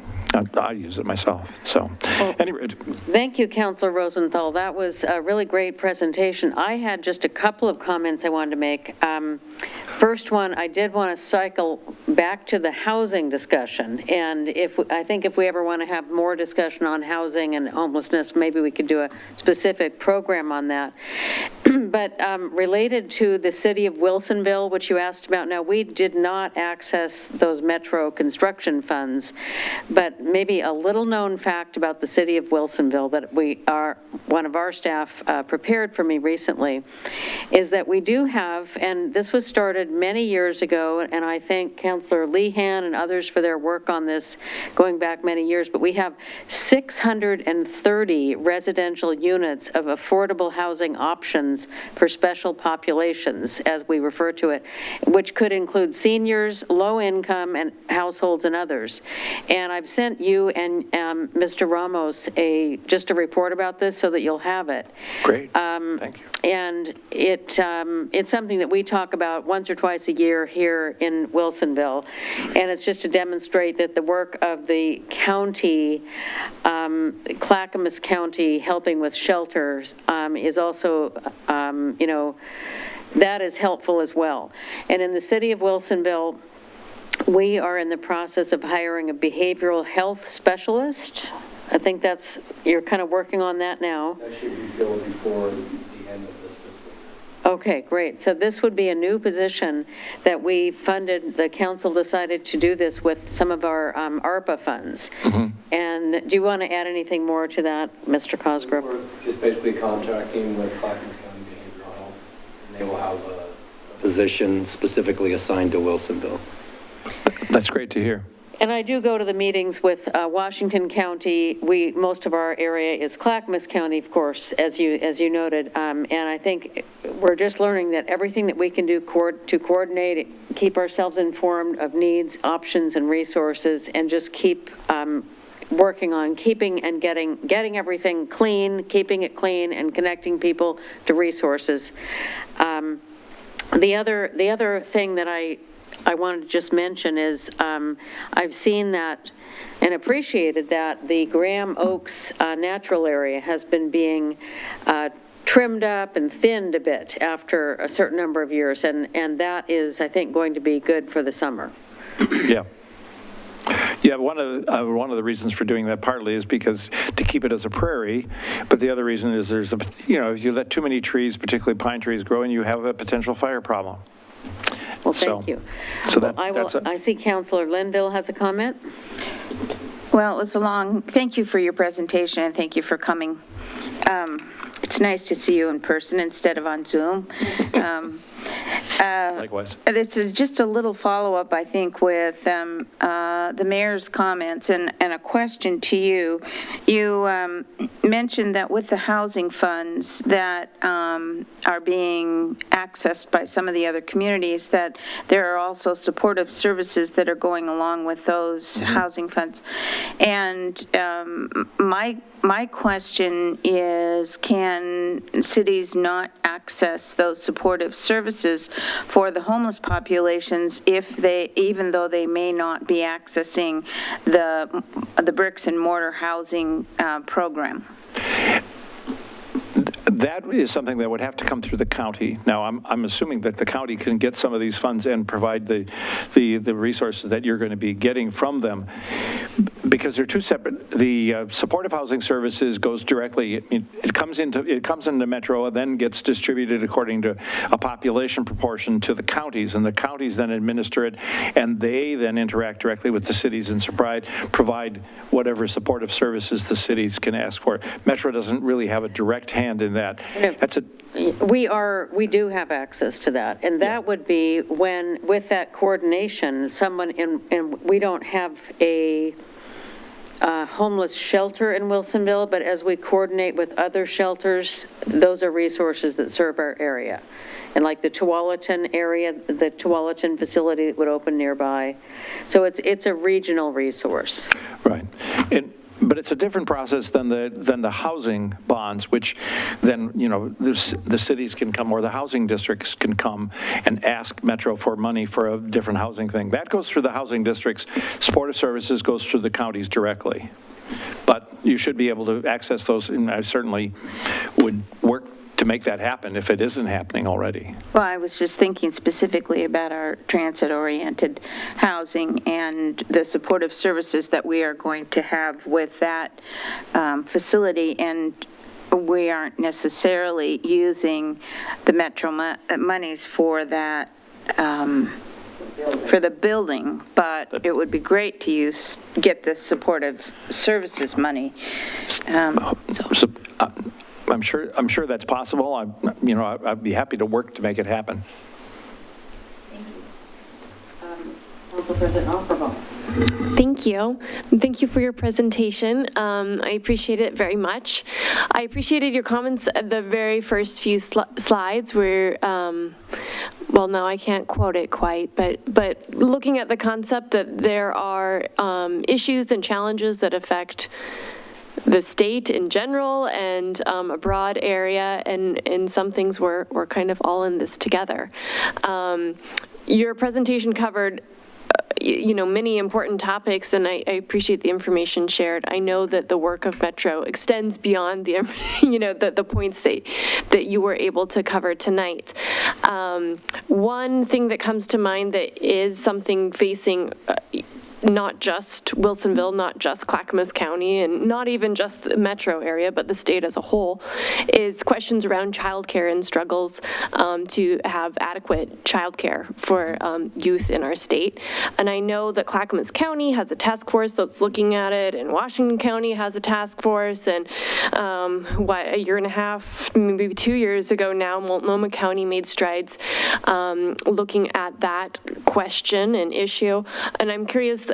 I use it myself. So, anyway. Thank you, Councilor Rosenthal. That was a really great presentation. I had just a couple of comments I wanted to make. First one, I did want to cycle back to the housing discussion. And I think if we ever want to have more discussion on housing and homelessness, maybe we could do a specific program on that. But related to the city of Wilsonville, which you asked about, now we did not access those Metro construction funds, but maybe a little known fact about the city of Wilsonville that one of our staff prepared for me recently, is that we do have, and this was started many years ago, and I thank Councilor Lehan and others for their work on this going back many years, but we have 630 residential units of affordable housing options for special populations, as we refer to it, which could include seniors, low income, and households and others. And I've sent you and Mr. Ramos just a report about this so that you'll have it. Great. Thank you. And it's something that we talk about once or twice a year here in Wilsonville, and it's just to demonstrate that the work of the county, Clackamas County, helping with shelters is also, that is helpful as well. And in the city of Wilsonville, we are in the process of hiring a behavioral health specialist. I think you're kind of working on that now. That should be filled before the end of this fiscal year. Okay, great. So this would be a new position that we funded. The council decided to do this with some of our ARPA funds. Mm-hmm. And do you want to add anything more to that, Mr. Cosgrove? We're just basically contracting with Clackamas County Behavioral Health, and they will have a position specifically assigned to Wilsonville. That's great to hear. And I do go to the meetings with Washington County. Most of our area is Clackamas County, of course, as you noted. And I think we're just learning that everything that we can do to coordinate, keep ourselves informed of needs, options, and resources, and just keep working on keeping and getting everything clean, keeping it clean, and connecting people to resources. The other thing that I wanted to just mention is I've seen that and appreciated that the Graham Oaks natural area has been being trimmed up and thinned a bit after a certain number of years, and that is, I think, going to be good for the summer. Yeah. Yeah, one of the reasons for doing that partly is because to keep it as a prairie, but the other reason is if you let too many trees, particularly pine trees, grow, and you have a potential fire problem. Well, thank you. So I see Councilor Linville has a comment. Well, it was thank you for your presentation, and thank you for coming. It's nice to see you in person instead of on Zoom. Likewise. It's just a little follow-up, I think, with the mayor's comments and a question to you. You mentioned that with the housing funds that are being accessed by some of the other communities, that there are also supportive services that are going along with those housing funds. And my question is, can cities not access those supportive services for the homeless populations if they, even though they may not be accessing the bricks and mortar housing program? That is something that would have to come through the county. Now, I'm assuming that the county can get some of these funds and provide the resources that you're going to be getting from them, because they're two separate. The supportive housing services goes directly. It comes into Metro and then gets distributed according to a population proportion to the counties, and the counties then administer it, and they then interact directly with the cities and provide whatever supportive services the cities can ask for. Metro doesn't really have a direct hand in that. We do have access to that, and that would be when, with that coordination, and we don't have a homeless shelter in Wilsonville, but as we coordinate with other shelters, those are resources that serve our area. And like the Tualatin area, the Tualatin facility that would open nearby. So it's a regional resource. Right. But it's a different process than the housing bonds, which then, the cities can come, or the housing districts can come and ask Metro for money for a different housing thing. That goes through the housing districts. Supportive services goes through the counties directly. But you should be able to access those, and I certainly would work to make that happen if it isn't happening already. Well, I was just thinking specifically about our transit-oriented housing and the supportive services that we are going to have with that facility, and we aren't necessarily using the Metro monies for that, for the building, but it would be great to get the supportive services money. I'm sure that's possible. I'd be happy to work to make it happen. Thank you. Council President Alferbaum. Thank you. Thank you for your presentation. I appreciate it very much. I appreciated your comments at the very first few slides where, well, no, I can't quote it quite, but looking at the concept that there are issues and challenges that affect the state in general and a broad area, and some things we're kind of all in this together. Your presentation covered many important topics, and I appreciate the information shared. I know that the work of Metro extends beyond the, the points that you were able to cover tonight. One thing that comes to mind that is something facing not just Wilsonville, not just Clackamas County, and not even just the metro area, but the state as a whole, is questions around childcare and struggles to have adequate childcare for youth in our state. And I know that Clackamas County has a task force that's looking at it, and Washington County has a task force, and a year and a half, maybe 2 years ago now, Multnomah County made strides looking at that question and issue. And I'm curious,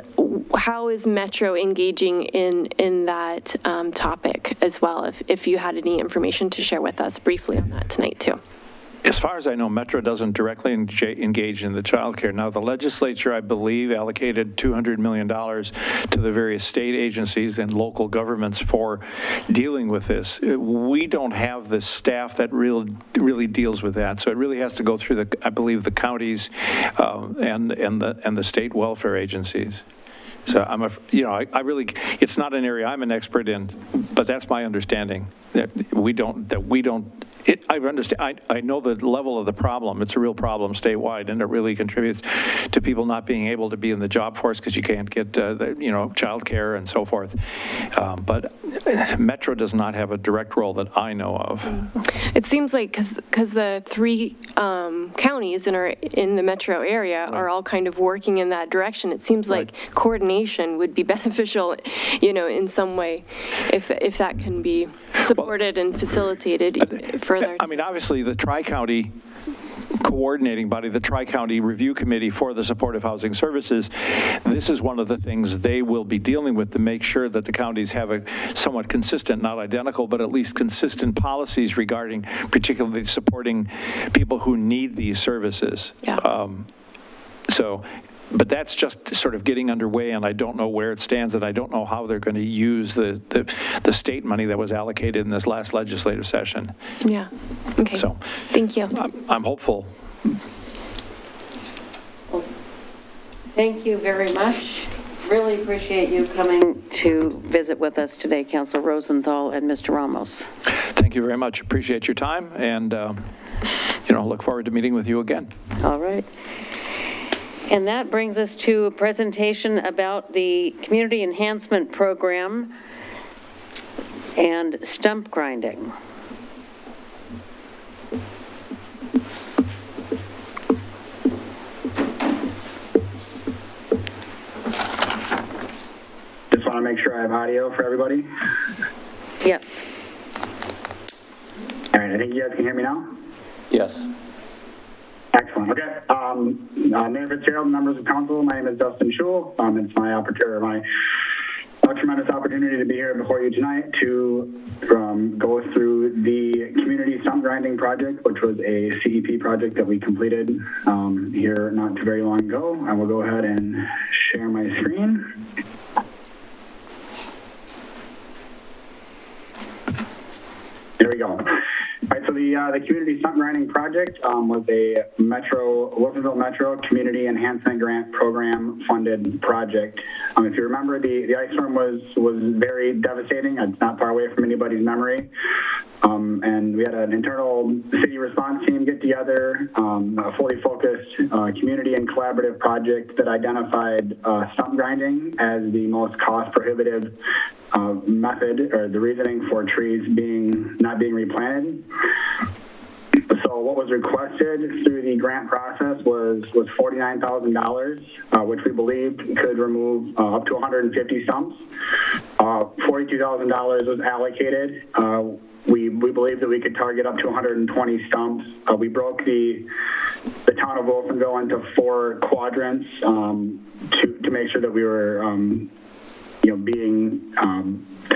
how is Metro engaging in that topic as well, if you had any information to share with us briefly on that tonight too? As far as I know, Metro doesn't directly engage in the child care. Now, the legislature, I believe, allocated $200 million to the various state agencies and local governments for dealing with this. We don't have the staff that really deals with that. So it really has to go through I believe, the counties and the state welfare agencies. So I really, it's not an area I'm an expert in, but that's my understanding, that we don't. I understand. I know the level of the problem. It's a real problem statewide, and it really contributes to people not being able to be in the job force because you can't get, child care and so forth. But Metro does not have a direct role that I know of. It seems like because the three counties in the metro area are all kind of working in that direction. It seems like coordination would be beneficial, in some way, if that can be supported and facilitated further. I mean, obviously, the Tri-County coordinating body, the Tri-County Review Committee for the Supportive Housing Services, this is one of the things they will be dealing with to make sure that the counties have a somewhat consistent, not identical, but at least consistent policies regarding particularly supporting people who need these services. Yeah. But that's just sort of getting underway, and I don't know where it stands, and I don't know how they're going to use the state money that was allocated in this last legislative session. Yeah. Okay. So thank you. I'm hopeful. Thank you very much. Really appreciate you coming to visit with us today, Councilor Rosenthal and Mr. Ramos. Thank you very much. Appreciate your time, and look forward to meeting with you again. All right. And that brings us to a presentation about the Community Enhancement Program and stump grinding. Just want to make sure I have audio for everybody. Yes. All right, I think you guys can hear me now. Yes. Excellent. Okay. Mayor Fitzgerald, members of council, my name is Dustin Schul. It's my tremendous opportunity to be here before you tonight to go through the community stump grinding project, which was a CEP project that we completed here not too very long ago. I will go ahead and share my screen. There we go. All right, so the community stump grinding project was a Wilsonville Metro Community Enhancement Grant Program funded project. If you remember, the ice storm was very devastating. It's not far away from anybody's memory. And we had an internal city response team get together, a fully focused community and collaborative project that identified stump grinding as the most cost prohibitive method, or the reasoning for trees not being replanted. So what was requested through the grant process was $49,000, which we believed could remove up to 150 stumps. $42,000 was allocated. We believed that we could target up to 120 stumps. We broke the town of Wilsonville into 4 quadrants to make sure that we were being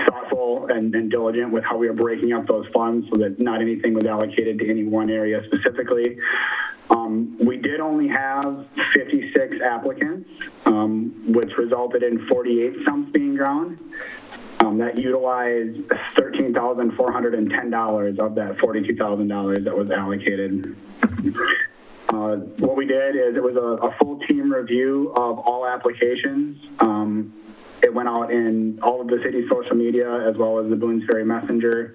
thoughtful and diligent with how we were breaking up those funds so that not anything was allocated to any one area specifically. We did only have 56 applicants, which resulted in 48 stumps being ground. That utilized $13,410 of that $42,000 that was allocated. What we did is it was a full team review of all applications. It went out in all of the city's social media as well as the Boones Ferry Messenger.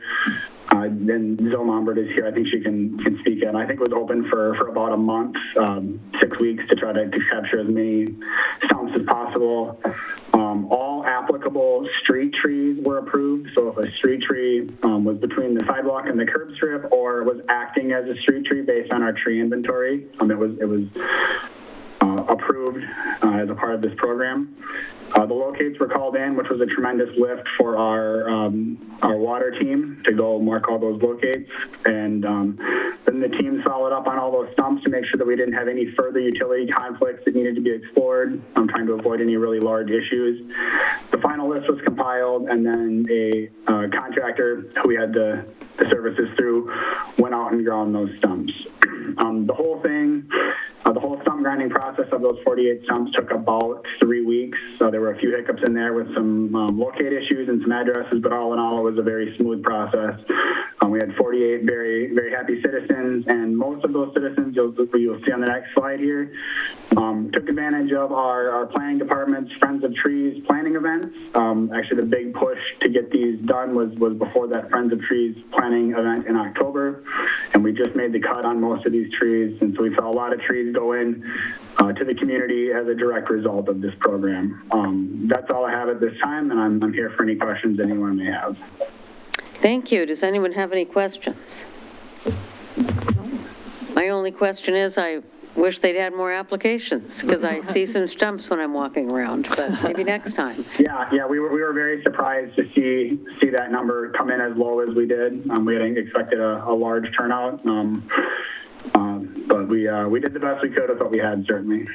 Then Zoe Lombard is here. I think she can speak in. I think it was open for about a month, 6 weeks, to try to capture as many stumps as possible. All applicable street trees were approved. So if a street tree was between the sidewalk and the curb strip or was acting as a street tree based on our tree inventory, it was approved as a part of this program. The locates were called in, which was a tremendous lift for our water team to go mark all those locates. And then the team followed up on all those stumps to make sure that we didn't have any further utility conflicts that needed to be explored. I'm trying to avoid any really large issues. The final list was compiled, and then a contractor who we had the services through went out and ground those stumps. The whole stump grinding process of those 48 stumps took about 3 weeks. So there were a few hiccups in there with some locate issues and some addresses, but all in all, it was a very smooth process. We had 48 very, very happy citizens, and most of those citizens, you'll see on the next slide here, took advantage of our planning department's Friends of Trees planning events. Actually, the big push to get these done was before that Friends of Trees planning event in October, and we just made the cut on most of these trees, and so we saw a lot of trees go in to the community as a direct result of this program. That's all I have at this time, and I'm here for any questions anyone may have. Thank you. Does anyone have any questions? My only question is I wish they'd had more applications because I see some stumps when I'm walking around, but maybe next time. Yeah, we were very surprised to see that number come in as low as we did. We had expected a large turnout. But we did the best we could with what we had, certainly.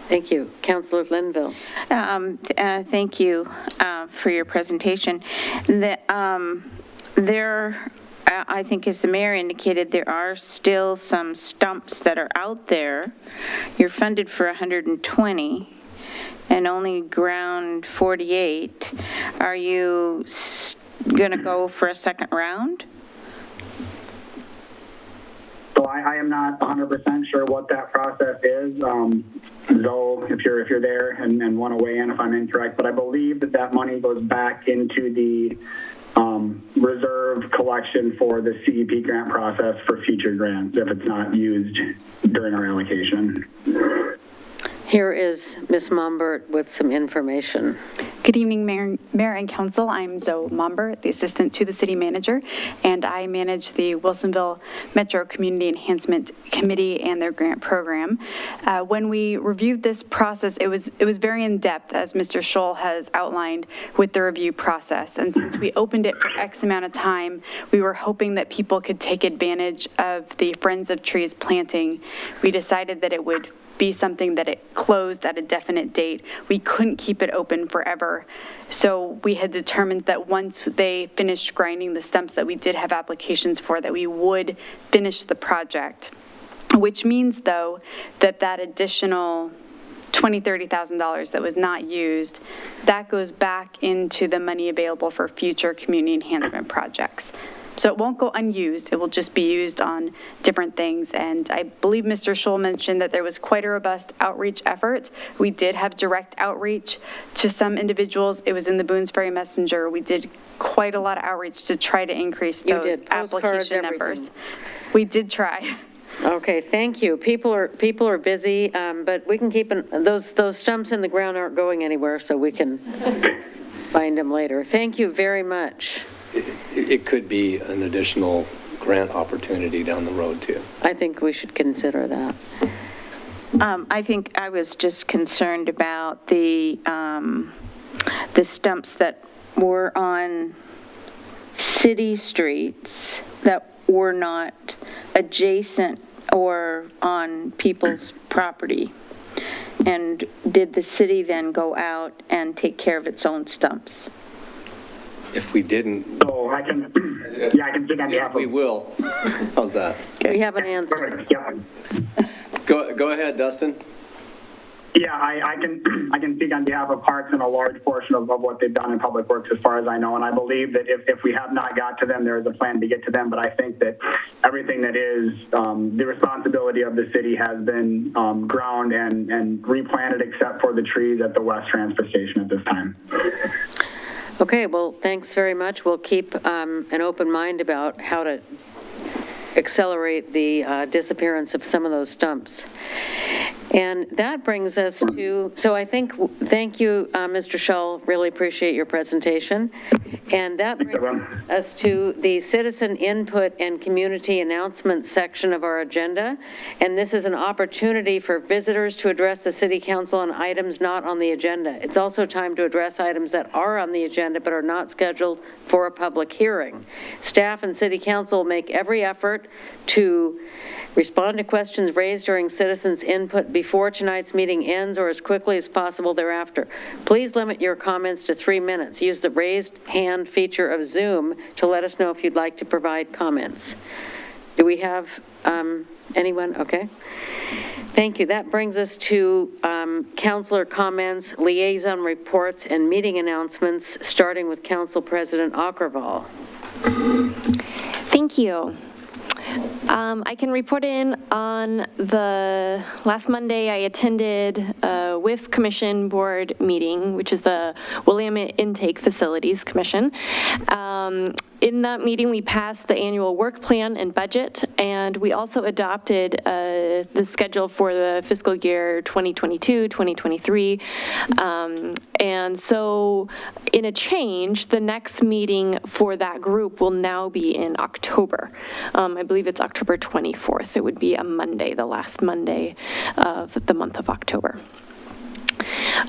Thank you. Councillor Linville. Thank you for your presentation. I think as the mayor indicated, there are still some stumps that are out there. You're funded for 120 and only ground 48. Are you going to go for a second round? So I am not 100% sure what that process is. Though if you're there and want to weigh in if I'm incorrect, but I believe that money goes back into the reserve collection for the CEP grant process for future grants if it's not used during our allocation. Here is Ms. Mombert with some information. Good evening, Mayor and Council. I'm Zoe Mombert, the Assistant to the City Manager, and I manage the Wilsonville Metro Community Enhancement Committee and their grant program. When we reviewed this process, it was very in-depth, as Mr. Scholl has outlined, with the review process. And since we opened it for X amount of time, we were hoping that people could take advantage of the Friends of Trees planting. We decided that it would be something that it closed at a definite date. We couldn't keep it open forever. So we had determined that once they finished grinding the stumps that we did have applications for, that we would finish the project, which means though that additional $20,000, $30,000 that was not used, that goes back into the money available for future community enhancement projects. So it won't go unused. It will just be used on different things. And I believe Mr. Scholl mentioned that there was quite a robust outreach effort. We did have direct outreach to some individuals. It was in the Boones Ferry Messenger. We did quite a lot of outreach to try to increase those application numbers. We did try. Okay, thank you. People are busy, but we can keep those stumps in the ground aren't going anywhere, so we can find them later. Thank you very much. It could be an additional grant opportunity down the road, too. I think we should consider that. I think I was just concerned about the stumps that were on city streets that were not adjacent or on people's property. And did the city then go out and take care of its own stumps? If we didn't, So I can speak on behalf of. we will. How's that? We have an answer. Perfect, yeah. Go ahead, Dustin. Yeah, I can speak on behalf of Parks and a large portion of what they've done in Public Works as far as I know, and I believe that if we have not got to them, there is a plan to get to them, but I think that everything that is the responsibility of the city has been ground and replanted except for the trees at the West Transfer Station at this time. Okay, well, thanks very much. We'll keep an open mind about how to accelerate the disappearance of some of those stumps. And that brings us to, so I think, thank you, Mr. Shull, really appreciate your presentation. And that brings us to the citizen input and community announcements section of our agenda. And this is an opportunity for visitors to address the city council on items not on the agenda. It's also time to address items that are on the agenda but are not scheduled for a public hearing. Staff and city council make every effort to respond to questions raised during citizens' input before tonight's meeting ends or as quickly as possible thereafter. Please limit your comments to 3 minutes. Use the raised hand feature of Zoom to let us know if you'd like to provide comments. Do we have anyone? Okay. Thank you. That brings us to councilor comments, liaison reports, and meeting announcements, starting with Council President Aukervall. Thank you. I can report in on the last Monday I attended a WIF Commission Board meeting, which is the Willamette Intake Facilities Commission. In that meeting, we passed the annual work plan and budget, and we also adopted the schedule for the fiscal year 2022, 2023. And so in a change, the next meeting for that group will now be in October. I believe it's October 24th. It would be a Monday, the last Monday of the month of October.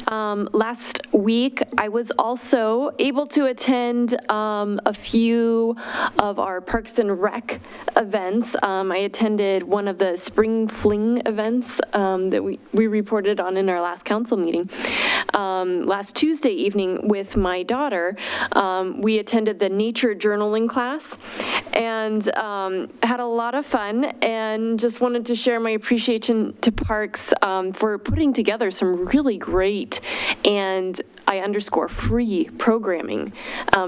Last week, I was also able to attend a few of our Parks and Rec events. I attended one of the Spring Fling events that we reported on in our last council meeting. Last Tuesday evening with my daughter, we attended the nature journaling class and had a lot of fun, and just wanted to share my appreciation to Parks for putting together some really great and I underscore free programming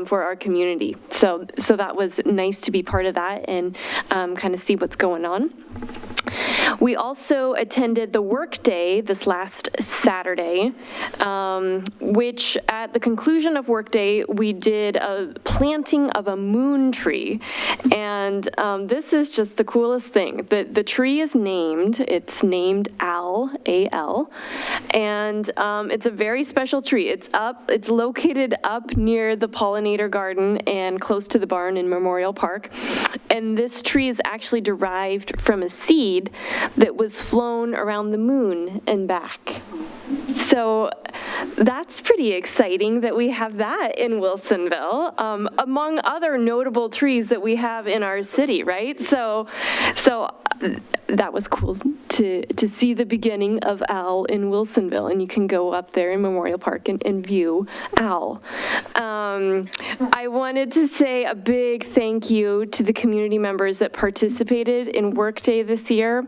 for our community. So that was nice to be part of that and kind of see what's going on. We also attended the work day this last Saturday, which at the conclusion of work day, we did a planting of a moon tree. And this is just the coolest thing. The tree is named, it's named Al, A-L, and it's a very special tree. It's located up near the pollinator garden and close to the barn in Memorial Park. And this tree is actually derived from a seed that was flown around the moon and back. So that's pretty exciting that we have that in Wilsonville, among other notable trees that we have in our city, right? So that was cool to see the beginning of Owl in Wilsonville, and you can go up there in Memorial Park and view Owl. I wanted to say a big thank you to the community members that participated in Workday this year.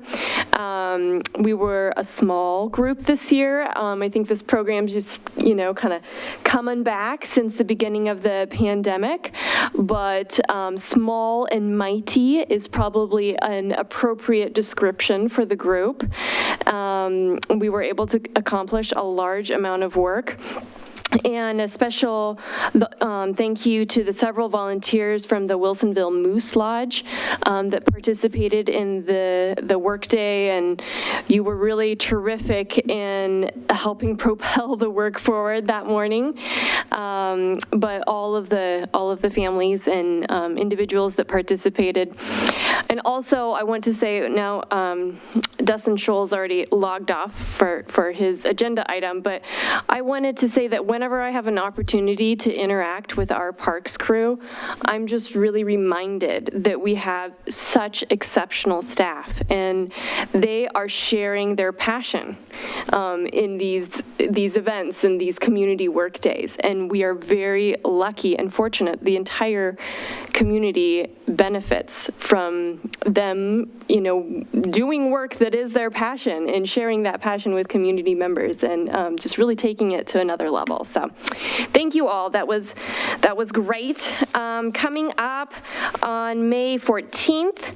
We were a small group this year. I think this program's just, kind of coming back since the beginning of the pandemic, but small and mighty is probably an appropriate description for the group. We were able to accomplish a large amount of work. And a special thank you to the several volunteers from the Wilsonville Moose Lodge that participated in the workday, and you were really terrific in helping propel the work forward that morning. But all of the families and individuals that participated. And also, I want to say now, Dustin Scholl's already logged off for his agenda item, but I wanted to say that whenever I have an opportunity to interact with our parks crew, I'm just really reminded that we have such exceptional staff, and they are sharing their passion in these events and these community work days. And we are very lucky and fortunate. The entire community benefits from them, doing work that is their passion and sharing that passion with community members, and just really taking it to another level. So thank you all. That was great. Coming up on May 14th,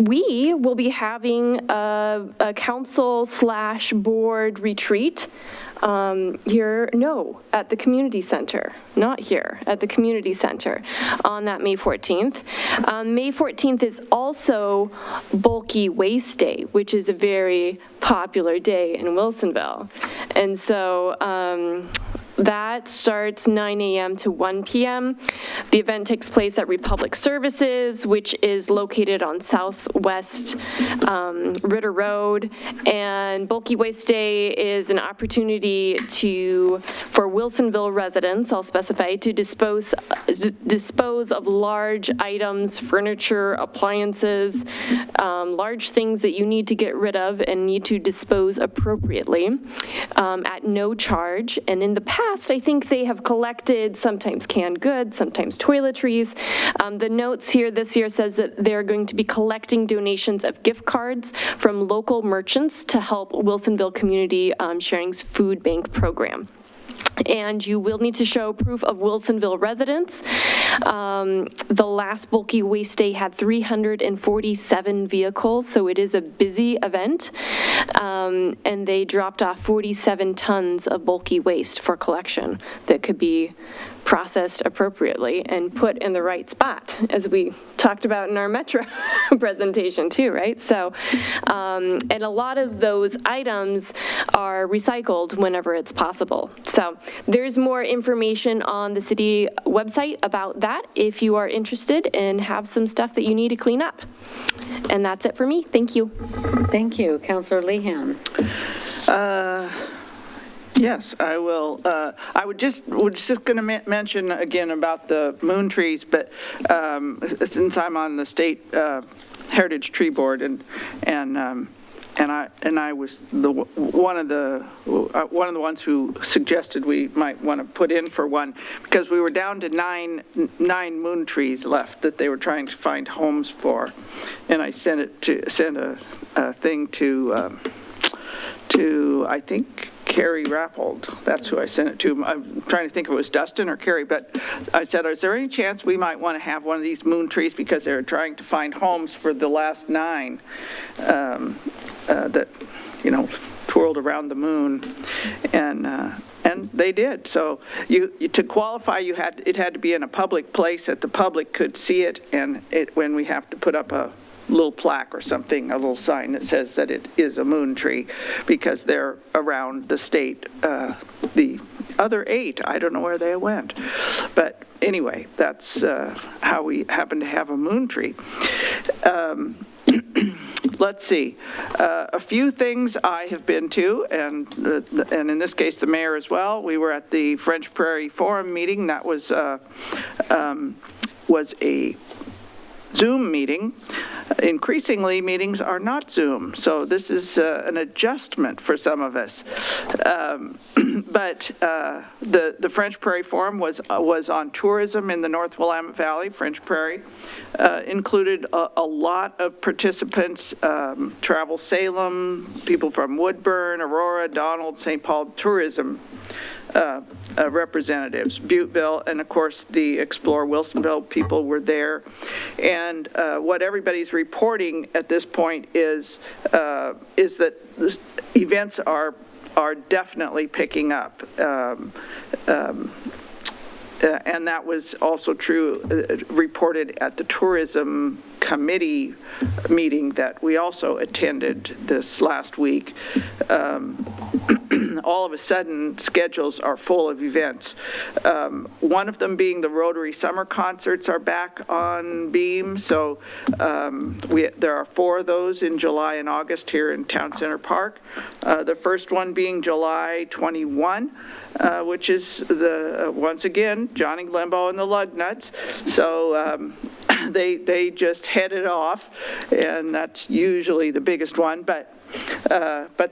we will be having a council/board retreat at the community center, not here, at the community center on that May 14th. May 14th is also Bulky Waste Day, which is a very popular day in Wilsonville. And so that starts 9 a.m. to 1 p.m. The event takes place at Republic Services, which is located on Southwest Ritter Road. And Bulky Waste Day is an opportunity for Wilsonville residents, I'll specify, to dispose of large items, furniture, appliances, large things that you need to get rid of and need to dispose appropriately at no charge. And in the past, I think they have collected sometimes canned goods, sometimes toiletries. The notes here this year says that they're going to be collecting donations of gift cards from local merchants to help Wilsonville Community Sharing's food bank program. And you will need to show proof of Wilsonville residence. The last Bulky Waste Day had 347 vehicles, so it is a busy event. And they dropped off 47 tons of bulky waste for collection that could be processed appropriately and put in the right spot, as we talked about in our Metro presentation too, right? So, and a lot of those items are recycled whenever it's possible. So there's more information on the city website about that if you are interested and have some stuff that you need to clean up. And that's it for me. Thank you. Thank you. Councilor Lehan. Yes, I will. I was just going to mention again about the moon trees, but since I'm on the state Heritage Tree Board, and I was one of the ones who suggested we might want to put in for one, because we were down to nine moon trees left that they were trying to find homes for, and I sent a thing to I think Carrie Rappold. That's who I sent it to. I'm trying to think if it was Dustin or Carrie, but I said, is there any chance we might want to have one of these moon trees, because they're trying to find homes for the last 9 that, twirled around the moon, and they did. So to qualify, it had to be in a public place that the public could see it, and when we have to put up a little plaque or something, a little sign that says that it is a moon tree, because they're around the state. The other 8, I don't know where they went. But anyway, that's how we happen to have a moon tree. Let's see. A few things I have been to, and in this case, the mayor as well. We were at the French Prairie Forum meeting. That was a Zoom meeting. Increasingly, meetings are not Zoom, so this is an adjustment for some of us. But the French Prairie Forum was on tourism in the North Willamette Valley. French Prairie included a lot of participants, Travel Salem, people from Woodburn, Aurora, Donald, St. Paul, tourism representatives, Butteville, and of course the Explore Wilsonville people were there. And what everybody's reporting at this point is that events are definitely picking up. And that was also true, reported at the tourism committee meeting that we also attended this last week. All of a sudden, schedules are full of events. One of them being the Rotary Summer Concerts are back on Beam. So there are 4 of those in July and August here in Town Center Park. The first one being July 21, which is once again, Johnny Limbo and the Lugnuts. So they just headed off, and that's usually the biggest one. But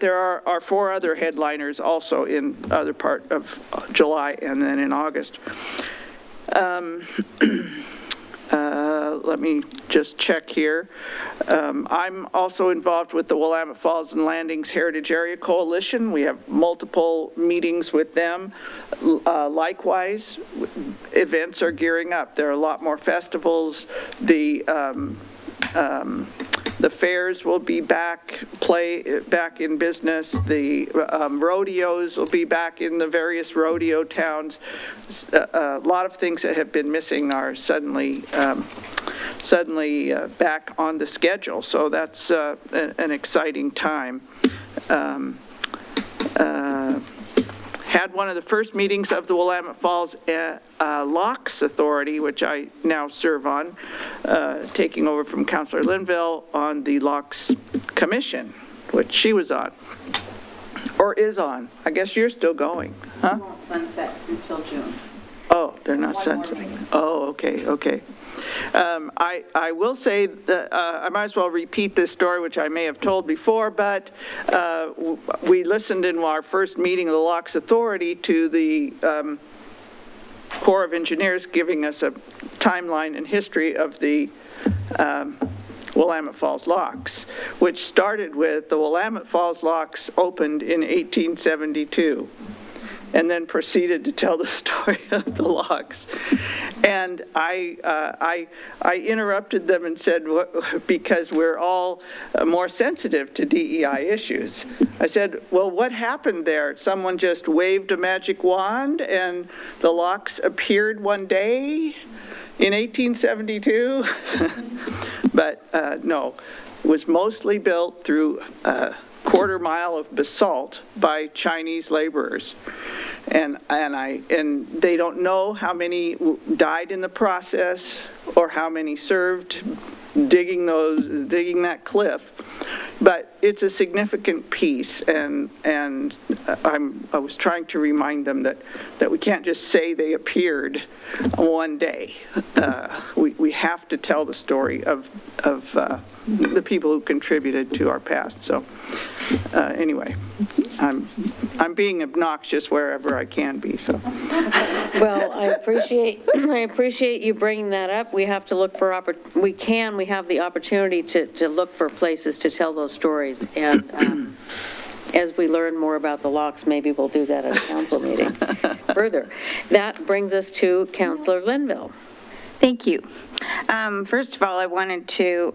there are 4 other headliners also in other part of July and then in August. Let me just check here. I'm also involved with the Willamette Falls and Landings Heritage Area Coalition. We have multiple meetings with them. Likewise, events are gearing up. There are a lot more festivals. The fairs will be back in business. The rodeos will be back in the various rodeo towns. A lot of things that have been missing are suddenly back on the schedule. So that's an exciting time. Had one of the first meetings of the Willamette Falls Locks Authority, which I now serve on, taking over from Councillor Linville on the Locks Commission, which she was on, or is on. I guess you're still going, huh? It won't sunset until June. Oh, they're not sunsetting. Oh, okay. I will say that I might as well repeat this story, which I may have told before, but we listened in our first meeting of the Locks Authority to the Corps of Engineers giving us a timeline and history of the Willamette Falls Locks, which started with the Willamette Falls Locks opened in 1872. And then proceeded to tell the story of the locks. And I interrupted them and said, because we're all more sensitive to DEI issues. I said, well, what happened there? Someone just waved a magic wand and the locks appeared one day in 1872? But no, it was mostly built through quarter mile of basalt by Chinese laborers. And they don't know how many died in the process or how many served digging that cliff. But it's a significant piece, and I was trying to remind them that we can't just say they appeared one day. We have to tell the story of the people who contributed to our past. So anyway, I'm being obnoxious wherever I can be. So. Well, I appreciate you bringing that up. We have to look for, we have the opportunity to look for places to tell those stories. And as we learn more about the locks, maybe we'll do that at a council meeting further. That brings us to Councillor Linville. Thank you. First of all, I wanted to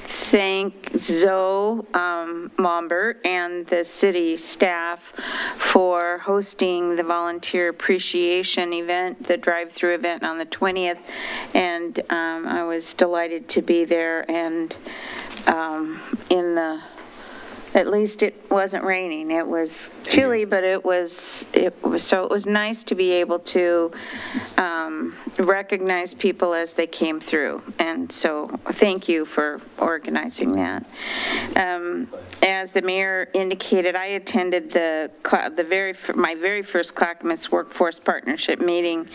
thank Zoe Mombert and the city staff for hosting the volunteer appreciation event, the drive-through event on the 20th, and I was delighted to be there, and at least it wasn't raining. It was chilly, but it was nice to be able to recognize people as they came through. And so thank you for organizing that. As the mayor indicated, I attended my very first Clackamas Workforce Partnership meeting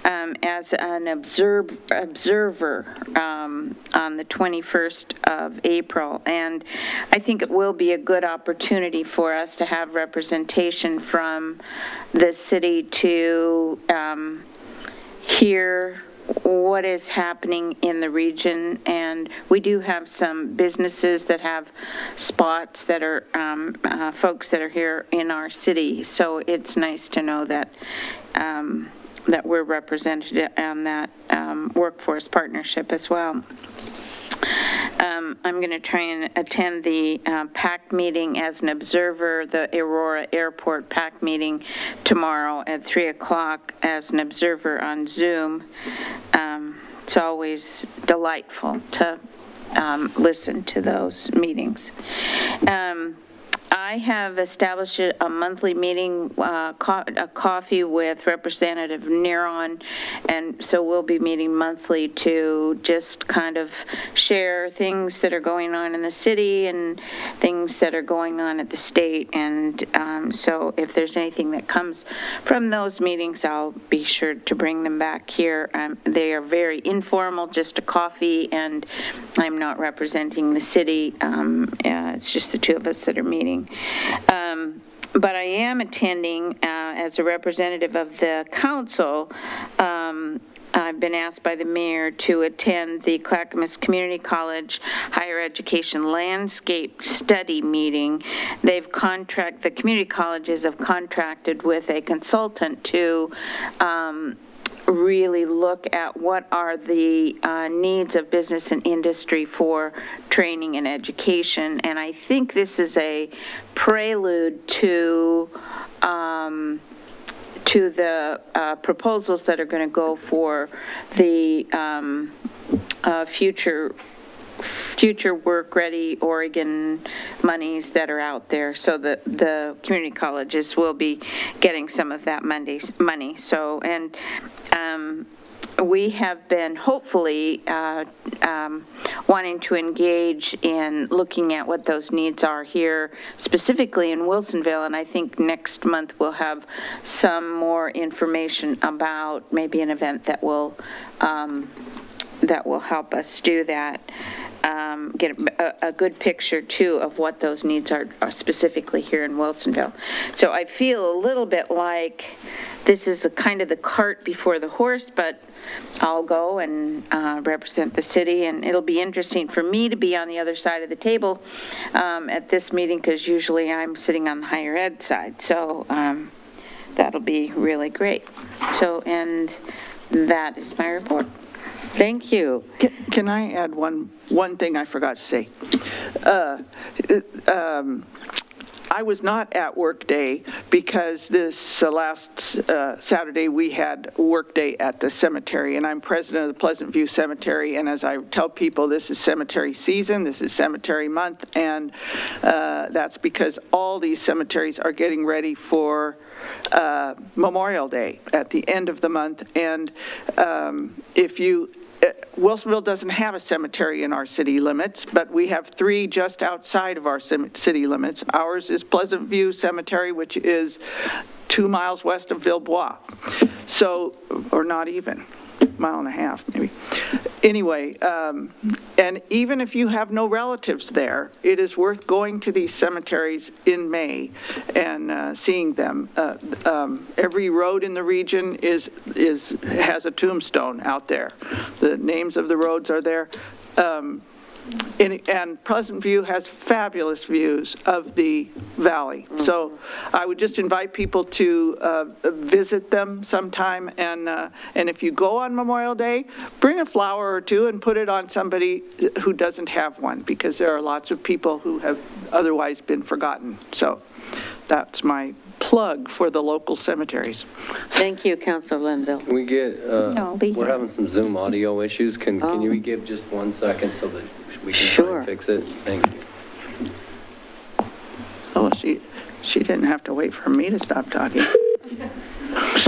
as an observer on the 21st of April. And I think it will be a good opportunity for us to have representation from the city to hear what is happening in the region. And we do have some businesses that have spots that are folks that are here in our city. So it's nice to know that that we're represented on that workforce partnership as well. I'm going to try and attend the PAC meeting as an observer, the Aurora Airport PAC meeting tomorrow at 3 o'clock as an observer on Zoom. It's always delightful to listen to those meetings. I have established a monthly meeting, a coffee with Representative Neron, and so we'll be meeting monthly to just kind of share things that are going on in the city and things that are going on at the state. And so if there's anything that comes from those meetings, I'll be sure to bring them back here. They are very informal, just a coffee, and I'm not representing the city. It's just the two of us that are meeting. But I am attending as a representative of the council. I've been asked by the mayor to attend the Clackamas Community College Higher Education Landscape Study meeting. The community colleges have contracted with a consultant to really look at what are the needs of business and industry for training and education. And I think this is a prelude to the proposals that are going to go for the future Work Ready Oregon monies that are out there. So the community colleges will be getting some of that money. So, and we have been hopefully wanting to engage in looking at what those needs are here, specifically in Wilsonville, and I think next month we'll have some more information about maybe an event that will help us do that. Get a good picture, too, of what those needs are specifically here in Wilsonville. So I feel a little bit like this is a kind of the cart before the horse, but I'll go and represent the city, and it'll be interesting for me to be on the other side of the table at this meeting, because usually I'm sitting on the higher ed side. So that'll be really great. So, and that is my report. Thank you. Can I add one thing I forgot to say? I was not at work day because this last Saturday we had work day at the cemetery, and I'm president of the Pleasant View Cemetery, and as I tell people, this is cemetery season, this is cemetery month, and that's because all these cemeteries are getting ready for Memorial Day at the end of the month. And if you Wilsonville doesn't have a cemetery in our city limits, but we have 3 just outside of our city limits. Ours is Pleasant View Cemetery, which is 2 miles west of Villebois. So, or not even, mile and a half maybe. Anyway, and even if you have no relatives there, it is worth going to these cemeteries in May and seeing them. Every road in the region has a tombstone out there. The names of the roads are there. And Pleasant View has fabulous views of the valley. So I would just invite people to visit them sometime. And if you go on Memorial Day, bring a flower or 2 and put it on somebody who doesn't have one, because there are lots of people who have otherwise been forgotten. So that's my plug for the local cemeteries. Thank you, Councilor Linville. Can we get, we're having some Zoom audio issues. Can you give just 1 second so that we can try and fix it? Thank you. Oh, she didn't have to wait for me to stop talking.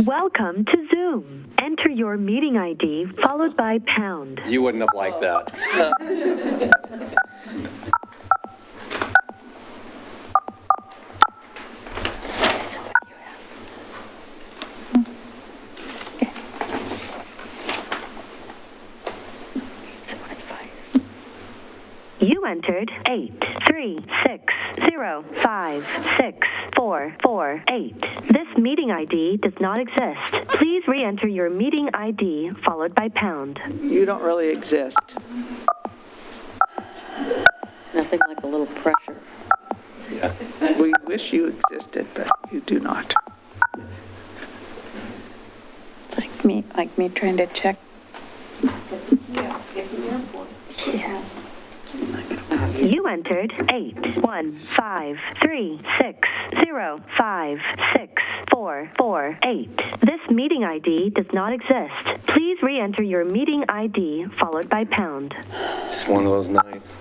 Welcome to Zoom. Enter your meeting ID followed by pound. You wouldn't have liked that. You entered 836056448. This meeting ID does not exist. Please re-enter your meeting ID followed by pound. You don't really exist. Nothing like a little pressure. Yeah. We wish you existed, but you do not. Like me trying to check. You entered 81536056448. This meeting ID does not exist. Please re-enter your meeting ID followed by pound. It's just one of those nights.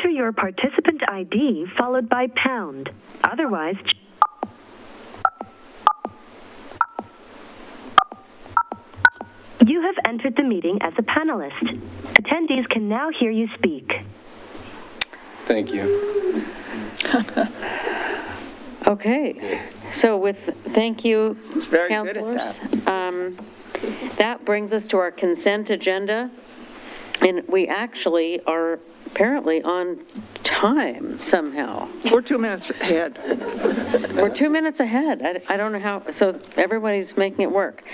Your participant ID followed by pound. Otherwise, you have entered the meeting as a panelist. Attendees can now hear you speak. Thank you. Okay, so thank you, very councilors. That brings us to our consent agenda, and we actually are apparently on time somehow. We're 2 minutes ahead. We're 2 minutes ahead. I don't know how, so everybody's making it work.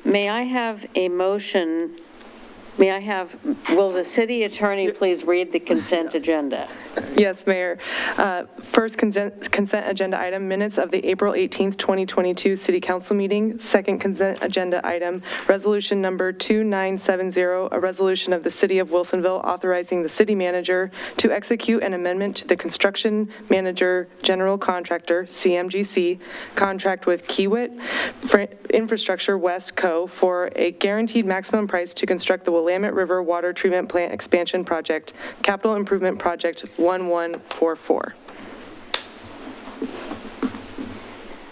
May I have a motion? Will the city attorney please read the consent agenda? Yes, Mayor. First consent agenda item, minutes of the April 18th, 2022 City Council meeting. Second consent agenda item, resolution number 2970, a resolution of the City of Wilsonville authorizing the city manager to execute an amendment to the construction manager general contractor, CMGC, contract with Kiewit Infrastructure West Co. for a guaranteed maximum price to construct the Willamette River Water Treatment Plant Expansion Project, Capital Improvement Project 1144.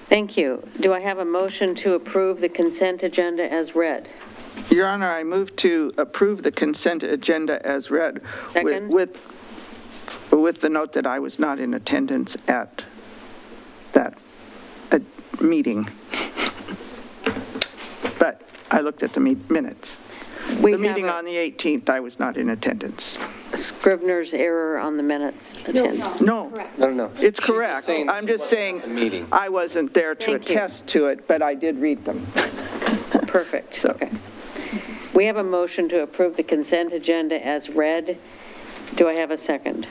Thank you. Do I have a motion to approve the consent agenda as read? Your Honor, I move to approve the consent agenda as read. Second. With the note that I was not in attendance at that meeting. But I looked at the minutes. The meeting on the 18th, I was not in attendance. Scrivener's error on the minutes. No. No. It's correct. I'm just saying I wasn't there to attest to it, but I did read them. Perfect. So. Okay. We have a motion to approve the consent agenda as read. Do I have a second?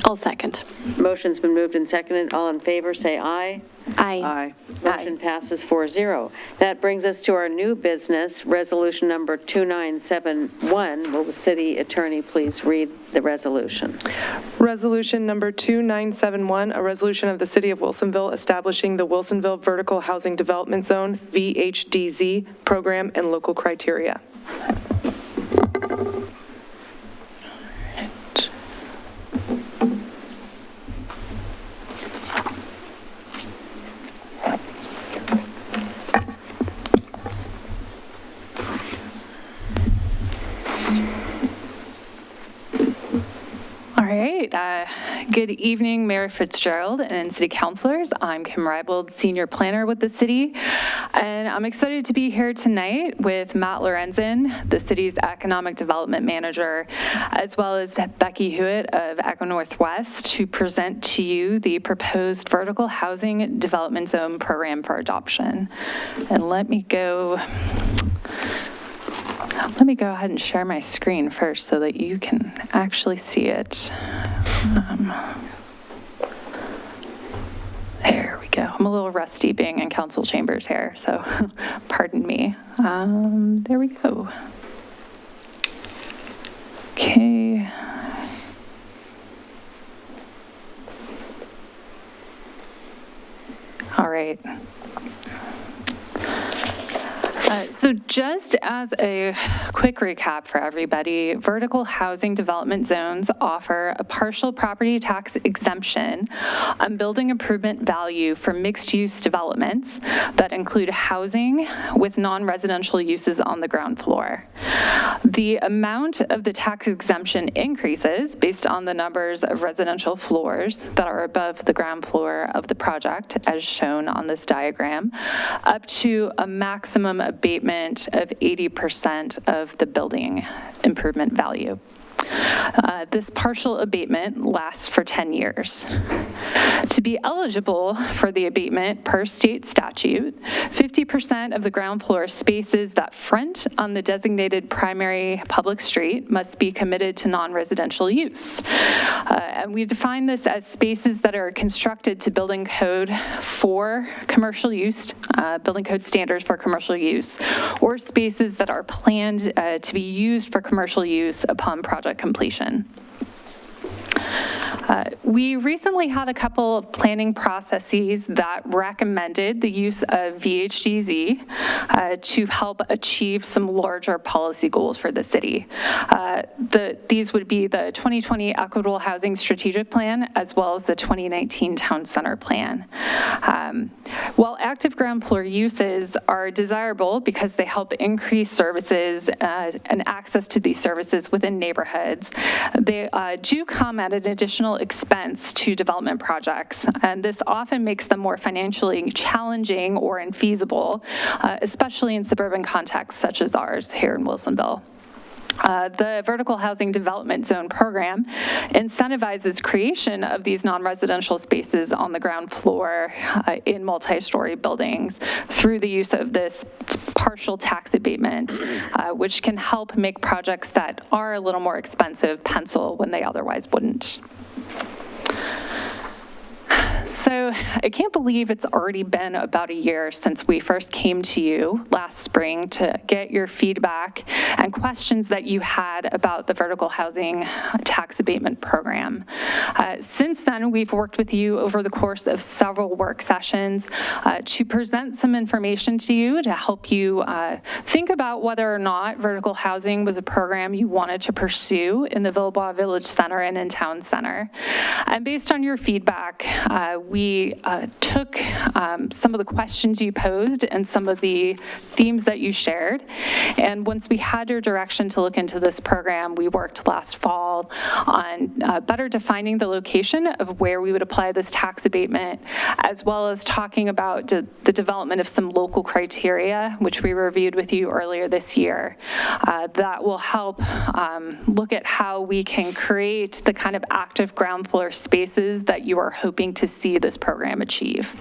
I'll second. Motion's been moved and seconded. All in favor, say aye. Aye. Aye. Motion passes 4-0. That brings us to our new business, resolution number 2971. Will the city attorney please read the resolution? Resolution number 2971, a resolution of the City of Wilsonville establishing the Wilsonville Vertical Housing Development Zone, VHDZ, program and local criteria. Good evening, Mayor Fitzgerald and City Councilors. I'm Kim Reibold, Senior Planner with the city, and I'm excited to be here tonight with Matt Lorenzen, the city's Economic Development Manager, as well as Becky Hewitt of Echo Northwest to present to you the proposed Vertical Housing Development Zone program for adoption. And let me go ahead and share my screen first so that you can actually see it. There we go. I'm a little rusty being in council chambers here, so pardon me. There we go. Okay. All right. So just as a quick recap for everybody, vertical housing development zones offer a partial property tax exemption on building improvement value for mixed-use developments that include housing with non-residential uses on the ground floor. The amount of the tax exemption increases based on the numbers of residential floors that are above the ground floor of the project, as shown on this diagram, up to a maximum abatement of 80% of the building improvement value. This partial abatement lasts for 10 years. To be eligible for the abatement per state statute, 50% of the ground floor spaces that front on the designated primary public street must be committed to non-residential use. And we define this as spaces that are constructed to building code for commercial use, building code standards for commercial use, or spaces that are planned to be used for commercial use upon project completion. We recently had a couple of planning processes that recommended the use of VHDZ to help achieve some larger policy goals for the city. These would be the 2020 Equitable Housing Strategic Plan, as well as the 2019 Town Center Plan. While active ground floor uses are desirable because they help increase services and access to these services within neighborhoods, they do come at an additional expense to development projects, and this often makes them more financially challenging or infeasible, especially in suburban contexts such as ours here in Wilsonville. The Vertical Housing Development Zone program incentivizes creation of these non-residential spaces on the ground floor in multi-story buildings through the use of this partial tax abatement, which can help make projects that are a little more expensive pencil when they otherwise wouldn't. So I can't believe it's already been about a year since we first came to you last spring to get your feedback and questions that you had about the vertical housing tax abatement program. Since then, we've worked with you over the course of several work sessions to present some information to you to help you think about whether or not vertical housing was a program you wanted to pursue in the Villebois Village Center and in Town Center. And based on your feedback, we took some of the questions you posed and some of the themes that you shared. And once we had your direction to look into this program, we worked last fall on better defining the location of where we would apply this tax abatement, as well as talking about the development of some local criteria, which we reviewed with you earlier this year, that will help look at how we can create the kind of active ground floor spaces that you are hoping to see this program achieve.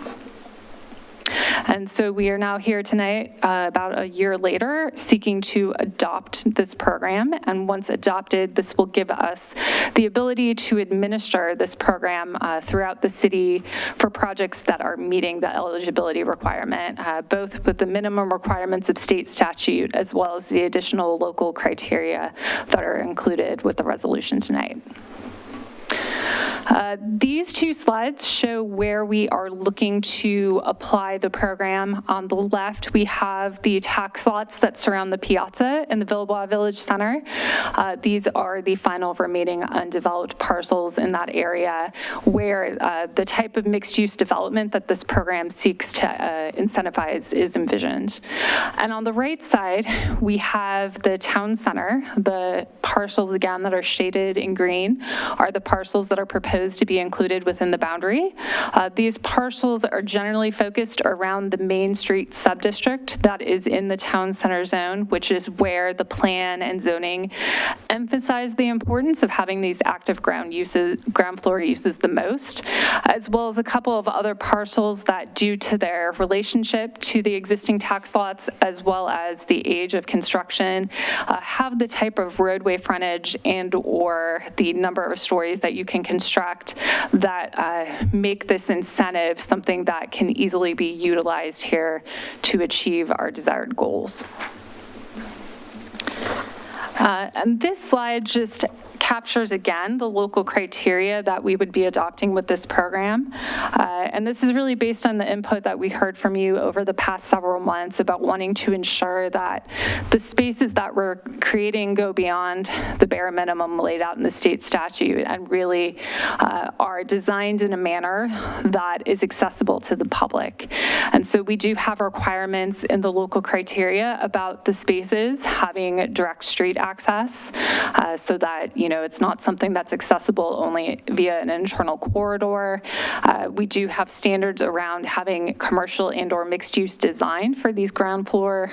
And so we are now here tonight, about a year later, seeking to adopt this program. And once adopted, this will give us the ability to administer this program throughout the city for projects that are meeting the eligibility requirement, both with the minimum requirements of state statute as well as the additional local criteria that are included with the resolution tonight. These two slides show where we are looking to apply the program. On the left, we have the tax lots that surround the piazza in the Villebois Village Center. These are the final remaining undeveloped parcels in that area where the type of mixed-use development that this program seeks to incentivize is envisioned. And on the right side, we have the town center. The parcels, again, that are shaded in green are the parcels that are proposed to be included within the boundary. These parcels are generally focused around the Main Street subdistrict that is in the town center zone, which is where the plan and zoning emphasize the importance of having these active ground floor uses the most, as well as a couple of other parcels that, due to their relationship to the existing tax lots, as well as the age of construction, have the type of roadway frontage and or the number of stories that you can construct that make this incentive something that can easily be utilized here to achieve our desired goals. And this slide just captures again the local criteria that we would be adopting with this program. And this is really based on the input that we heard from you over the past several months about wanting to ensure that the spaces that we're creating go beyond the bare minimum laid out in the state statute and really are designed in a manner that is accessible to the public. And so we do have requirements in the local criteria about the spaces having direct street access so that, it's not something that's accessible only via an internal corridor. We do have standards around having commercial and or mixed use design for these ground floor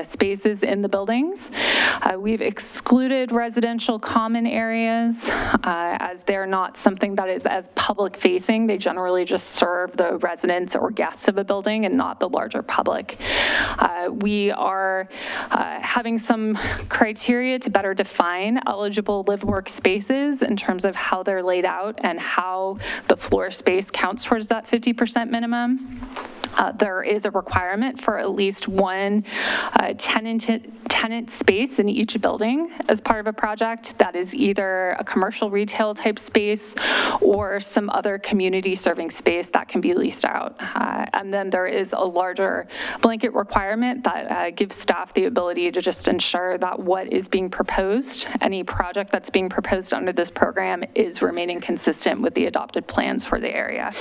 spaces in the buildings. We've excluded residential common areas as they're not something that is as public facing. They generally just serve the residents or guests of a building and not the larger public. We are having some criteria to better define eligible live-work spaces in terms of how they're laid out and how the floor space counts towards that 50% minimum. There is a requirement for at least one tenant space in each building as part of a project that is either a commercial retail type space or some other community serving space that can be leased out. And then there is a larger blanket requirement that gives staff the ability to just ensure that what is being proposed, any project that's being proposed under this program, is remaining consistent with the adopted plans for the area.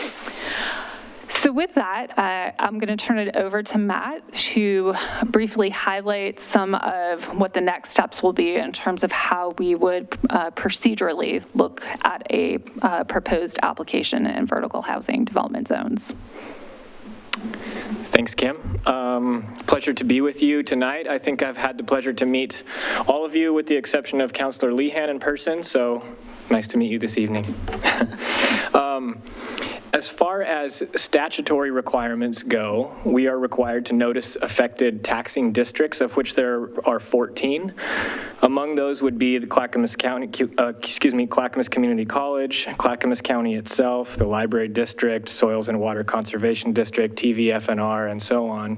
So with that, I'm going to turn it over to Matt to briefly highlight some of what the next steps will be in terms of how we would procedurally look at a proposed application in vertical housing development zones. Thanks, Kim. Pleasure to be with you tonight. I think I've had the pleasure to meet all of you with the exception of Councilor Lehan in person, so nice to meet you this evening. As far as statutory requirements go, we are required to notice affected taxing districts, of which there are 14. Among those would be the Clackamas Community College, Clackamas County itself, the Library District, Soils and Water Conservation District, TVFNR, and so on.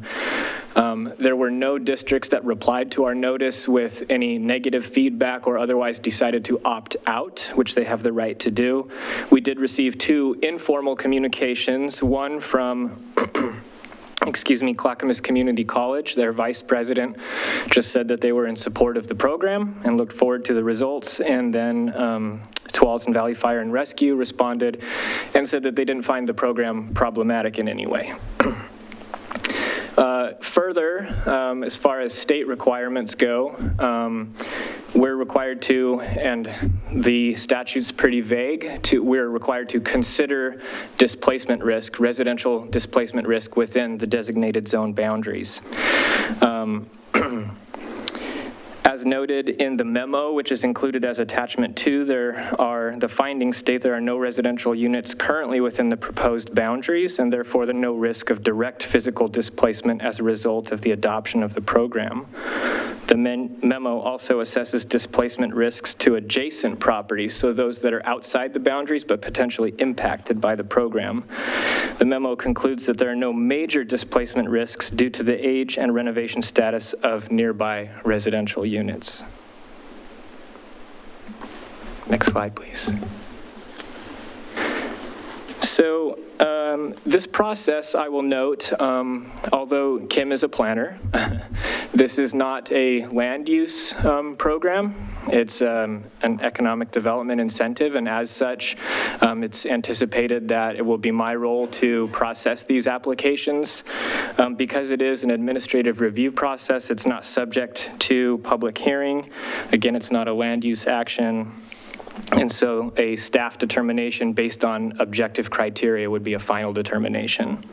There were no districts that replied to our notice with any negative feedback or otherwise decided to opt out, which they have the right to do. We did receive 2 informal communications, one from Clackamas Community College. Their vice president just said that they were in support of the program and looked forward to the results. And then Tualatin Valley Fire and Rescue responded and said that they didn't find the program problematic in any way. Further, as far as state requirements go, we're required to, and the statute's pretty vague, we're required to consider displacement risk, residential displacement risk within the designated zone boundaries. As As noted in the memo, which is included as attachment 2, the findings state there are no residential units currently within the proposed boundaries, and therefore there's no risk of direct physical displacement as a result of the adoption of the program. The memo also assesses displacement risks to adjacent properties, so those that are outside the boundaries but potentially impacted by the program. The memo concludes that there are no major displacement risks due to the age and renovation status of nearby residential units. Next slide, please. So this process, I will note, although Kim is a planner, this is not a land use program. It's an economic development incentive, and as such, it's anticipated that it will be my role to process these applications. Because it is an administrative review process, it's not subject to public hearing. Again, it's not a land use action. And so a staff determination based on objective criteria would be a final determination.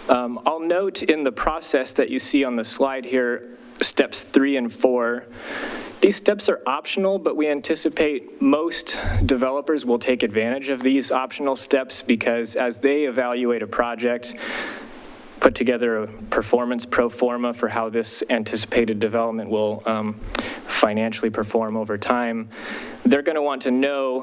I'll note in the process that you see on the slide here, steps 3 and 4, these steps are optional, but we anticipate most developers will take advantage of these optional steps because as they evaluate a project, put together a performance pro forma for how this anticipated development will financially perform over time, they're going to want to know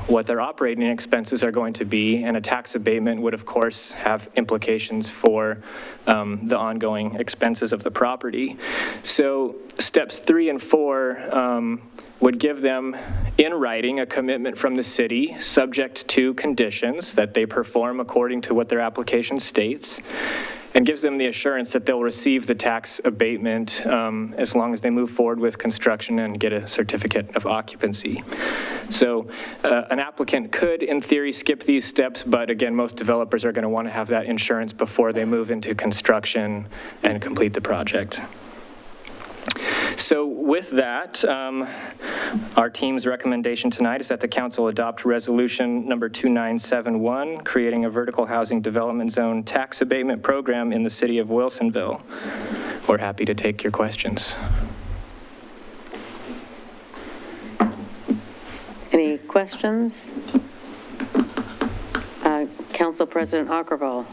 what their operating expenses are going to be, and a tax abatement would, of course, have implications for the ongoing expenses of the property. So steps 3 and 4 would give them in writing a commitment from the city subject to conditions that they perform according to what their application states, and gives them the assurance that they'll receive the tax abatement as long as they move forward with construction and get a certificate of occupancy. So an applicant could, in theory, skip these steps, but again, most developers are going to want to have that insurance before they move into construction and complete the project. So with that, our team's recommendation tonight is that the council adopt resolution number 2971, creating a vertical housing development zone tax abatement program in the city of Wilsonville. We're happy to take your questions. Any questions? Council President Akkerval.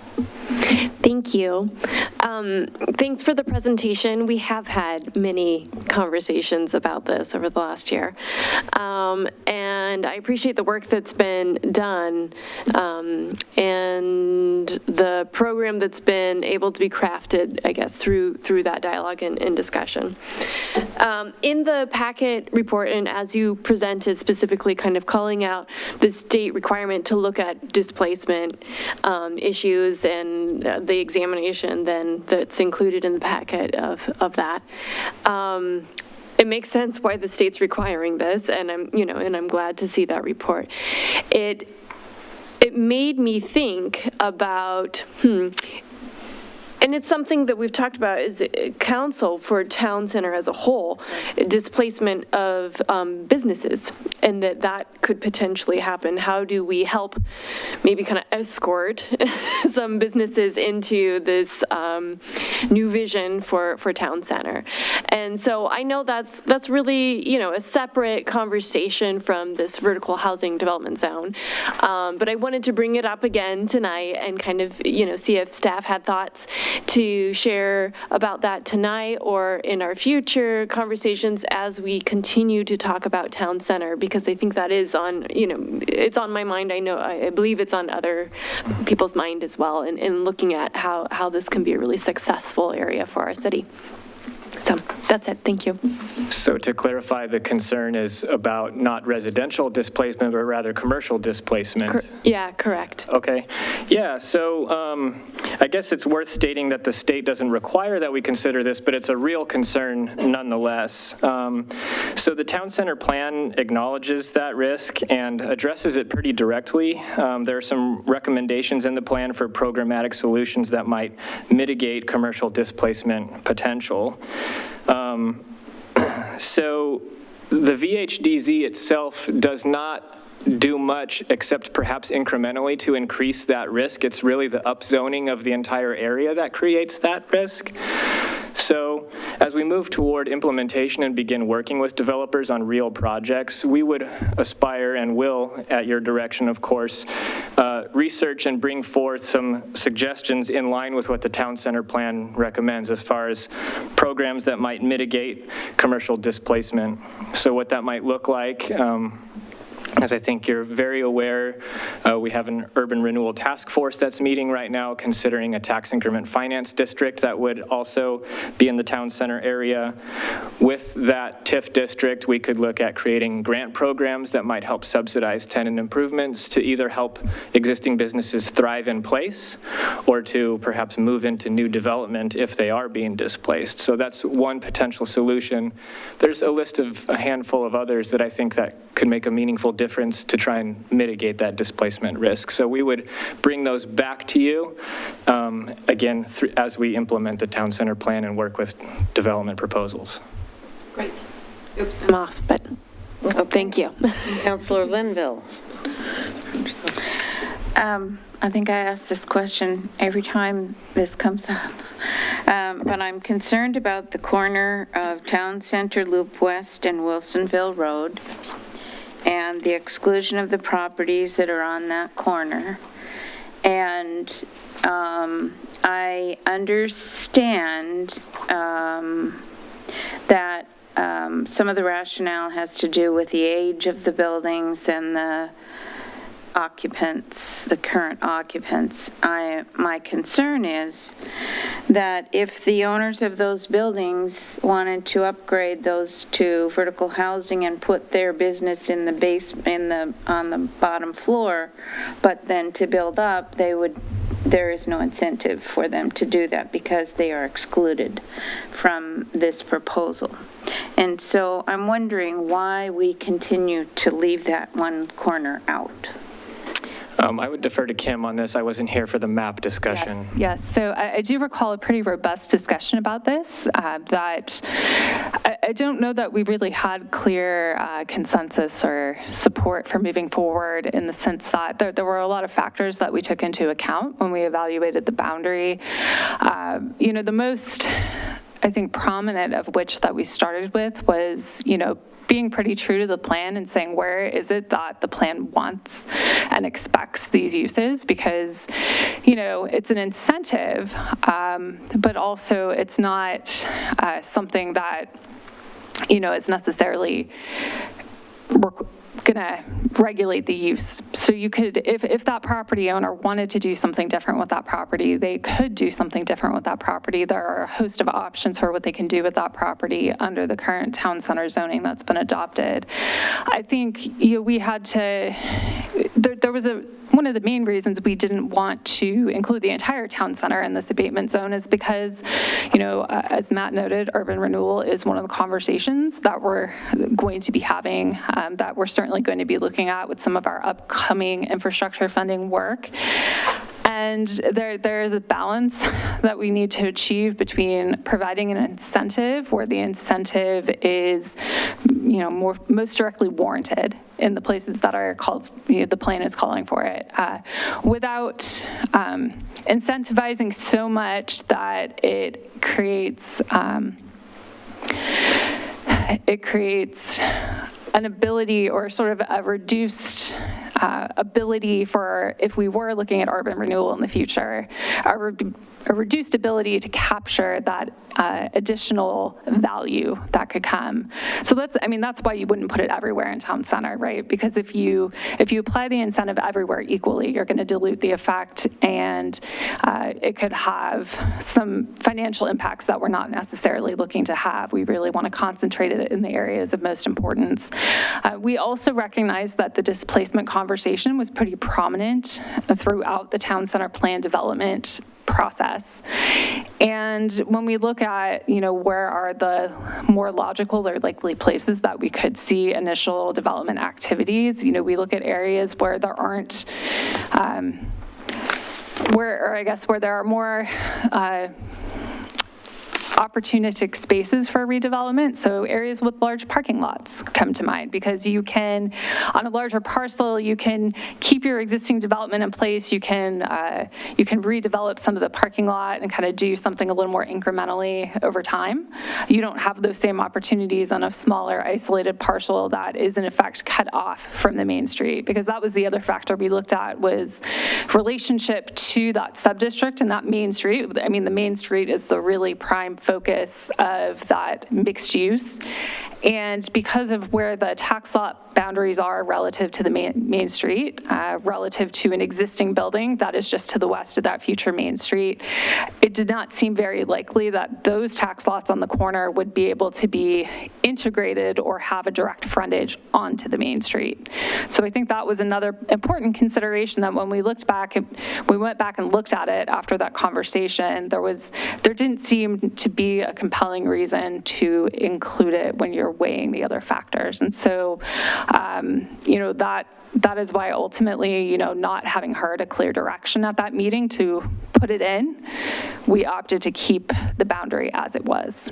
Thank you. Thanks for the presentation. We have had many conversations about this over the last year. And I appreciate the work that's been done and the program that's been able to be crafted, I guess, through that dialogue and discussion. In the packet report, and as you presented specifically kind of calling out the state requirement to look at displacement issues and the examination then that's included in the packet of that. It makes sense why the state's requiring this, and I'm glad to see that report. It made me think about, and it's something that we've talked about as council for town center as a whole, displacement of businesses, and that could potentially happen. How do we help maybe kind of escort some businesses into this new vision for town center? And so I know that's really, a separate conversation from this vertical housing development zone. But I wanted to bring it up again tonight and kind of, see if staff had thoughts to share about that tonight or in our future conversations as we continue to talk about town center, because I think that is on, it's on my mind. I believe it's on other people's mind as well, in looking at how this can be a really successful area for our city. So that's it. Thank you. So to clarify, the concern is about not residential displacement, but rather commercial displacement. Yeah, correct. Okay. Yeah, so I guess it's worth stating that the state doesn't require that we consider this, but it's a real concern nonetheless. So the town center plan acknowledges that risk and addresses it pretty directly. There are some recommendations in the plan for programmatic solutions that might mitigate commercial displacement potential. So the VHDZ itself does not do much except perhaps incrementally to increase that risk. It's really the upzoning of the entire area that creates that risk. So as we move toward implementation and begin working with developers on real projects, we would aspire and will, at your direction, of course, research and bring forth some suggestions in line with what the town center plan recommends as far as programs that might mitigate commercial displacement. So what that might look like, as I think you're very aware, we have an urban renewal task force that's meeting right now considering a tax increment finance district that would also be in the town center area. With that TIF district, we could look at creating grant programs that might help subsidize tenant improvements to either help existing businesses thrive in place or to perhaps move into new development if they are being displaced. So that's one potential solution. There's a list of a handful of others that I think that could make a meaningful difference to try and mitigate that displacement risk. So we would bring those back to you, again, as we implement the town center plan and work with development proposals. Great. Oops, I'm off, but thank you. Councillor Linville. I think I ask this question every time this comes up, but I'm concerned about the corner of Town Center Loop West and Wilsonville Road and the exclusion of the properties that are on that corner. And I understand that some of the rationale has to do with the age of the buildings and the occupants, the current occupants. My concern is that if the owners of those buildings wanted to upgrade those to vertical housing and put their business in the on the bottom floor, but then to build up, there is no incentive for them to do that because they are excluded from this proposal. And so I'm wondering why we continue to leave that one corner out. I would defer to Kim on this. I wasn't here for the map discussion. Yes. So I do recall a pretty robust discussion about this, that I don't know that we really had clear consensus or support for moving forward, in the sense that there were a lot of factors that we took into account when we evaluated the boundary. The most, I think, prominent of which that we started with was, being pretty true to the plan and saying, where is it that the plan wants and expects these uses? Because, it's an incentive, but also it's not something that, is necessarily going to regulate the use. So you could, if that property owner wanted to do something different with that property, they could do something different with that property. There are a host of options for what they can do with that property under the current town center zoning that's been adopted. I think we had to, there was one of the main reasons we didn't want to include the entire town center in this abatement zone is because, as Matt noted, urban renewal is one of the conversations that we're going to be having, that we're certainly going to be looking at with some of our upcoming infrastructure funding work. And there is a balance that we need to achieve between providing an incentive where the incentive is, most directly warranted in the places that are called, the plan is calling for it, without incentivizing so much that it creates an ability, or sort of a reduced ability for, if we were looking at urban renewal in the future, a reduced ability to capture that additional value that could come. So that's why you wouldn't put it everywhere in town center, right? Because if you apply the incentive everywhere equally, you're going to dilute the effect, and it could have some financial impacts that we're not necessarily looking to have. We really want to concentrate it in the areas of most importance. We also recognize that the displacement conversation was pretty prominent throughout the town center plan development process. And when we look at, where are the more logical or likely places that we could see initial development activities, we look at areas where there aren't, where there are more opportunistic spaces for redevelopment. So areas with large parking lots come to mind, because you can, on a larger parcel, you can keep your existing development in place. You can redevelop some of the parking lot and kind of do something a little more incrementally over time. You don't have those same opportunities on a smaller isolated parcel that is in effect cut off from the main street, because that was the other factor we looked at, was relationship to that subdistrict and that main street. I mean, the main street is the really prime focus of that mixed use. And because of where the tax lot boundaries are relative to the main street, relative to an existing building that is just to the west of that future main street, it did not seem very likely that those tax lots on the corner would be able to be integrated or have a direct frontage onto the main street. So I think that was another important consideration, that when we went back and looked at it after that conversation, there didn't seem to be a compelling reason to include it when you're weighing the other factors. And so, that is why ultimately, not having heard a clear direction at that meeting to put it in, we opted to keep the boundary as it was.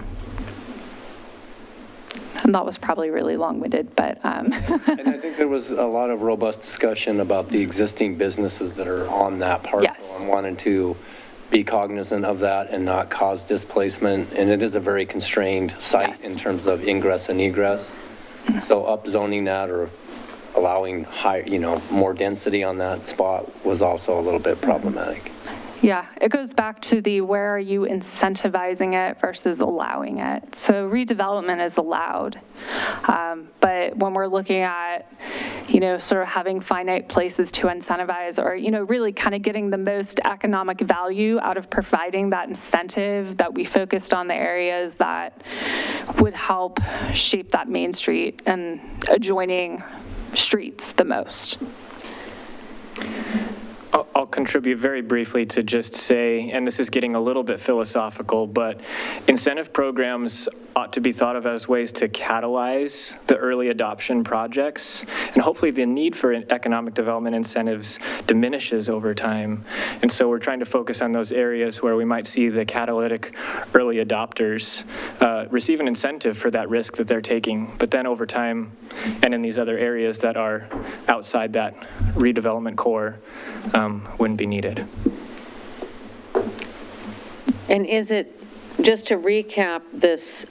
And that was probably really long-winded, but. And I think there was a lot of robust discussion about the existing businesses that are on that parcel. Yes. And wanting to be cognizant of that and not cause displacement. And it is a very constrained site. Yes. In terms of ingress and egress. So upzoning that or allowing more density on that spot was also a little bit problematic. Yeah, it goes back to the where are you incentivizing it versus allowing it. So redevelopment is allowed, but when we're looking at, sort of having finite places to incentivize, or, really kind of getting the most economic value out of providing that incentive, that we focused on the areas that would help shape that main street and adjoining streets the most. I'll contribute very briefly to just say, and this is getting a little bit philosophical, but incentive programs ought to be thought of as ways to catalyze the early adoption projects, and hopefully the need for economic development incentives diminishes over time. And so we're trying to focus on those areas where we might see the catalytic early adopters receive an incentive for that risk that they're taking, but then over time, and in these other areas that are outside that redevelopment core, wouldn't be needed. And is it, just to recap this,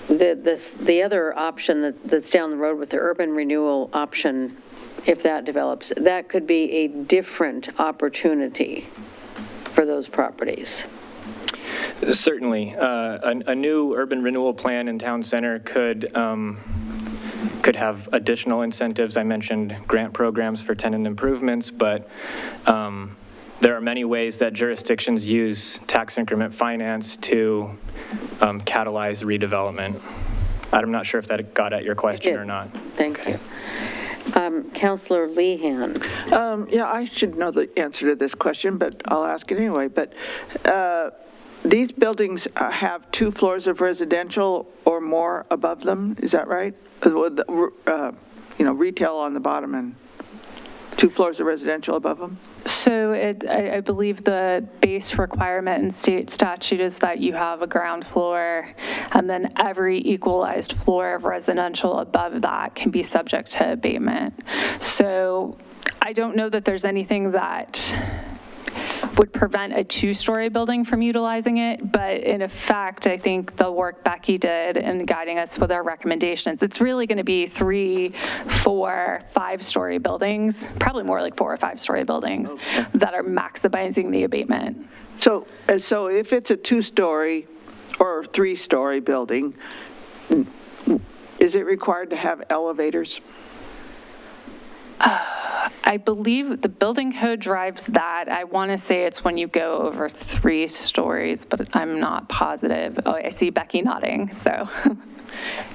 the other option that's down the road with the urban renewal option, if that develops, that could be a different opportunity for those properties? Certainly. A new urban renewal plan in town center could have additional incentives. I mentioned grant programs for tenant improvements, but there are many ways that jurisdictions use tax increment finance to catalyze redevelopment. I'm not sure if that got at your question or not. Thank you. Councillor Lehan. Yeah, I should know the answer to this question, but I'll ask it anyway. But these buildings have 2 floors of residential or more above them, is that right? With retail on the bottom and 2 floors of residential above them? So I believe the base requirement in state statute is that you have a ground floor, and then every equalized floor of residential above that can be subject to abatement. So I don't know that there's anything that would prevent a 2-story building from utilizing it, but in effect, I think the work Becky did in guiding us with our recommendations, it's really going to be 3, 4, 5-story buildings, probably more like 4 or 5-story buildings that are maximizing the abatement. So if it's a 2-story or 3-story building, is it required to have elevators? I believe the building code drives that. I want to say it's when you go over 3 stories, but I'm not positive. Oh, I see Becky nodding, so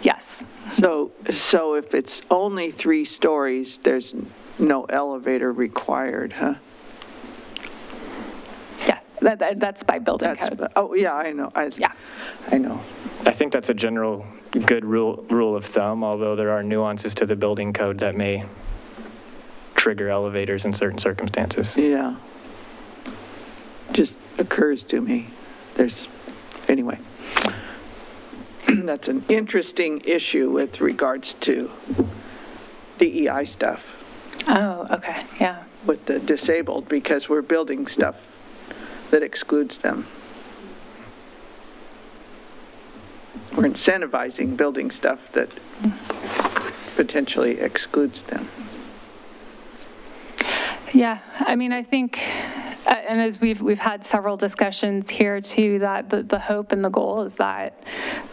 yes. So if it's only 3 stories, there's no elevator required, huh? Yeah, that's by building code. Oh, yeah, I know. I know. I think that's a general good rule of thumb, although there are nuances to the building code that may trigger elevators in certain circumstances. Yeah. Just occurs to me. There's anyway, that's an interesting issue with regards to DEI stuff Oh, okay, yeah. with the disabled, because we're building stuff that excludes them. We're incentivizing building stuff that potentially excludes them. Yeah, I mean, I think, and as we've had several discussions here too, that the hope and the goal is that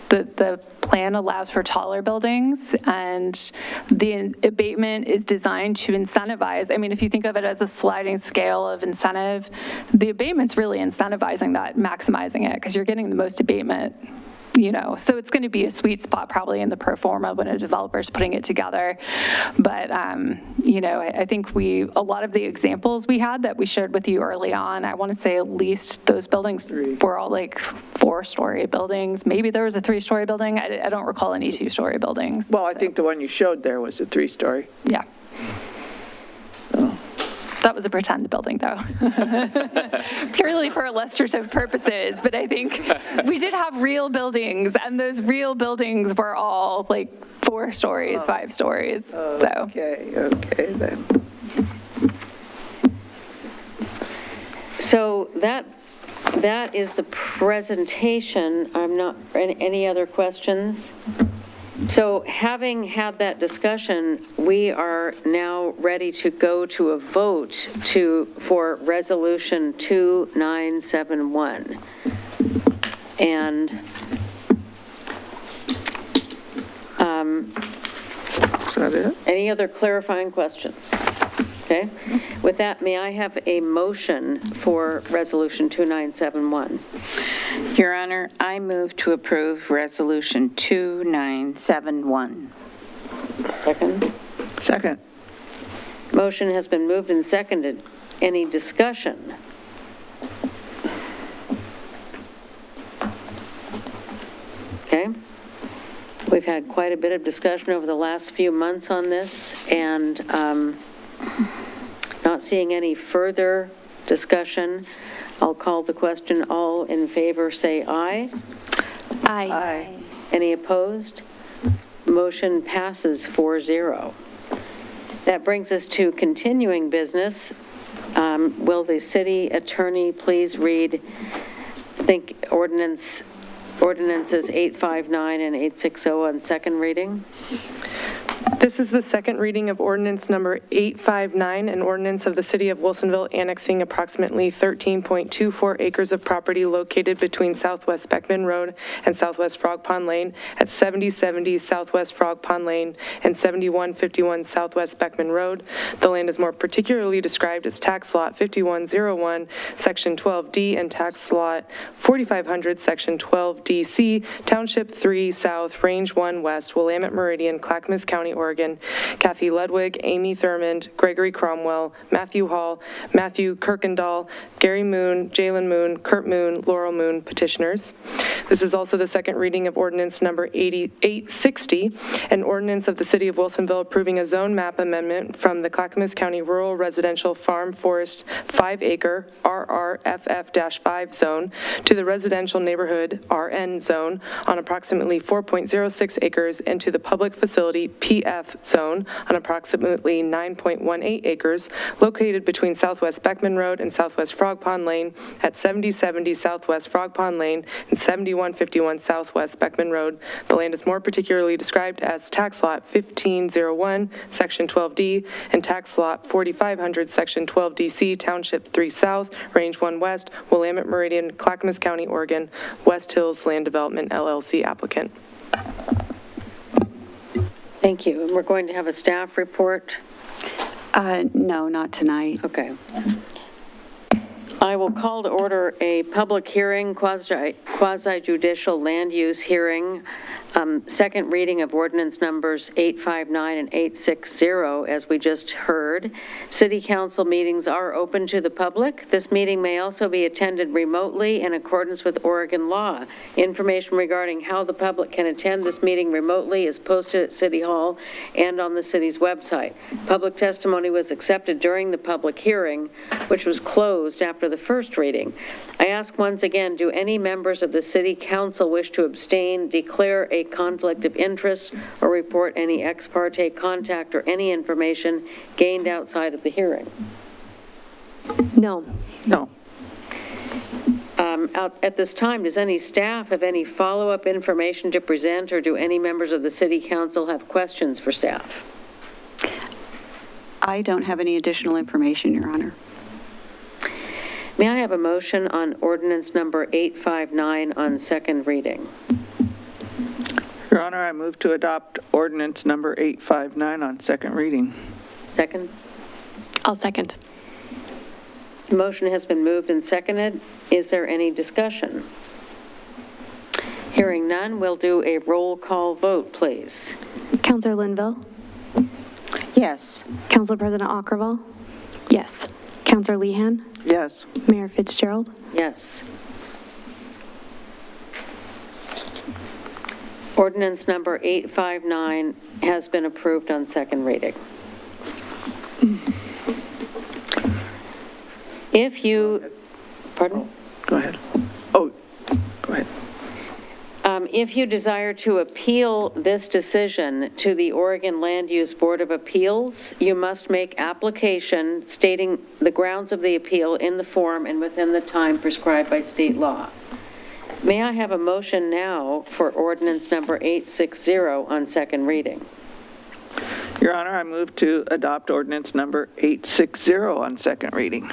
the plan allows for taller buildings, and the abatement is designed to incentivize. I mean, if you think of it as a sliding scale of incentive, the abatement's really incentivizing that, maximizing it, because you're getting the most abatement. So it's going to be a sweet spot probably in the pro forma when a developer's putting it together. But, I think a lot of the examples we had that we shared with you early on, I want to say at least those buildings were all like 4-story buildings. Maybe there was a 3-story building. I don't recall any 2-story buildings. Well, I think the one you showed there was a 3-story. Yeah. That was a pretend building, though, purely for illustrative purposes. But I think we did have real buildings, and those real buildings were all like 4 stories, 5 stories. Okay, then. So that is the presentation. Any other questions? So having had that discussion, we are now ready to go to a vote for Resolution 2971. And is that it? Any other clarifying questions? Okay. With that, may I have a motion for Resolution 2971? Your Honor, I move to approve Resolution 2971. Second? Second. Motion has been moved and seconded. Any discussion? Okay. We've had quite a bit of discussion over the last few months on this, and not seeing any further discussion, I'll call the question. All in favor, say aye. Aye. Aye. Any opposed? Motion passes 4-0. That brings us to continuing business. Will the city attorney please read, I think, ordinances 859 and 860 on second reading? This is the second reading of ordinance number 859, an ordinance of the City of Wilsonville annexing approximately 13.24 acres of property located between Southwest Beckman Road and Southwest Frog Pond Lane at 7070 Southwest Frog Pond Lane and 7151 Southwest Beckman Road. The land is more particularly described as tax lot 5101, section 12D, and tax lot 4500, section 12DC, Township 3 South, Range 1 West, Willamette Meridian, Clackamas County, Oregon. Kathy Ludwig, Amy Thurmond, Gregory Cromwell, Matthew Hall, Matthew Kirkendall, Gary Moon, Jalen Moon, Kurt Moon, Laurel Moon, petitioners. This is also the second reading of ordinance number 860, an ordinance of the City of Wilsonville approving a zone map amendment from the Clackamas County Rural Residential Farm Forest 5-acre RRFF-5 zone to the residential neighborhood RN zone on approximately 4.06 acres and to the public facility PF zone on approximately 9.18 acres located between Southwest Beckman Road and Southwest Frog Pond Lane at 7070 Southwest Frog Pond Lane and 7151 Southwest Beckman Road. The land is more particularly described as tax lot 1501, section 12D, and tax lot 4500, section 12DC, Township 3 South, Range 1 West, Willamette Meridian, Clackamas County, Oregon. West Hills Land Development LLC applicant. Thank you. And we're going to have a staff report? No, not tonight. Okay. I will call to order a public hearing, quasi-judicial land use hearing second reading of ordinance numbers 859 and 860, as we just heard. City council meetings are open to the public. This meeting may also be attended remotely in accordance with Oregon law. Information regarding how the public can attend this meeting remotely is posted at City Hall and on the city's website. Public testimony was accepted during the public hearing, which was closed after the first reading. I ask once again, do any members of the city council wish to abstain, declare a conflict of interest, or report any ex parte contact or any information gained outside of the hearing? No. No. At this time, does any staff have any follow-up information to present, or do any members of the city council have questions for staff? I don't have any additional information, Your Honor. May I have a motion on ordinance number 859 on second reading? Your Honor, I move to adopt ordinance number 859 on second reading. Second? I'll second. The motion has been moved and seconded. Is there any discussion? Hearing none, we'll do a roll call vote, please. Counselor Linville? Yes. Council President Ockerville? Yes. Counselor Lehan? Yes. Mayor Fitzgerald? Yes. Ordinance number 859 has been approved on second reading. If you, pardon? Go ahead. Oh, go ahead. If you desire to appeal this decision to the Oregon Land Use Board of Appeals, you must make application stating the grounds of the appeal in the form and within the time prescribed by state law. May I have a motion now for ordinance number 860 on second reading? Your Honor, I move to adopt ordinance number 860 on second reading.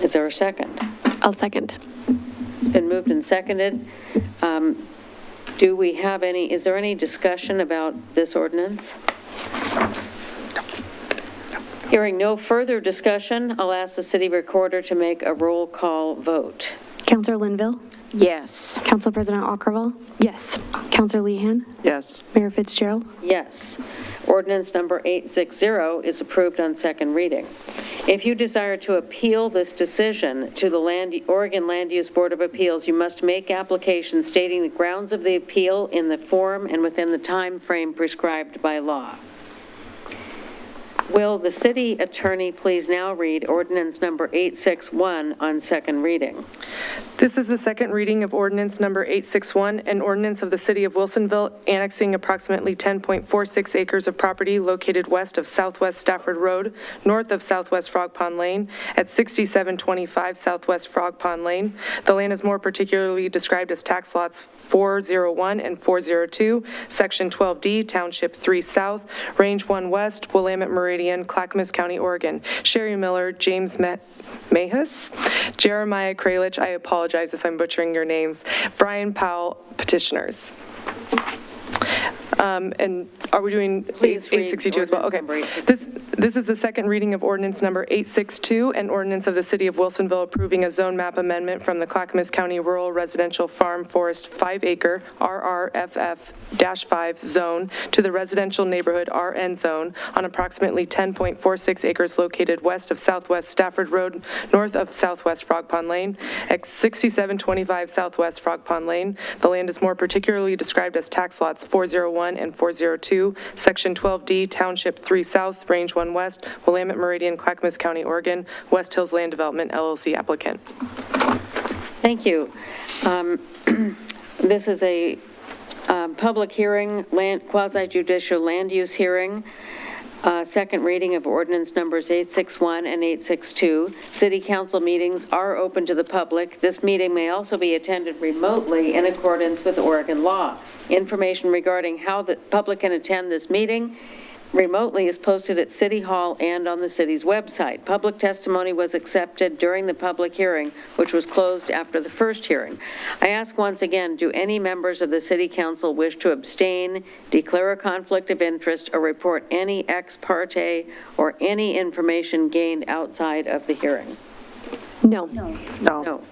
Is there a second? I'll second. It's been moved and seconded. Do we have any, is there any discussion about this ordinance? Hearing no further discussion, I'll ask the city recorder to make a roll call vote. Counselor Linville? Yes. Council President Ockerville? Yes. Counselor Lehan? Yes. Mayor Fitzgerald? Yes. Ordinance number 860 is approved on second reading. If you desire to appeal this decision to the Oregon Land Use Board of Appeals, you must make application stating the grounds of the appeal in the form and within the time frame prescribed by law. Will the city attorney please now read ordinance number 861 on second reading? This is the second reading of ordinance number 861, an ordinance of the city of Wilsonville annexing approximately 10.46 acres of property located west of Southwest Stafford Road, north of Southwest Frog Pond Lane, at 6725 Southwest Frog Pond Lane. The land is more particularly described as tax lots 401 and 402, Section 12D, Township 3 South, Range 1 West, Willamette Meridian, Clackamas County, Oregon. Sherry Miller, James Mahus, Jeremiah Kralich, I apologize if I'm butchering your names, Brian Powell, petitioners. And are we doing 862 as well? Okay. This is the second reading of ordinance number 862, an ordinance of the city of Wilsonville approving a zone map amendment from the Clackamas County Rural Residential Farm Forest 5-acre RRFF-5 zone to the residential neighborhood RN zone on approximately 10.46 acres located west of Southwest Stafford Road, north of Southwest Frog Pond Lane, at 6725 Southwest Frog Pond Lane. The land is more particularly described as tax lots 401 and 402, Section 12D, Township 3 South, Range 1 West, Willamette Meridian, Clackamas County, Oregon. West Hills Land Development, LLC applicant. Thank you. This is a public hearing, quasi-judicial land use hearing. Second reading of ordinance numbers 861 and 862. City council meetings are open to the public. This meeting may also be attended remotely in accordance with Oregon law. Information regarding how the public can attend this meeting remotely is posted at City Hall and on the city's website. Public testimony was accepted during the public hearing, which was closed after the first hearing. I ask once again, do any members of the City Council wish to abstain, declare a conflict of interest, or report any ex parte or any information gained outside of the hearing? No. No.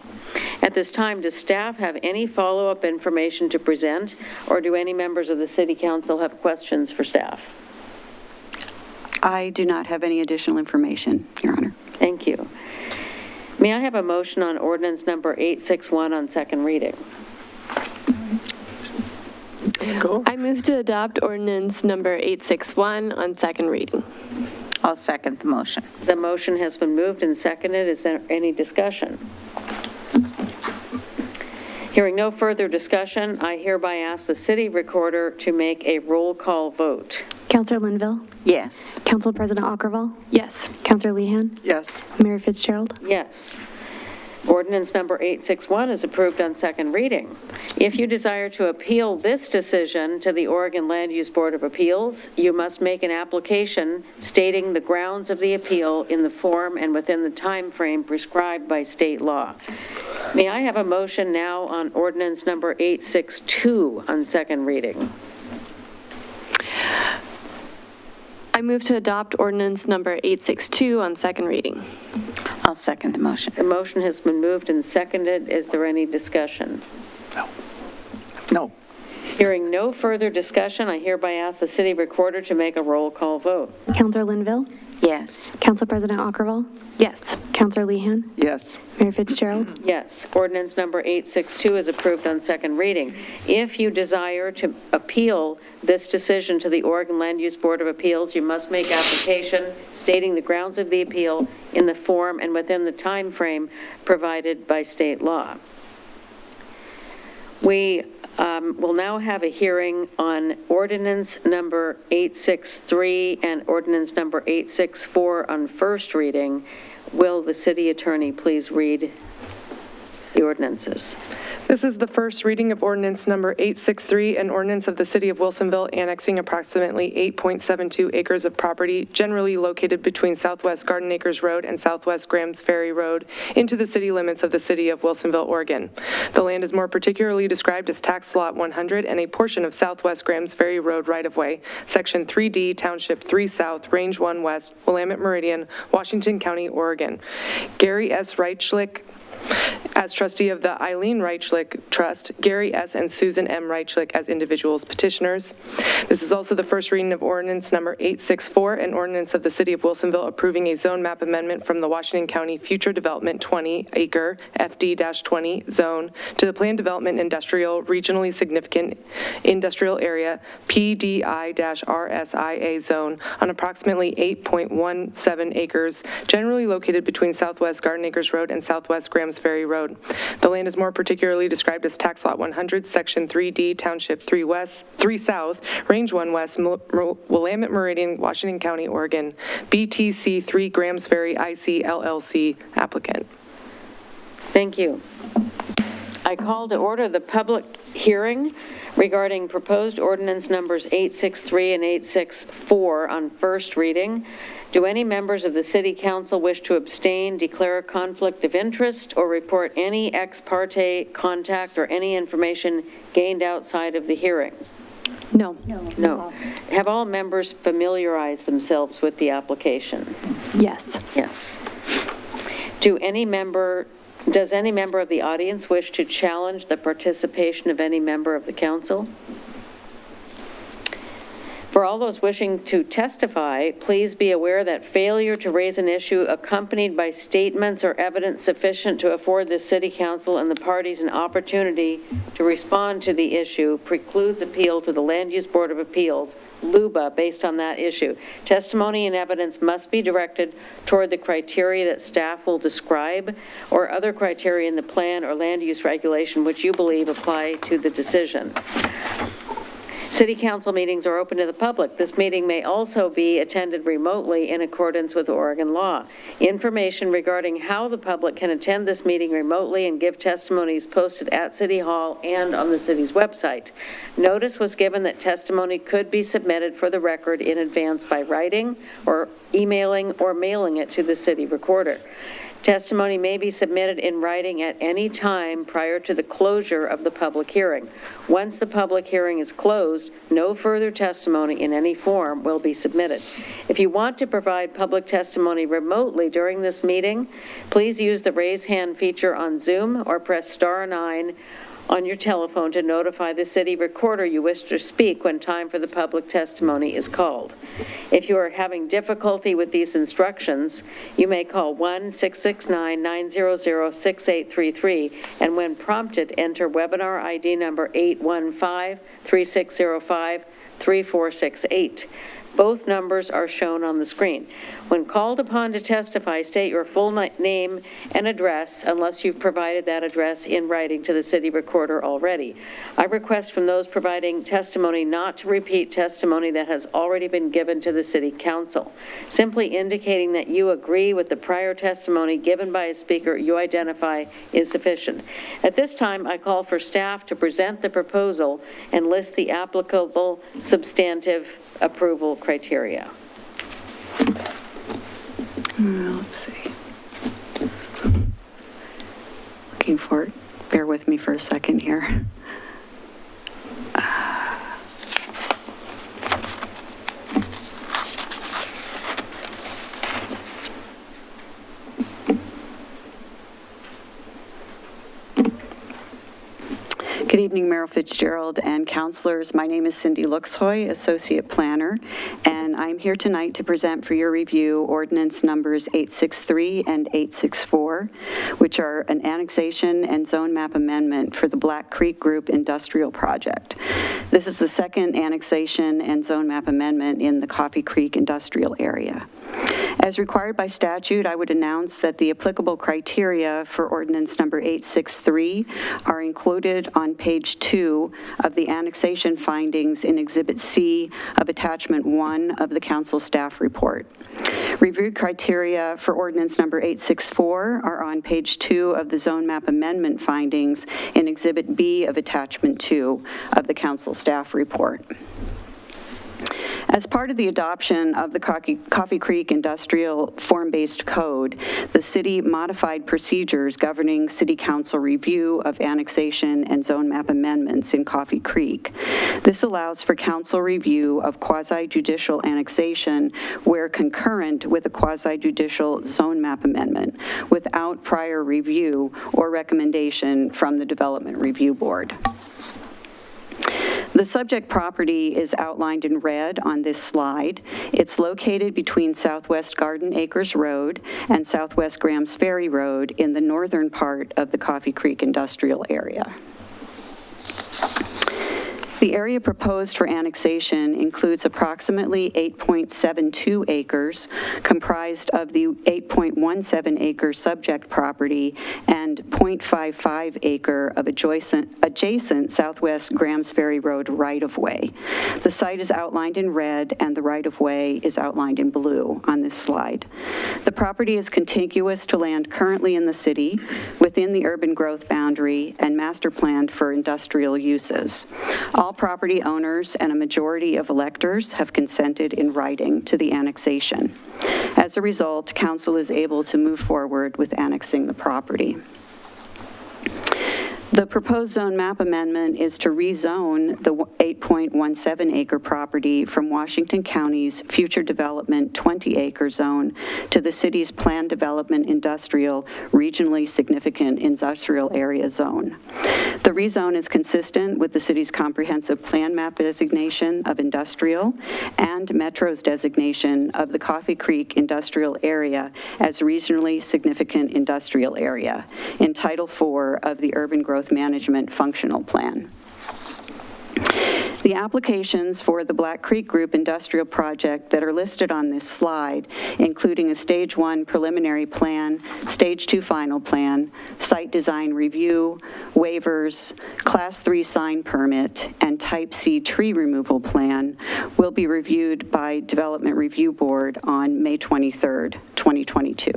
At this time, does staff have any follow-up information to present, or do any members of the City Council have questions for staff? I do not have any additional information, Your Honor. Thank you. May I have a motion on ordinance number 861 on second reading? I move to adopt ordinance number 861 on second reading. I'll second the motion. The motion has been moved and seconded. Is there any discussion? Hearing no further discussion, I hereby ask the city recorder to make a roll call vote. Councillor Linville? Yes. Council President Ockerville? Yes. Councillor Lehan? Yes. Mayor Fitzgerald? Yes. Ordinance number 861 is approved on second reading. If you desire to appeal this decision to the Oregon Land Use Board of Appeals, you must make an application stating the grounds of the appeal in the form and within the time frame prescribed by state law. May I have a motion now on ordinance number 862 on second reading? I move to adopt ordinance number 862 on second reading. I'll second the motion. The motion has been moved and seconded. Is there any discussion? No. Hearing no further discussion, I hereby ask the city recorder to make a roll call vote. Councillor Linville? Yes. Council President Ockerville? Yes. Councillor Lehan? Yes. Mayor Fitzgerald? Yes, ordinance number 862 is approved on second reading. If you desire to appeal this decision to the Oregon Land Use Board of Appeals, you must make application stating the grounds of the appeal in the form and within the time frame provided by state law. We will now have a hearing on ordinance number 863 and ordinance number 864 on first reading. Will the city attorney please read the ordinances? This is the first reading of ordinance number 863, an ordinance of the City of Wilsonville annexing approximately 8.72 acres of property generally located between Southwest Garden Acres Road and Southwest Grams Ferry Road into the city limits of the City of Wilsonville, Oregon. The land is more particularly described as Tax Lot 100 and a portion of Southwest Grams Ferry Road right-of-way, Section 3D, Township 3 South, Range 1 West, Willamette Meridian, Washington County, Oregon. Gary S. Reichlich, as trustee of the Eileen Reichlich Trust, Gary S. and Susan M. Reichlich as individuals petitioners. This is also the first reading of ordinance number 864, an ordinance of the City of Wilsonville approving a zone map amendment from the Washington County Future Development 20-acre FD-20 zone to the Planned Development Industrial Regionally Significant Industrial Area PDI-RSIA zone on approximately 8.17 acres, generally located between Southwest Garden Acres Road and Southwest Grams Ferry Road. The land is more particularly described as Tax Lot 100, Section 3D, Township 3 South, Range 1 West, Willamette Meridian, Washington County, Oregon. BTC 3 Grams Ferry IC LLC applicant. Thank you. I call to order the public hearing regarding proposed ordinance numbers 863 and 864 on first reading. Do any members of the City Council wish to abstain, declare a conflict of interest, or report any ex parte contact or any information gained outside of the hearing? No. No. Have all members familiarized themselves with the application? Yes. Yes. Does any member of the audience wish to challenge the participation of any member of the council? For all those wishing to testify, please be aware that failure to raise an issue accompanied by statements or evidence sufficient to afford the City Council and the parties an opportunity to respond to the issue precludes appeal to the Land Use Board of Appeals, LUBA, based on that issue. Testimony and evidence must be directed toward the criteria that staff will describe or other criteria in the plan or land use regulation which you believe apply to the decision. City Council meetings are open to the public. This meeting may also be attended remotely in accordance with Oregon law. Information regarding how the public can attend this meeting remotely and give testimony is posted at City Hall and on the city's website. Notice was given that testimony could be submitted for the record in advance by writing or emailing or mailing it to the city recorder. Testimony may be submitted in writing at any time prior to the closure of the public hearing. Once the public hearing is closed, no further testimony in any form will be submitted. If you want to provide public testimony remotely during this meeting, please use the raise hand feature on Zoom or press *9 on your telephone to notify the city recorder you wish to speak when time for the public testimony is called. If you are having difficulty with these instructions, you may call 1-669-900-6833, and when prompted, enter webinar ID number 815-3605-3468. Both numbers are shown on the screen. When called upon to testify, state your full name and address unless you've provided that address in writing to the city recorder already. I request from those providing testimony not to repeat testimony that has already been given to the city council. Simply indicating that you agree with the prior testimony given by a speaker you identify is sufficient. At this time, I call for staff to present the proposal and list the applicable substantive approval criteria. Let's see. Looking for it. Bear with me for a second here. Good evening, Mayor Fitzgerald and councilors. My name is Cindy Luxhoy, Associate Planner, and I'm here tonight to present for your review ordinance numbers 863 and 864, which are an annexation and zone map amendment for the Black Creek Group Industrial Project. This is the second annexation and zone map amendment in the Coffee Creek Industrial Area. As required by statute, I would announce that the applicable criteria for ordinance number 863 are included on page 2 of the annexation findings in Exhibit C of Attachment 1 of the Council Staff Report. Reviewed criteria for ordinance number 864 are on page 2 of the zone map amendment findings in Exhibit B of Attachment 2 of the Council Staff Report. As part of the adoption of the Coffee Creek Industrial Form-Based Code, the city modified procedures governing city council review of annexation and zone map amendments in Coffee Creek. This allows for council review of quasi-judicial annexation where concurrent with a quasi-judicial zone map amendment without prior review or recommendation from the Development Review Board. The subject property is outlined in red on this slide. It's located between Southwest Garden Acres Road and Southwest Grams Ferry Road in the northern part of the Coffee Creek Industrial Area. The area proposed for annexation includes approximately 8.72 acres, comprised of the 8.17 acre subject property and 0.55 acre of adjacent Southwest Grams Ferry Road right-of-way. The site is outlined in red and the right-of-way is outlined in blue on this slide. The property is contiguous to land currently in the city, within the urban growth boundary and master planned for industrial uses. All property owners and a majority of electors have consented in writing to the annexation. As a result, council is able to move forward with annexing the property. The proposed zone map amendment is to rezone the 8.17 acre property from Washington County's future development 20 acre zone to the city's planned development industrial regionally significant industrial area zone. The rezone is consistent with the city's comprehensive plan map designation of industrial and Metro's designation of the Coffee Creek industrial area as regionally significant industrial area in Title IV of the Urban Growth Management Functional Plan. The applications for the Black Creek Group Industrial Project that are listed on this slide, including a Stage 1 preliminary plan, Stage 2 final plan, site design review, waivers, Class 3 sign permit, and Type C tree removal plan, will be reviewed by Development Review Board on May 23rd, 2022.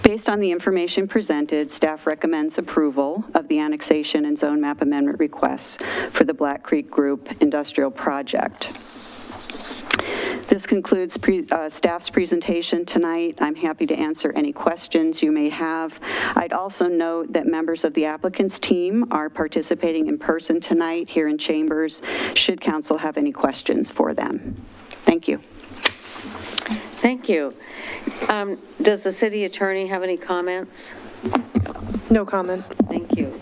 Based on the information presented, staff recommends approval of the annexation and zone map amendment requests for the Black Creek Group Industrial Project. This concludes staff's presentation tonight. I'm happy to answer any questions you may have. I'd also note that members of the applicant's team are participating in person tonight here in Chambers, should council have any questions for them. Thank you. Thank you. Does the city attorney have any comments? No comment. Thank you.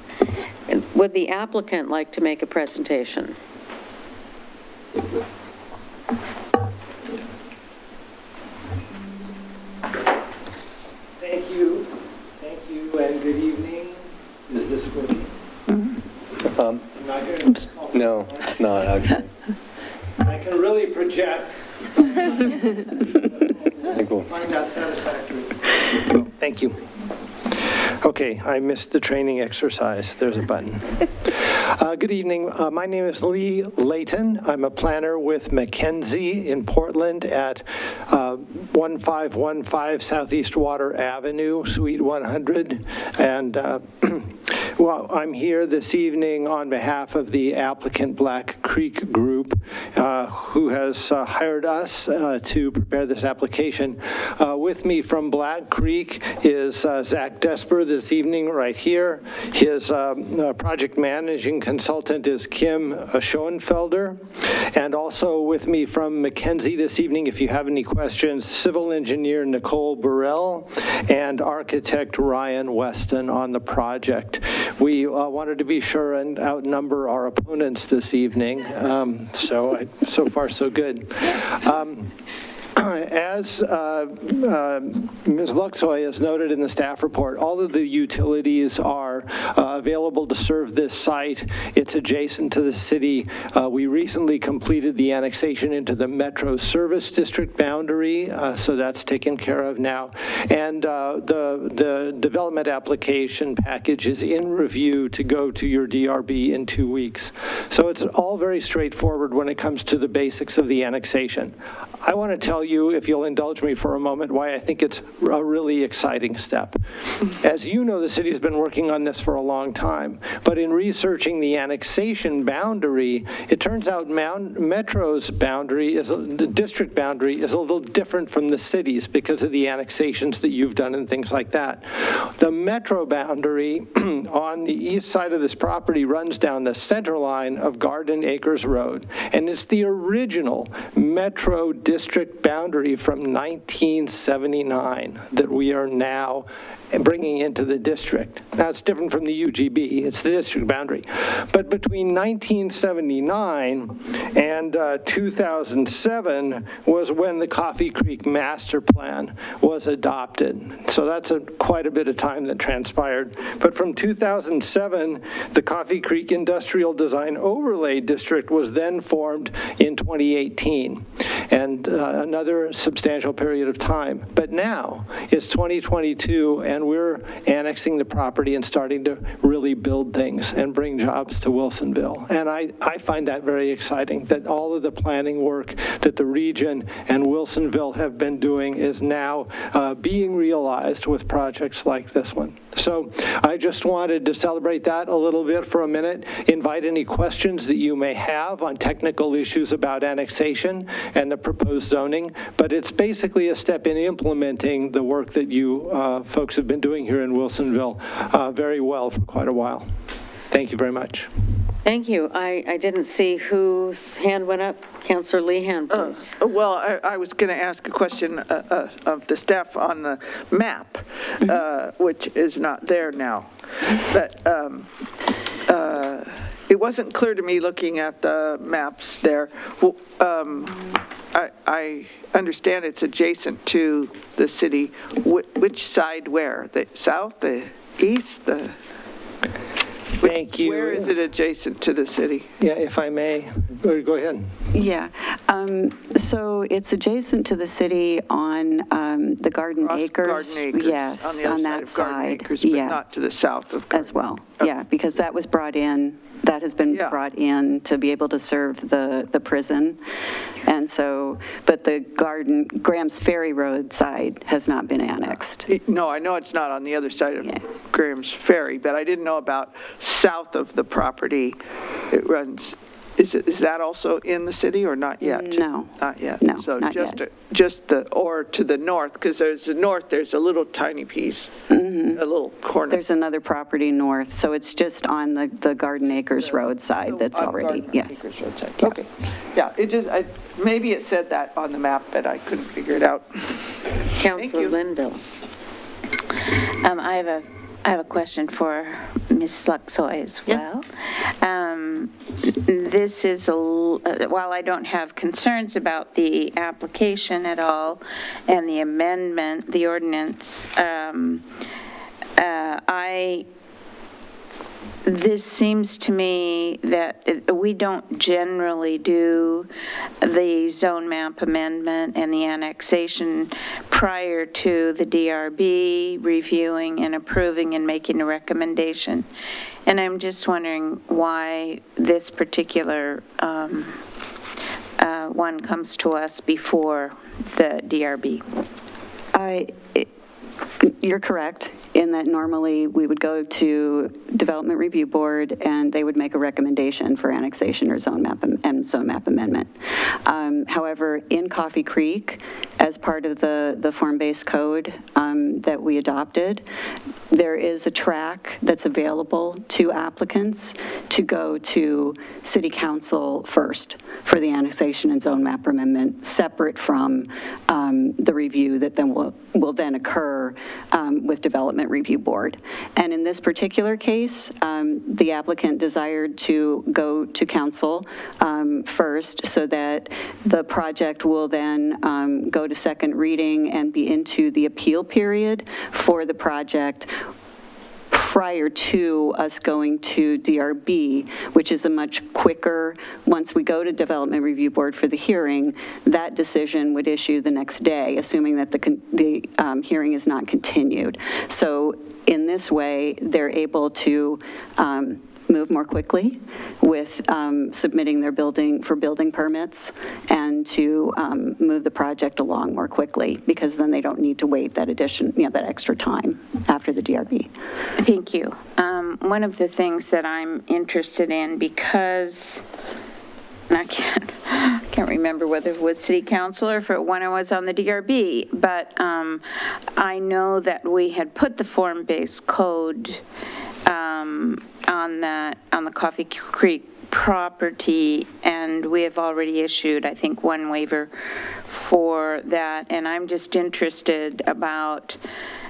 And would the applicant like to make a presentation? Thank you, and good evening. Is this working? No, not actually. I can really project. I think we'll Find that satisfactory. Thank you. Okay, I missed the training exercise. There's a button. Good evening. My name is Lee Layton. I'm a planner with McKenzie in Portland at 1515 Southeast Water Avenue, Suite 100. And well, I'm here this evening on behalf of the applicant Black Creek Group, who has hired us to prepare this application. With me from Black Creek is Zach Desper this evening right here. His project managing consultant is Kim Schoenfelder. And also with me from McKenzie this evening, if you have any questions, civil engineer Nicole Burrell and architect Ryan Weston on the project. We wanted to be sure and outnumber our opponents this evening, so far so good. As Ms. Luxoy has noted in the staff report, all of the utilities are available to serve this site. It's adjacent to the city. We recently completed the annexation into the Metro Service District boundary, so that's taken care of now. And the development application package is in review to go to your DRB in 2 weeks. So it's all very straightforward when it comes to the basics of the annexation. I want to tell you, if you'll indulge me for a moment, why I think it's a really exciting step. As you know, the city's been working on this for a long time, but in researching the annexation boundary, it turns out Metro's boundary, the district boundary, is a little different from the city's because of the annexations that you've done and things like that. The Metro boundary on the east side of this property runs down the center line of Garden Acres Road, and it's the original Metro district boundary from 1979 that we are now bringing into the district. Now, it's different from the UGB, it's the district boundary. But between 1979 and 2007 was when the Coffee Creek Master Plan was adopted. So that's quite a bit of time that transpired. But from 2007, the Coffee Creek Industrial Design Overlay District was then formed in 2018. And another substantial period of time. But now it's 2022, and we're annexing the property and starting to really build things and bring jobs to Wilsonville. And I find that very exciting, that all of the planning work that the region and Wilsonville have been doing is now being realized with projects like this one. So I just wanted to celebrate that a little bit for a minute, invite any questions that you may have on technical issues about annexation and the proposed zoning, but it's basically a step in implementing the work that you folks have been doing here in Wilsonville very well for quite a while. Thank you very much. Thank you. I didn't see whose hand went up. Councillor Lehan, please. Well, I was going to ask a question of the staff on the map, which is not there now. But it wasn't clear to me looking at the maps there. Well, I understand it's adjacent to the city. Which side where? The south, the east, the... Thank you. Where is it adjacent to the city? Yeah, if I may, go ahead. Yeah, so it's adjacent to the city on the Garden Acres. Garden Acres. Yes, on that side. Garden Acres, but not to the south of Garden. As well, yeah, because that was brought in, that has been brought in to be able to serve the prison. And so, but the Graham's Ferry Road side has not been annexed. No, I know it's not on the other side of Graham's Ferry, but I didn't know about south of the property. It runs Is that also in the city or not yet? No. Not yet? No, So not just, yet. just the, or to the north, because there's the north, there's a little tiny piece, a little corner. There's another property north, so it's just on the Garden Acres roadside that's On already, Garden yes. Acres roadside. Okay. Yeah, it just, maybe it said that on the map, but I couldn't figure it out. Councilor Linville. I have a question for Ms. Luxoy as well. This is, while I don't have concerns about the application at all and the amendment, the ordinance, this seems to me that we don't generally do the zone map amendment and the annexation prior to the DRB reviewing and approving and making a recommendation. And I'm just wondering why this particular one comes to us before the DRB. You're correct in that normally we would go to Development Review Board and they would make a recommendation for annexation or zone map amendment. However, in Coffee Creek, as part of the form-based code that we adopted, there is a track that's available to applicants to go to City Council first for the annexation and zone map amendment, separate from the review that then will then occur with Development Review Board. And in this particular case, the applicant desired to go to council first so that the project will then go to second reading and be into the appeal period for the project prior to us going to DRB, which is a much quicker, once we go to Development Review Board for the hearing, that decision would issue the next day, assuming that the hearing is not continued. So in this way, they're able to move more quickly with submitting their building permits and to move the project along more quickly, because then they don't need to wait that that extra time after the DRB. Thank you. One of the things that I'm interested in, because I can't remember whether it was city council or when I was on the DRB, but I know that we had put the form-based code on the Coffee Creek property, and we have already issued, I think, one waiver for that. And I'm just interested about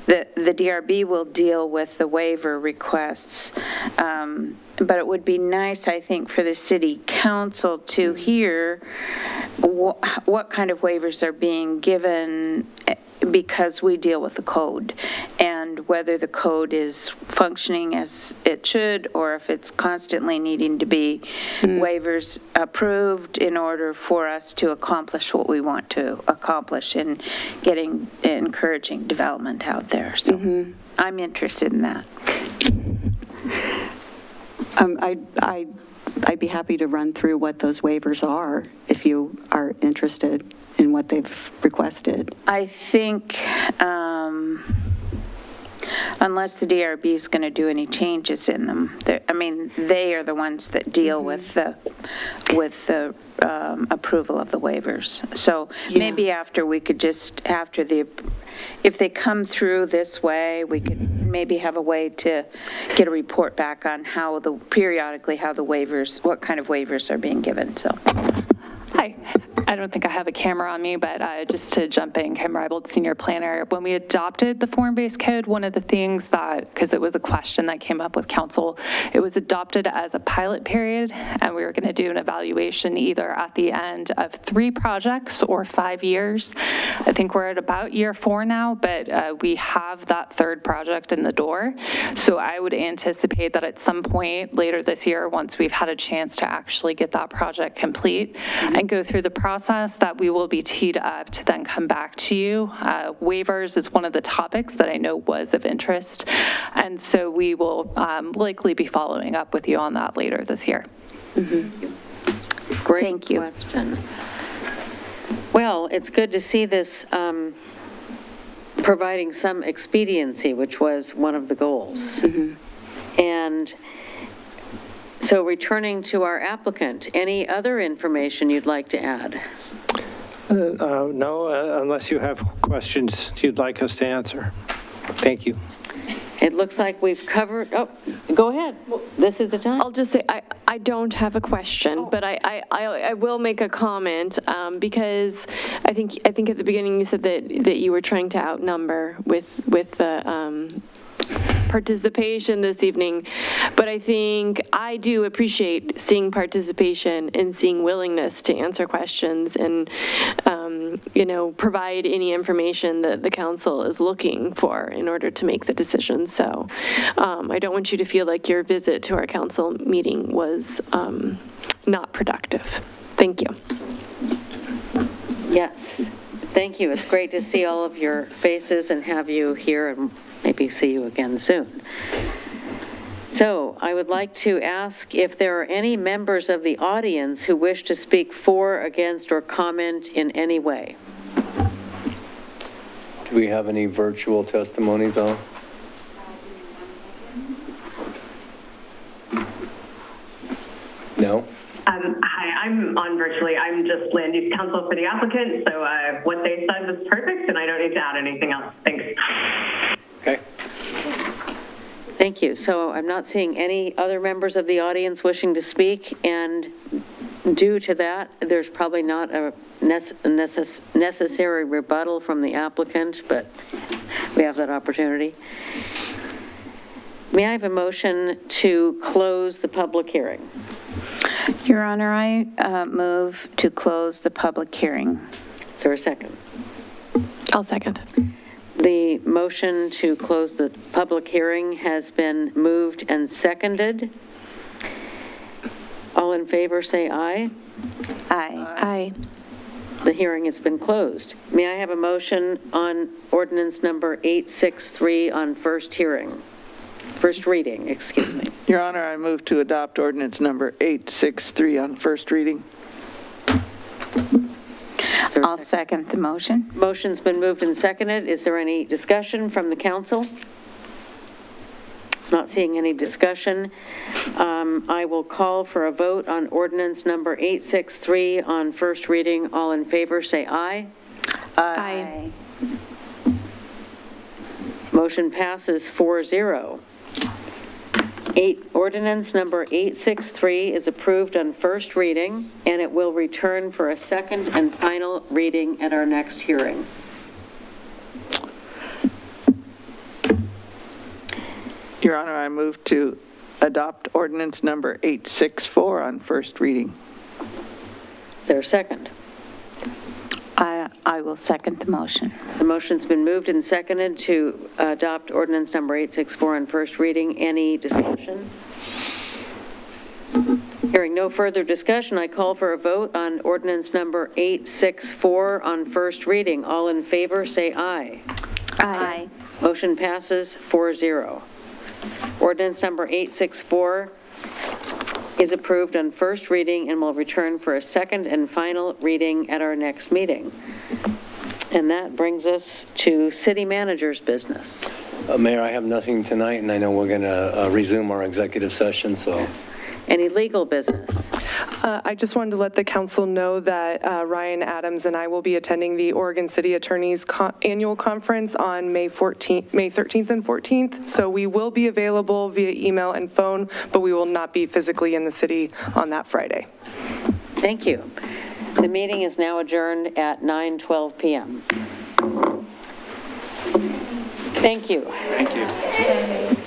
the DRB will deal with the waiver requests, but it would be nice, I think, for the city council to hear what kind of waivers are being given, because we deal with the code, and whether the code is functioning as it should, or if it's constantly needing to be waivers approved in order for us to accomplish what we want to accomplish in encouraging development out there. So I'm interested in that. I'd be happy to run through what those waivers are if you are interested in what they've requested. I think unless the DRB is going to do any changes in them, I mean, they are the ones that deal with the approval of the waivers. So maybe after we could just, if they come through this way, we could maybe have a way to get a report back on periodically how the waivers, what kind of waivers are being given, so. Hi. I don't think I have a camera on me, but just to jump in, Kim Reibold, Senior Planner. When we adopted the form-based code, one of the things that, because it was a question that came up with council, it was adopted as a pilot period, and we were going to do an evaluation either at the end of 3 projects or 5 years. I think we're at about year 4 now, but we have that 3rd project in the door. So I would anticipate that at some point later this year, once we've had a chance to actually get that project complete and go through the process, that we will be teed up to then come back to you. Waivers is one of the topics that I know was of interest, and so we will likely be following up with you on that later this year. Great Thank you. question. Well, it's good to see this providing some expediency, which was one of the goals. And So returning to our applicant, any other information you'd like to add? No, unless you have questions you'd like us to answer. Thank you. It looks like we've covered, oh, go ahead. This is the time. I'll just say, I don't have a question, but I will make a comment, because I think at the beginning you said that you were trying to outnumber with the participation this evening, but I think I do appreciate seeing participation and seeing willingness to answer questions and, provide any information that the council is looking for in order to make the decision. So I don't want you to feel like your visit to our council meeting was not productive. Thank you. Yes, thank you. It's great to see all of your faces and have you here and maybe see you again soon. So I would like to ask if there are any members of the audience who wish to speak for, against, or comment in any way. Do we have any virtual testimonies on? No? Hi, I'm on virtually. I'm just land use counsel for the applicant, so what they said was perfect, and I don't need to add anything else. Thanks. Okay. Thank you. So I'm not seeing any other members of the audience wishing to speak, and due to that, there's probably not a necessary rebuttal from the applicant, but we have that opportunity. May I have a motion to close the public hearing? Your Honor, I move to close the public hearing. Is there a second? I'll second. The motion to close the public hearing has been moved and seconded. All in favor, say aye. Aye. Aye. The hearing has been closed. May I have a motion on ordinance number 863 on first reading, excuse me. Your Honor, I move to adopt ordinance number 863 on first reading. I'll second the motion. Motion's been moved and seconded. Is there any discussion from the council? Not seeing any discussion. I will call for a vote on ordinance number 863 on first reading. All in favor, say aye. Aye. Motion passes 4-0. Ordinance number 863 is approved on first reading, and it will return for a second and final reading at our next hearing. Your Honor, I move to adopt ordinance number 864 on first reading. Is there a second? I will second the motion. The motion's been moved and seconded to adopt ordinance number 864 on first reading. Any discussion? Hearing no further discussion, I call for a vote on ordinance number 864 on first reading. All in favor, say aye. Aye. Motion passes 4-0. Ordinance number 864 is approved on first reading and will return for a second and final reading at our next meeting. And that brings us to city manager's business. Mayor, I have nothing tonight, and I know we're going to resume our executive session, so. Any legal business? I just wanted to let the council know that Ryan Adams and I will be attending the Oregon City Attorney's annual conference on May 13th and 14th. So we will be available via email and phone, but we will not be physically in the city on that Friday. Thank you. The meeting is now adjourned at 9:12 p.m. Thank you. Thank you.